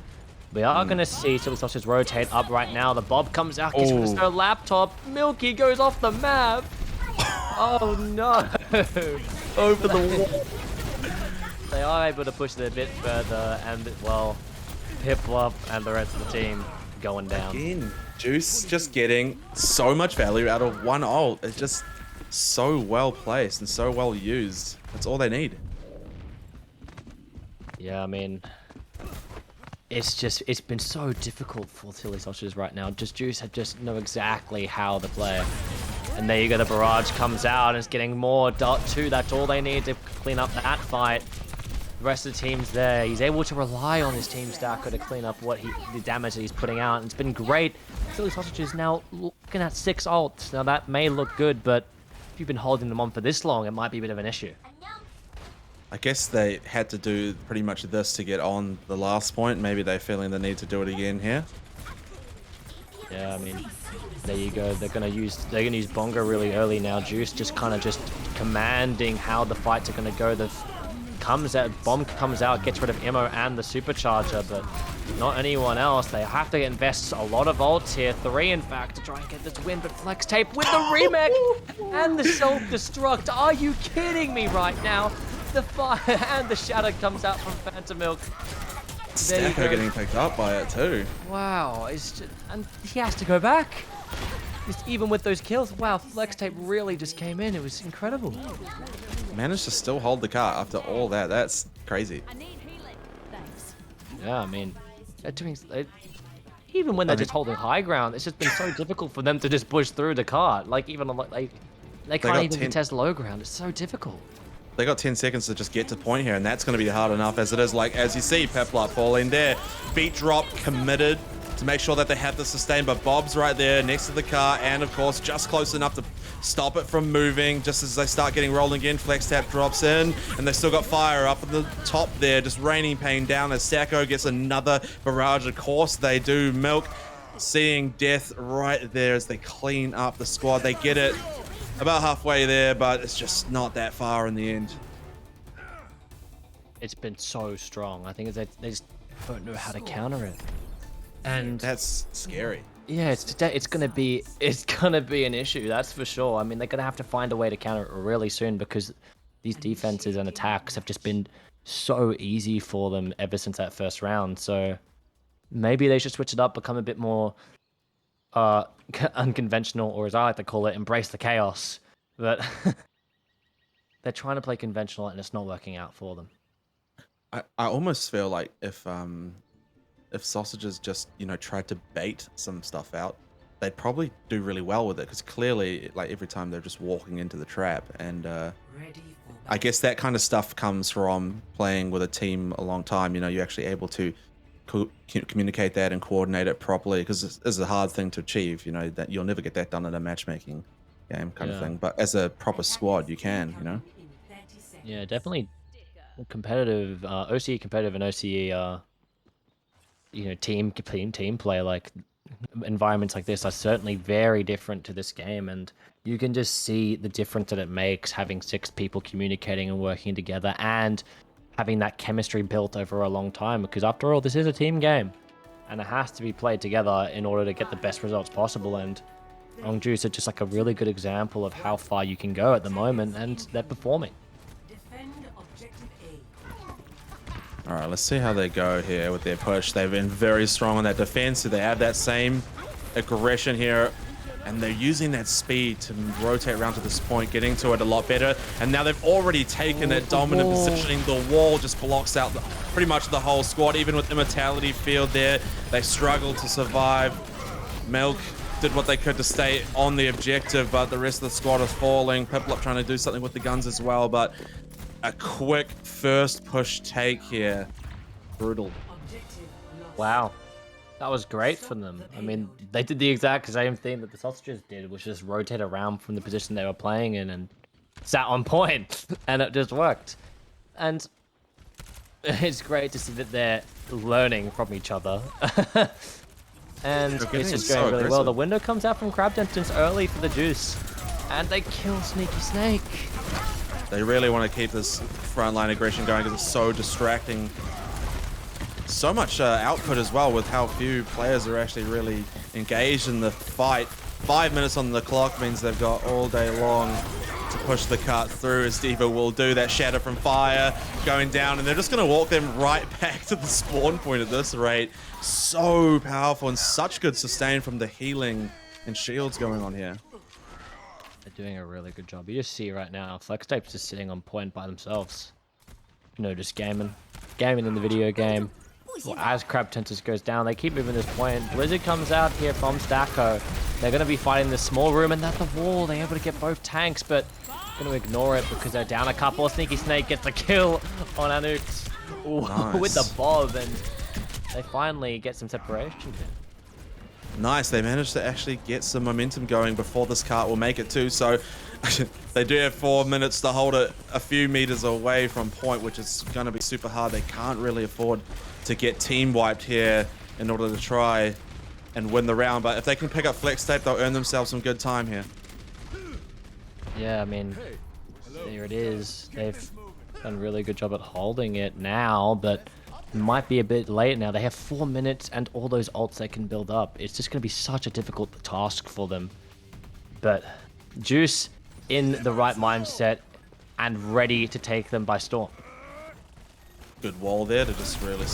we are going to see Silly Sausages rotate up right now. The Bob comes out, gets rid of their Laptop. Milky goes off the map. Oh no! Over the wall. They are able to push it a bit further, and well, Piplup and the rest of the team going down. Again, Juice just getting so much value out of one ult. It's just so well placed and so well used. That's all they need. Yeah, I mean, it's been so difficult for Silly Sausages right now. Just Juice just know exactly how to play. And there you go, the barrage comes out and it's getting more dot 2. That's all they need to clean up that fight. The rest of the team's there. He's able to rely on his team Sdogga to clean up the damage that he's putting out. And it's been great. Silly Sausages now looking at 6 ults. Now that may look good, but if you've been holding them on for this long, it might be a bit of an issue. I guess they had to do pretty much this to get on the last point. Maybe they're feeling the need to do it again here. Yeah, I mean, there you go. They're gonna use Bonga really early now. Juice just kind of commanding how the fights are gonna go. Bomb comes out, gets rid of Immo and the supercharger, but not anyone else. They have to invest a lot of ults here, 3 in fact, to try and get this win. But Flex Tape with the remake and the self-destruct. Are you kidding me right now? The fire and the shadow comes out from Phantom Milk. Sdogga getting picked up by it too. Wow, and he has to go back. Even with those kills, wow, Flex Tape really just came in. It was incredible. Managed to still hold the car after all that. That's crazy. Yeah, I mean, they're doing. Even when they're just holding high ground, it's just been so difficult for them to just push through the cart. Like even they can't even contest low ground. It's so difficult. They got 10 seconds to just get to point here, and that's going to be hard enough as it is. Like, as you see, Piplup falling there. Beat drop committed to make sure that they have the sustain, but Bob's right there next to the car, and of course, just close enough to stop it from moving. Just as they start getting rolling in, Flex Tap drops in, and they still got fire up at the top there, just raining pain down as Sacco gets another barrage. Of course they do. Milk seeing death right there as they clean up the squad. They get it about halfway there, but it's just not that far in the end. It's been so strong. I think they just don't know how to counter it. And that's scary. Yeah, it's gonna be an issue, that's for sure. I mean, they're gonna have to find a way to counter it really soon because these defenses and attacks have just been so easy for them ever since that first round. So maybe they should switch it up, become a bit more unconventional, or as I like to call it, embrace the chaos. But they're trying to play conventional and it's not working out for them. I almost feel like if Sausages just, you know, tried to bait some stuff out, they'd probably do really well with it, because clearly, like, every time they're just walking into the trap. And I guess that kind of stuff comes from playing with a team a long time. You know, you're actually able to communicate that and coordinate it properly, because it's a hard thing to achieve. You know, that you'll never get that done in a matchmaking game kind of thing. But as a proper squad, you can, you know? Yeah, definitely competitive, OCE competitive and OCE, you know, team play, like environments like this are certainly very different to this game, and you can just see the difference that it makes having 6 people communicating and working together and having that chemistry built over a long time, because after all, this is a team game and it has to be played together in order to get the best results possible. And ONG is just like a really good example of how far you can go at the moment, and they're performing. All right, let's see how they go here with their push. They've been very strong on that defense, so they have that same aggression here, and they're using that speed to rotate around to this point, getting to it a lot better. And now they've already taken that dominant positioning. The wall just blocks out pretty much the whole squad. Even with Immortality Field there, they struggled to survive. Milk did what they could to stay on the objective, but the rest of the squad is falling. Piplup trying to do something with the guns as well, but a quick first push take here. Brutal. Wow. That was great for them. I mean, they did the exact same thing that the Sausages did, which is rotate around from the position they were playing in and sat on point, and it just worked. And it's great to see that they're learning from each other. And it's just going really well. The window comes out from Crab Dentons early for the Juice, and they kill Sneaky Snake. They really want to keep this frontline aggression going because it's so distracting. So much output as well with how few players are actually really engaged in the fight. 5 minutes on the clock means they've got all day long to push the cut through, as Diva will do. That shatter from fire going down, and they're just going to walk them right back to the spawn point at this rate. So powerful and such good sustain from the healing and shields going on here. They're doing a really good job. You just see right now, FlexTape's just sitting on point by themselves. You know, just gaming in the video game. Well, as Crab Tenters goes down, they keep moving this point. Blizzard comes out here from Stacko. They're going to be fighting this small room, and at the wall, they're able to get both tanks, but going to ignore it because they're down a couple. Sneaky Snake gets the kill on Anux with the bob, and they finally get some separation here. Nice, they managed to actually get some momentum going before this cart will make it too. So they do have 4 minutes to hold it a few meters away from point, which is going to be super hard. They can't really afford to get team wiped here in order to try and win the round. But if they can pick up Flex Tape, they'll earn themselves some good time here. Yeah, I mean, there it is. They've done a really good job at holding it now, but might be a bit late now. They have 4 minutes and all those ults they can build up. It's just going to be such a difficult task for them. But Juice in the right mindset and ready to take them by storm. Good wall there to just really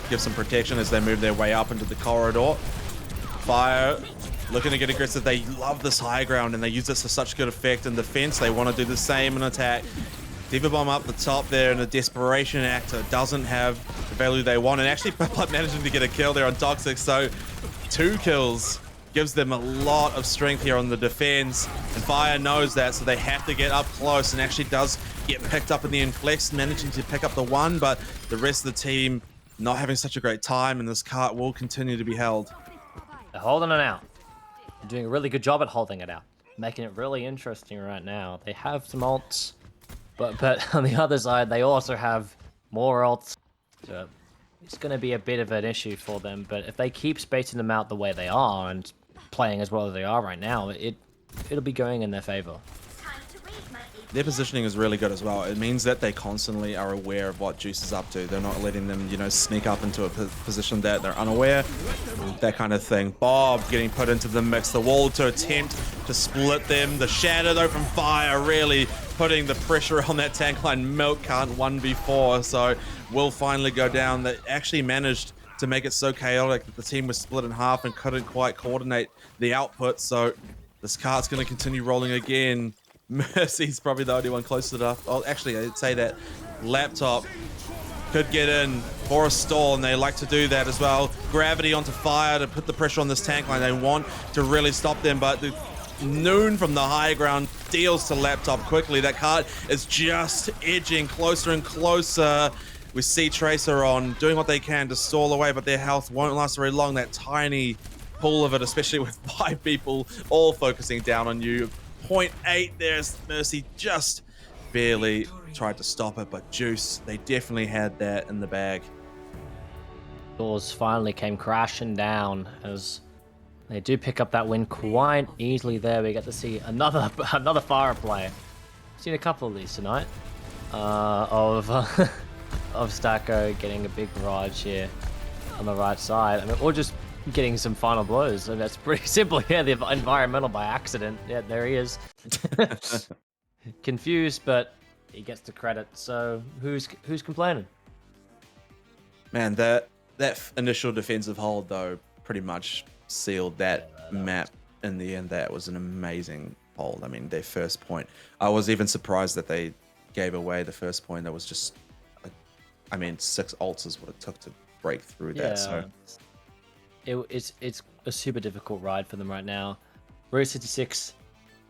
give some protection as they move their way up into the corridor. Fire looking to get aggressive. They love this high ground and they use this to such good effect in defense. They want to do the same in attack. Diva Bomb up the top there, and a desperation actor doesn't have the value they want, and actually managing to get a kill there on Toxic. So 2 kills gives them a lot of strength here on the defense, and Fire knows that, so they have to get up close, and actually does get picked up in the inflex, managing to pick up the 1, but the rest of the team not having such a great time, and this cart will continue to be held. They're holding it out. They're doing a really good job at holding it out. making it really interesting right now. They have some ults, but on the other side, they also have more ults. So it's going to be a bit of an issue for them. But if they keep spacing them out the way they are and playing as well as they are right now, it'll be going in their favor. Their positioning is really good as well. It means that they constantly are aware of what Juice is up to. They're not letting them, you know, sneak up into a position that they're unaware, that kind of thing. Bob getting put into the mix. The wall to attempt to split them. The shadow though from Fire really putting the pressure on that tank line. Milk can't 1v4, so will finally go down. They actually managed to make it so chaotic that the team was split in half and couldn't quite coordinate the output. So this cart's going to continue rolling again. Mercy's probably the only one close enough. Oh, actually, I'd say that Laptop could get in for a stall, and they like to do that as well. Gravity onto Fire to put the pressure on this tank line. They want to really stop them, but the Noon from the high ground deals to Laptop quickly. That cart is just edging closer and closer. We see Tracer on doing what they can to stall away, but their health won't last very long. That tiny pool of it, especially with 5 people all focusing down on you. 0.8, there's Mercy, just barely tried to stop it, but Juice, they definitely had that in the bag. Doors finally came crashing down as they do pick up that win quite easily there. We get to see another Fire play. Seen a couple of these tonight of Sdogga getting a big barrage here on the right side. I mean, or just getting some final blows. And that's pretty simple. Yeah, the environmental by accident. Yeah, there he is. Confused, but he gets the credit. So who's complaining? Man, that initial defensive hold though pretty much sealed that map in the end. That was an amazing hold. I mean, their first point. I was even surprised that they gave away the first point. That was just, I mean, 6 ults is what it took to break through that. So it's a super difficult ride for them right now. Route 66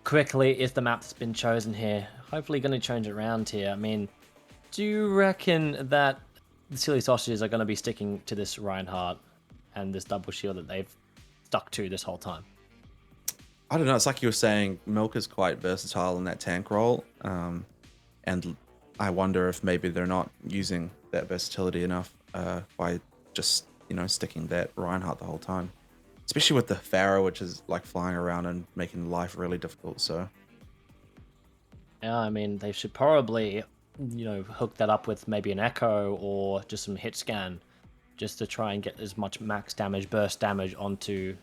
quickly is the map that's been chosen here. Hopefully going to change it around here. I mean, do you reckon that the Silly Sausages are going to be sticking to this Reinhardt and this double shield that they've stuck to this whole time? I don't know. It's like you were saying, Milk is quite versatile in that tank role. And I wonder if maybe they're not using that versatility enough by just, you know, sticking that Reinhardt the whole time. Especially with the Pharaoh, which is like flying around and making life really difficult, so. Yeah, I mean, they should probably, you know, hook that up with maybe an Echo or just some hit scan just to try and get as much max damage, burst damage onto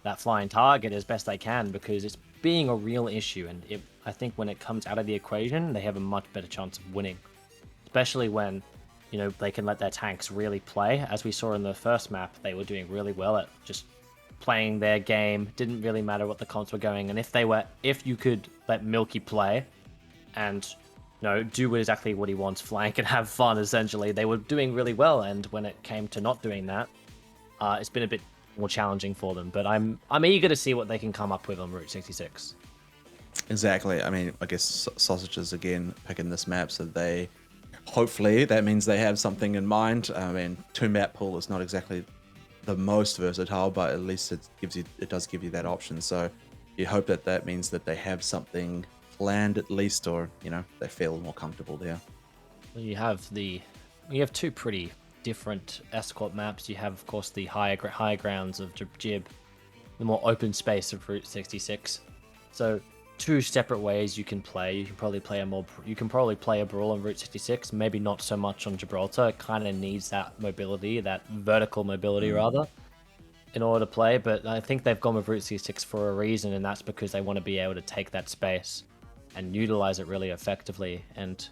that flying target as best they can, because it's being a real issue. And I think when it comes out of the equation, they have a much better chance of winning. Especially when, you know, they can let their tanks really play. As we saw in the first map, they were doing really well at just playing their game. Didn't really matter what the comps were going. And if you could let Milky play and, you know, do exactly what he wants, flank and have fun, essentially, they were doing really well. And when it came to not doing that, it's been a bit more challenging for them. But I'm eager to see what they can come up with on Route 66. Exactly. I mean, I guess Sausages again picking this map, so they hopefully that means they have something in mind. I mean, 2-map pool is not exactly the most versatile, but at least it does give you that option. So you hope that means that they have something planned at least, or, you know, they feel more comfortable there. You have 2 pretty different escort maps. You have, of course, the higher grounds of Jib, the more open space of Route 66. So 2 separate ways you can play. You can probably play a brawl on Route 66, maybe not so much on Gibraltar. It kind of needs that mobility, that vertical mobility rather, in order to play. But I think they've gone with Route 66 for a reason, and that's because they want to be able to take that space and utilize it really effectively and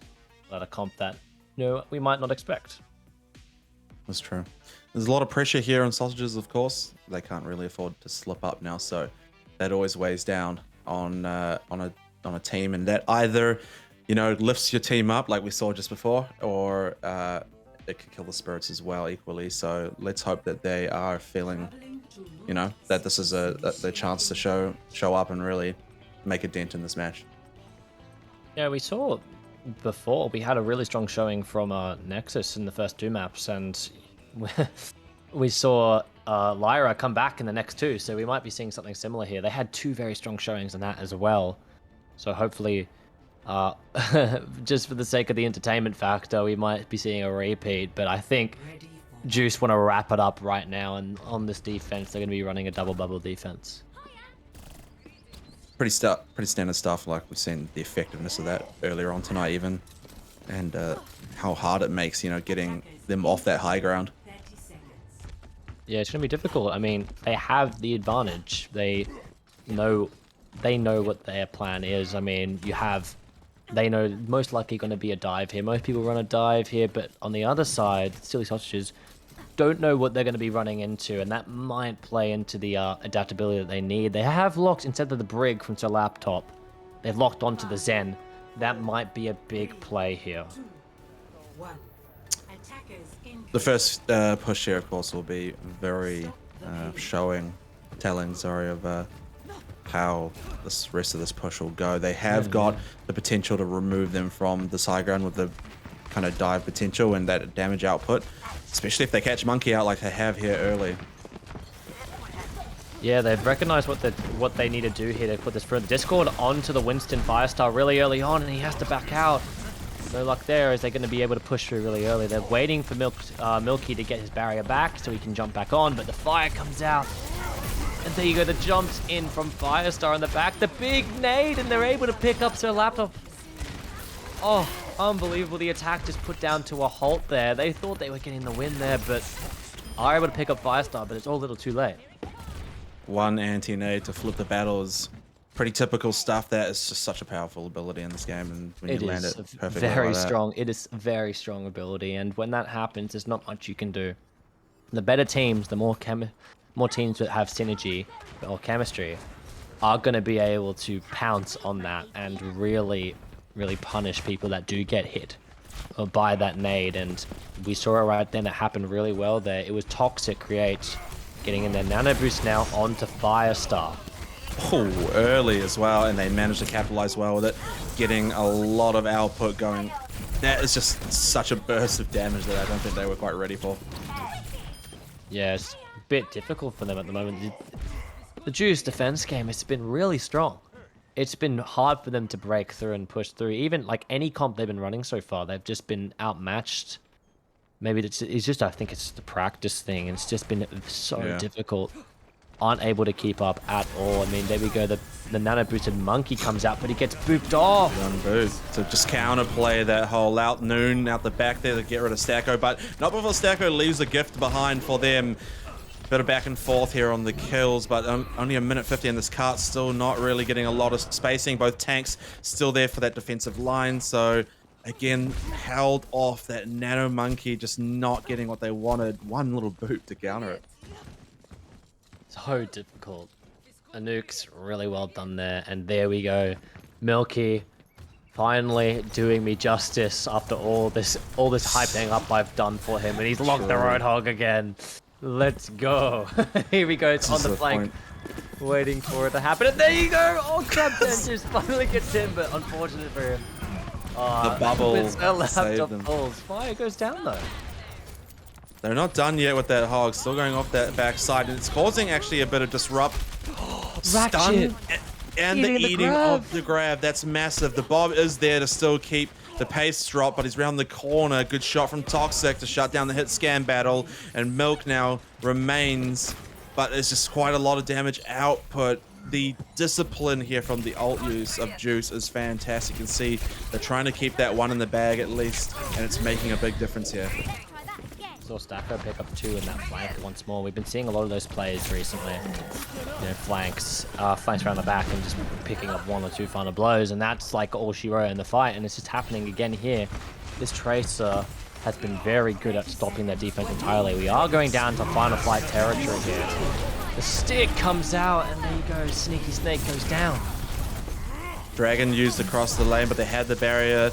let a comp that, you know, we might not expect. That's true. There's a lot of pressure here on Sausages, of course. They can't really afford to slip up now, so that always weighs down on a team, and that either, you know, lifts your team up like we saw just before, or it could kill the spirits as well equally. So let's hope that they are feeling, you know, that this is their chance to show up and really make a dent in this match. Yeah, we saw before, we had a really strong showing from Nexus in the first 2 maps, and we saw Lyra come back in the next two, so we might be seeing something similar here. They had two very strong showings in that as well. So hopefully, just for the sake of the entertainment factor, we might be seeing a repeat. But I think Juice want to wrap it up right now, and on this defense, they're going to be running a double bubble defense. Pretty standard stuff. Like we've seen the effectiveness of that earlier on tonight, even, and how hard it makes, you know, getting them off that high ground. Yeah, it's going to be difficult. I mean, they have the advantage. They know what their plan is. I mean, they know most likely going to be a dive here. Most people run a dive here, but on the other side, Silly Sausages don't know what they're going to be running into, and that might play into the adaptability that they need. They have locked, instead of the Brig from their laptop, they've locked onto the Zen. That might be a big play here. The first push here, of course, will be very telling, of how this rest of this push will go. They have got the potential to remove them from the high ground with the kind of dive potential and that damage output, especially if they catch Monkey out like they have here early. Yeah, they've recognized what they need to do here to put this for the Discord onto the Winston Firestar really early on, and he has to back out. No luck there. Is they going to be able to push through really early? They're waiting for Milky to get his barrier back so he can jump back on, but the fire comes out. And there you go, the jumps in from Firestar in the back. The big nade, and they're able to pick up their laptop. Oh, unbelievable. The attack just put down to a halt there. They thought they were getting the win there, but are able to pick up Firestar, but it's all a little too late. One anti-nade to flip the battle is pretty typical stuff. That is just such a powerful ability in this game, and when you land it perfectly very like that. strong. It is very strong ability, and when that happens, there's not much you can do. The better teams, the more teams that have synergy or chemistry, are going to be able to pounce on that and really punish people that do get hit by that nade. And we saw it right then. It happened really well there. It was Toxic Create getting in their nano boost now onto Firestar. Oh, early as well, and they managed to capitalize well with it, getting a lot of output going. That is just such a burst of damage that I don't think they were quite ready for. Yeah, it's a bit difficult for them at the moment. The Juice defense game, it's been really strong. It's been hard for them to break through and push through. Even like any comp they've been running so far, they've just been outmatched. Maybe it's just, I think it's the practice thing. It's just been so difficult. Aren't able to keep up at all. I mean, there we go. The nano boosted Monkey comes out, but he gets booped off. One boost. So just counterplay that whole out noon out the back there to get rid of Stacko, but not before Stacko leaves a gift behind for them. Bit of back and forth here on the kills, but only a minute 50, and this cart's still not really getting a lot of spacing. Both tanks still there for that defensive line, so again, held off. That nano Monkey just not getting what they wanted. One little boop to counter it. So difficult. Anouk's really well done there, and there we go. Milky finally doing me justice after all this hyping up I've done for him, and he's locked the Roadhog again. Let's go. Here we go. It's on the flank. Waiting for it to happen, and there you go. Oh, Crab Dentist finally gets in, but unfortunate for him. The bubble saved them. Fire goes down though. They're not done yet with that hog, still going off that backside, and it's causing actually a bit of disrupt. Stun and the eating of the grab. That's massive. The Bob is there to still keep the pace drop, but he's around the corner. Good shot from Toxic to shut down the hit scan battle, and Milk now remains, but there's just quite a lot of damage output. The discipline here from the ult use of Juice is fantastic. You can see they're trying to keep that one in the bag at least, and it's making a big difference here. Saw Stacko pick up 2 in that flank once more. We've been seeing a lot of those plays recently. You know, flanks around the back and just picking up 1 or 2 final blows, and that's like all she wrote in the fight, and it's just happening again here. This Tracer has been very good at stopping their defense entirely. We are going down to final fight territory here. The stick comes out, and there you go. Sneaky Snake goes down. Dragon used across the lane, but they had the barrier.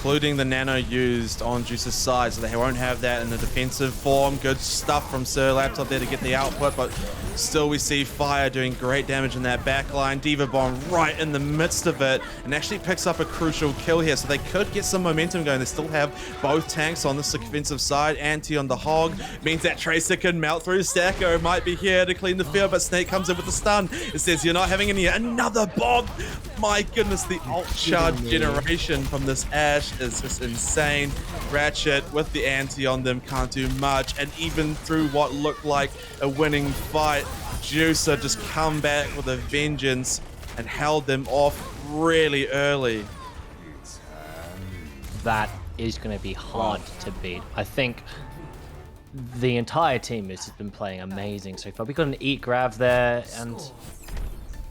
including the nano used on Juice's side, so they won't have that in the defensive form. Good stuff from Sir Laptop there to get the output, but still we see Fire doing great damage in that backline. Diva Bomb right in the midst of it, and actually picks up a crucial kill here, so they could get some momentum going. They still have both tanks on this defensive side. Anti on the Hog means that Tracer can melt through. Stacko might be here to clean the field, but Snake comes in with the stun. It says you're not having any. Another bomb. My goodness, the ult charge generation from this Ashe is just insane. Ratchet with the anti on them can't do much, and even through what looked like a winning fight, Juicer just come back with a vengeance and held them off really early. That is going to be hard to beat. I think the entire team has just been playing amazing so far. We got an Eat Grab there, and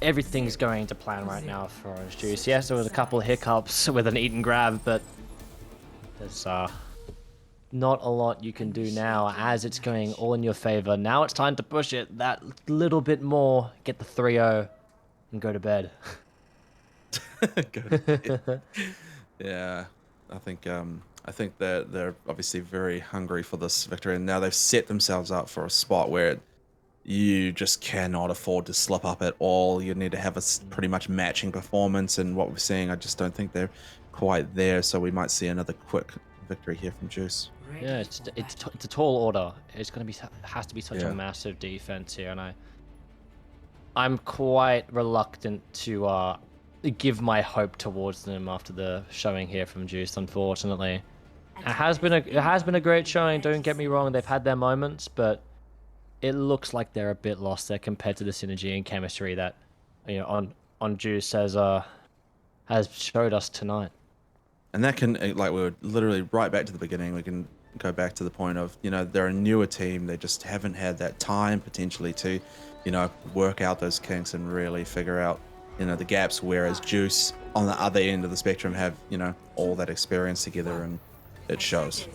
everything's going to plan right now for Orange Juice. Yes, there was a couple of hiccups with an Eat and Grab, but there's not a lot you can do now as it's going all in your favor. Now it's time to push it that little bit more, get the 3-0, and go to bed. Yeah, I think that they're obviously very hungry for this victory, and now they've set themselves up for a spot where you just cannot afford to slip up at all. You need to have a pretty much matching performance, and what we're seeing, I just don't think they're quite there, so we might see another quick victory here from Juice. Yeah, it's a tall order. It's going to be has to be such a massive defense here, and I'm quite reluctant to give my hope towards them after the showing here from Juice. Unfortunately, it has been a great showing. Don't get me wrong; they've had their moments, but it looks like they're a bit lost there compared to the synergy and chemistry that on Juice has showed us tonight. And that can, like, we're literally right back to the beginning. We can go back to the point of, they're a newer team. They just haven't had that time potentially to, work out those kinks and really figure out, the gaps. Whereas Juice on the other end of the spectrum have, all that experience together, and it shows.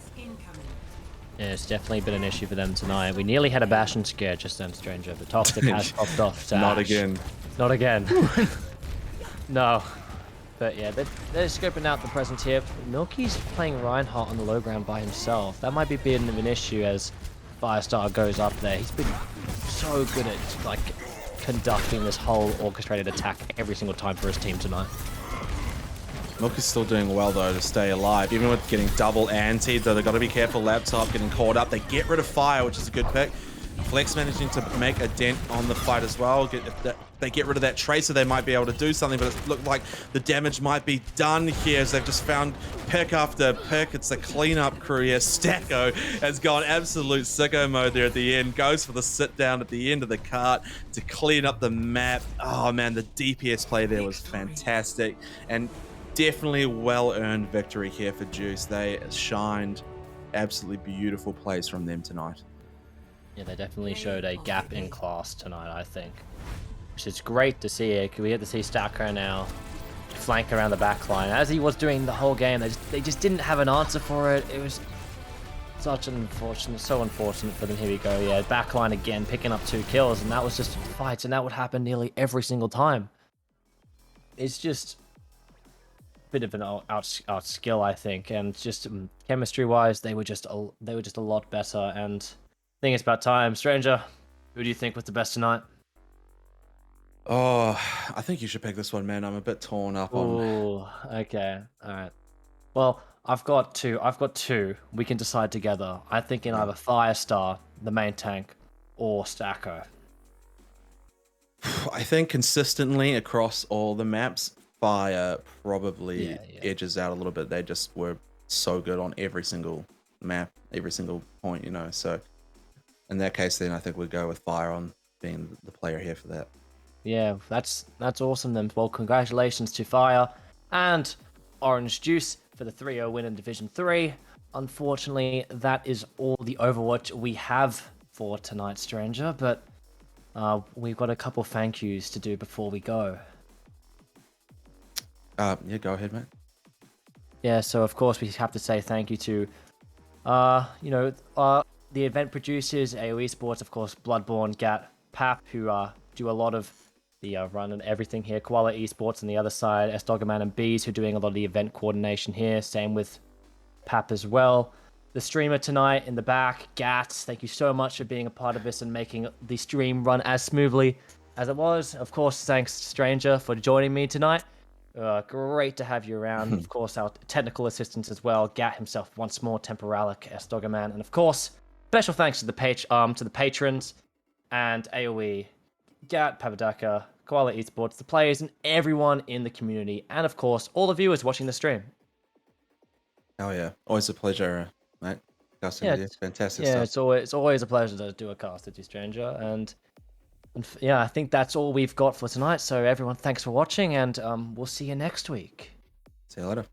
Yeah, it's definitely been an issue for them tonight. We nearly had a Bastion scare just then, Stranger. The Toxic has popped off to Not Ashe. again. Not again. No. But yeah, they're scoping out the presence here. Milky's playing Reinhardt on the low ground by himself. That might be a bit of an issue as Firestar goes up there. He's been so good at conducting this whole orchestrated attack every single time for his team tonight. Milk is still doing well though to stay alive, even with getting double anti. Though they've got to be careful. Laptop getting caught up. They get rid of Fire, which is a good pick. Flex managing to make a dent on the fight as well. If they get rid of that Tracer, they might be able to do something, but it looked like the damage might be done here as they've just found pick after pick. It's the cleanup crew here. Stacko has gone absolute sicko mode there at the end. Goes for the sit down at the end of the cart to clean up the map. Oh man, the DPS play there was fantastic, and definitely well-earned victory here for Juice. They shined. Absolutely beautiful plays from them tonight. Yeah, they definitely showed a gap in class tonight, I think. Which is great to see. We get to see Stacko now flank around the back line, as he was doing the whole game. They just didn't have an answer for it. It was so unfortunate for them. Here we go. Yeah, back line again, picking up 2 kills, and that was just fights, and that would happen nearly every single time. It's just a bit of an out skill, I think, and just chemistry-wise, they were just a lot better. And I think it's about time. Stranger, who do you think was the best tonight? Oh, I think you should pick this one, man. I'm a bit torn up on. Ooh, okay, all right. Well, I've got two. We can decide together. I think in either Firestar, the main tank, or Stacko. I think consistently across all the maps, Fire probably edges out a little bit. They just were so good on every single map, every single point, So in that case, then I think we'd go with Fire on being the player here for that. Yeah, that's awesome then. Well, congratulations to Fire and Orange Juice for the 3-0 win in Division 3. Unfortunately, that is all the Overwatch we have for tonight, Stranger, but we've got a couple thank yous to do before we go. Yeah, go ahead, mate. Yeah, so of course we have to say thank you to, the event producers, AOESports, of course, Bloodborne, Gat, Pap, who do a lot of the run and everything here. Koala Esports on the other side, Sdogga Man and Bees who are doing a lot of the event coordination here. Same with Pap as well. The streamer tonight in the back, Gats, thank you so much for being a part of this and making the stream run as smoothly as it was. Of course, thanks Stranger for joining me tonight. Great to have you around. Of course, our technical assistants as well, Gat himself once more, Temporalic, Sdogga Man, and of course, special thanks to the patrons and AOE, Gat, Papadaka, Koala Esports, the players, and everyone in the community, and of course, all the viewers watching the stream. Oh yeah, always a pleasure, mate. Casting with you. Fantastic yeah, stuff. it's always a pleasure to do a cast with you, Stranger, and yeah, I think that's all we've got for tonight. So everyone, thanks for watching, and we'll see you next week. See you later.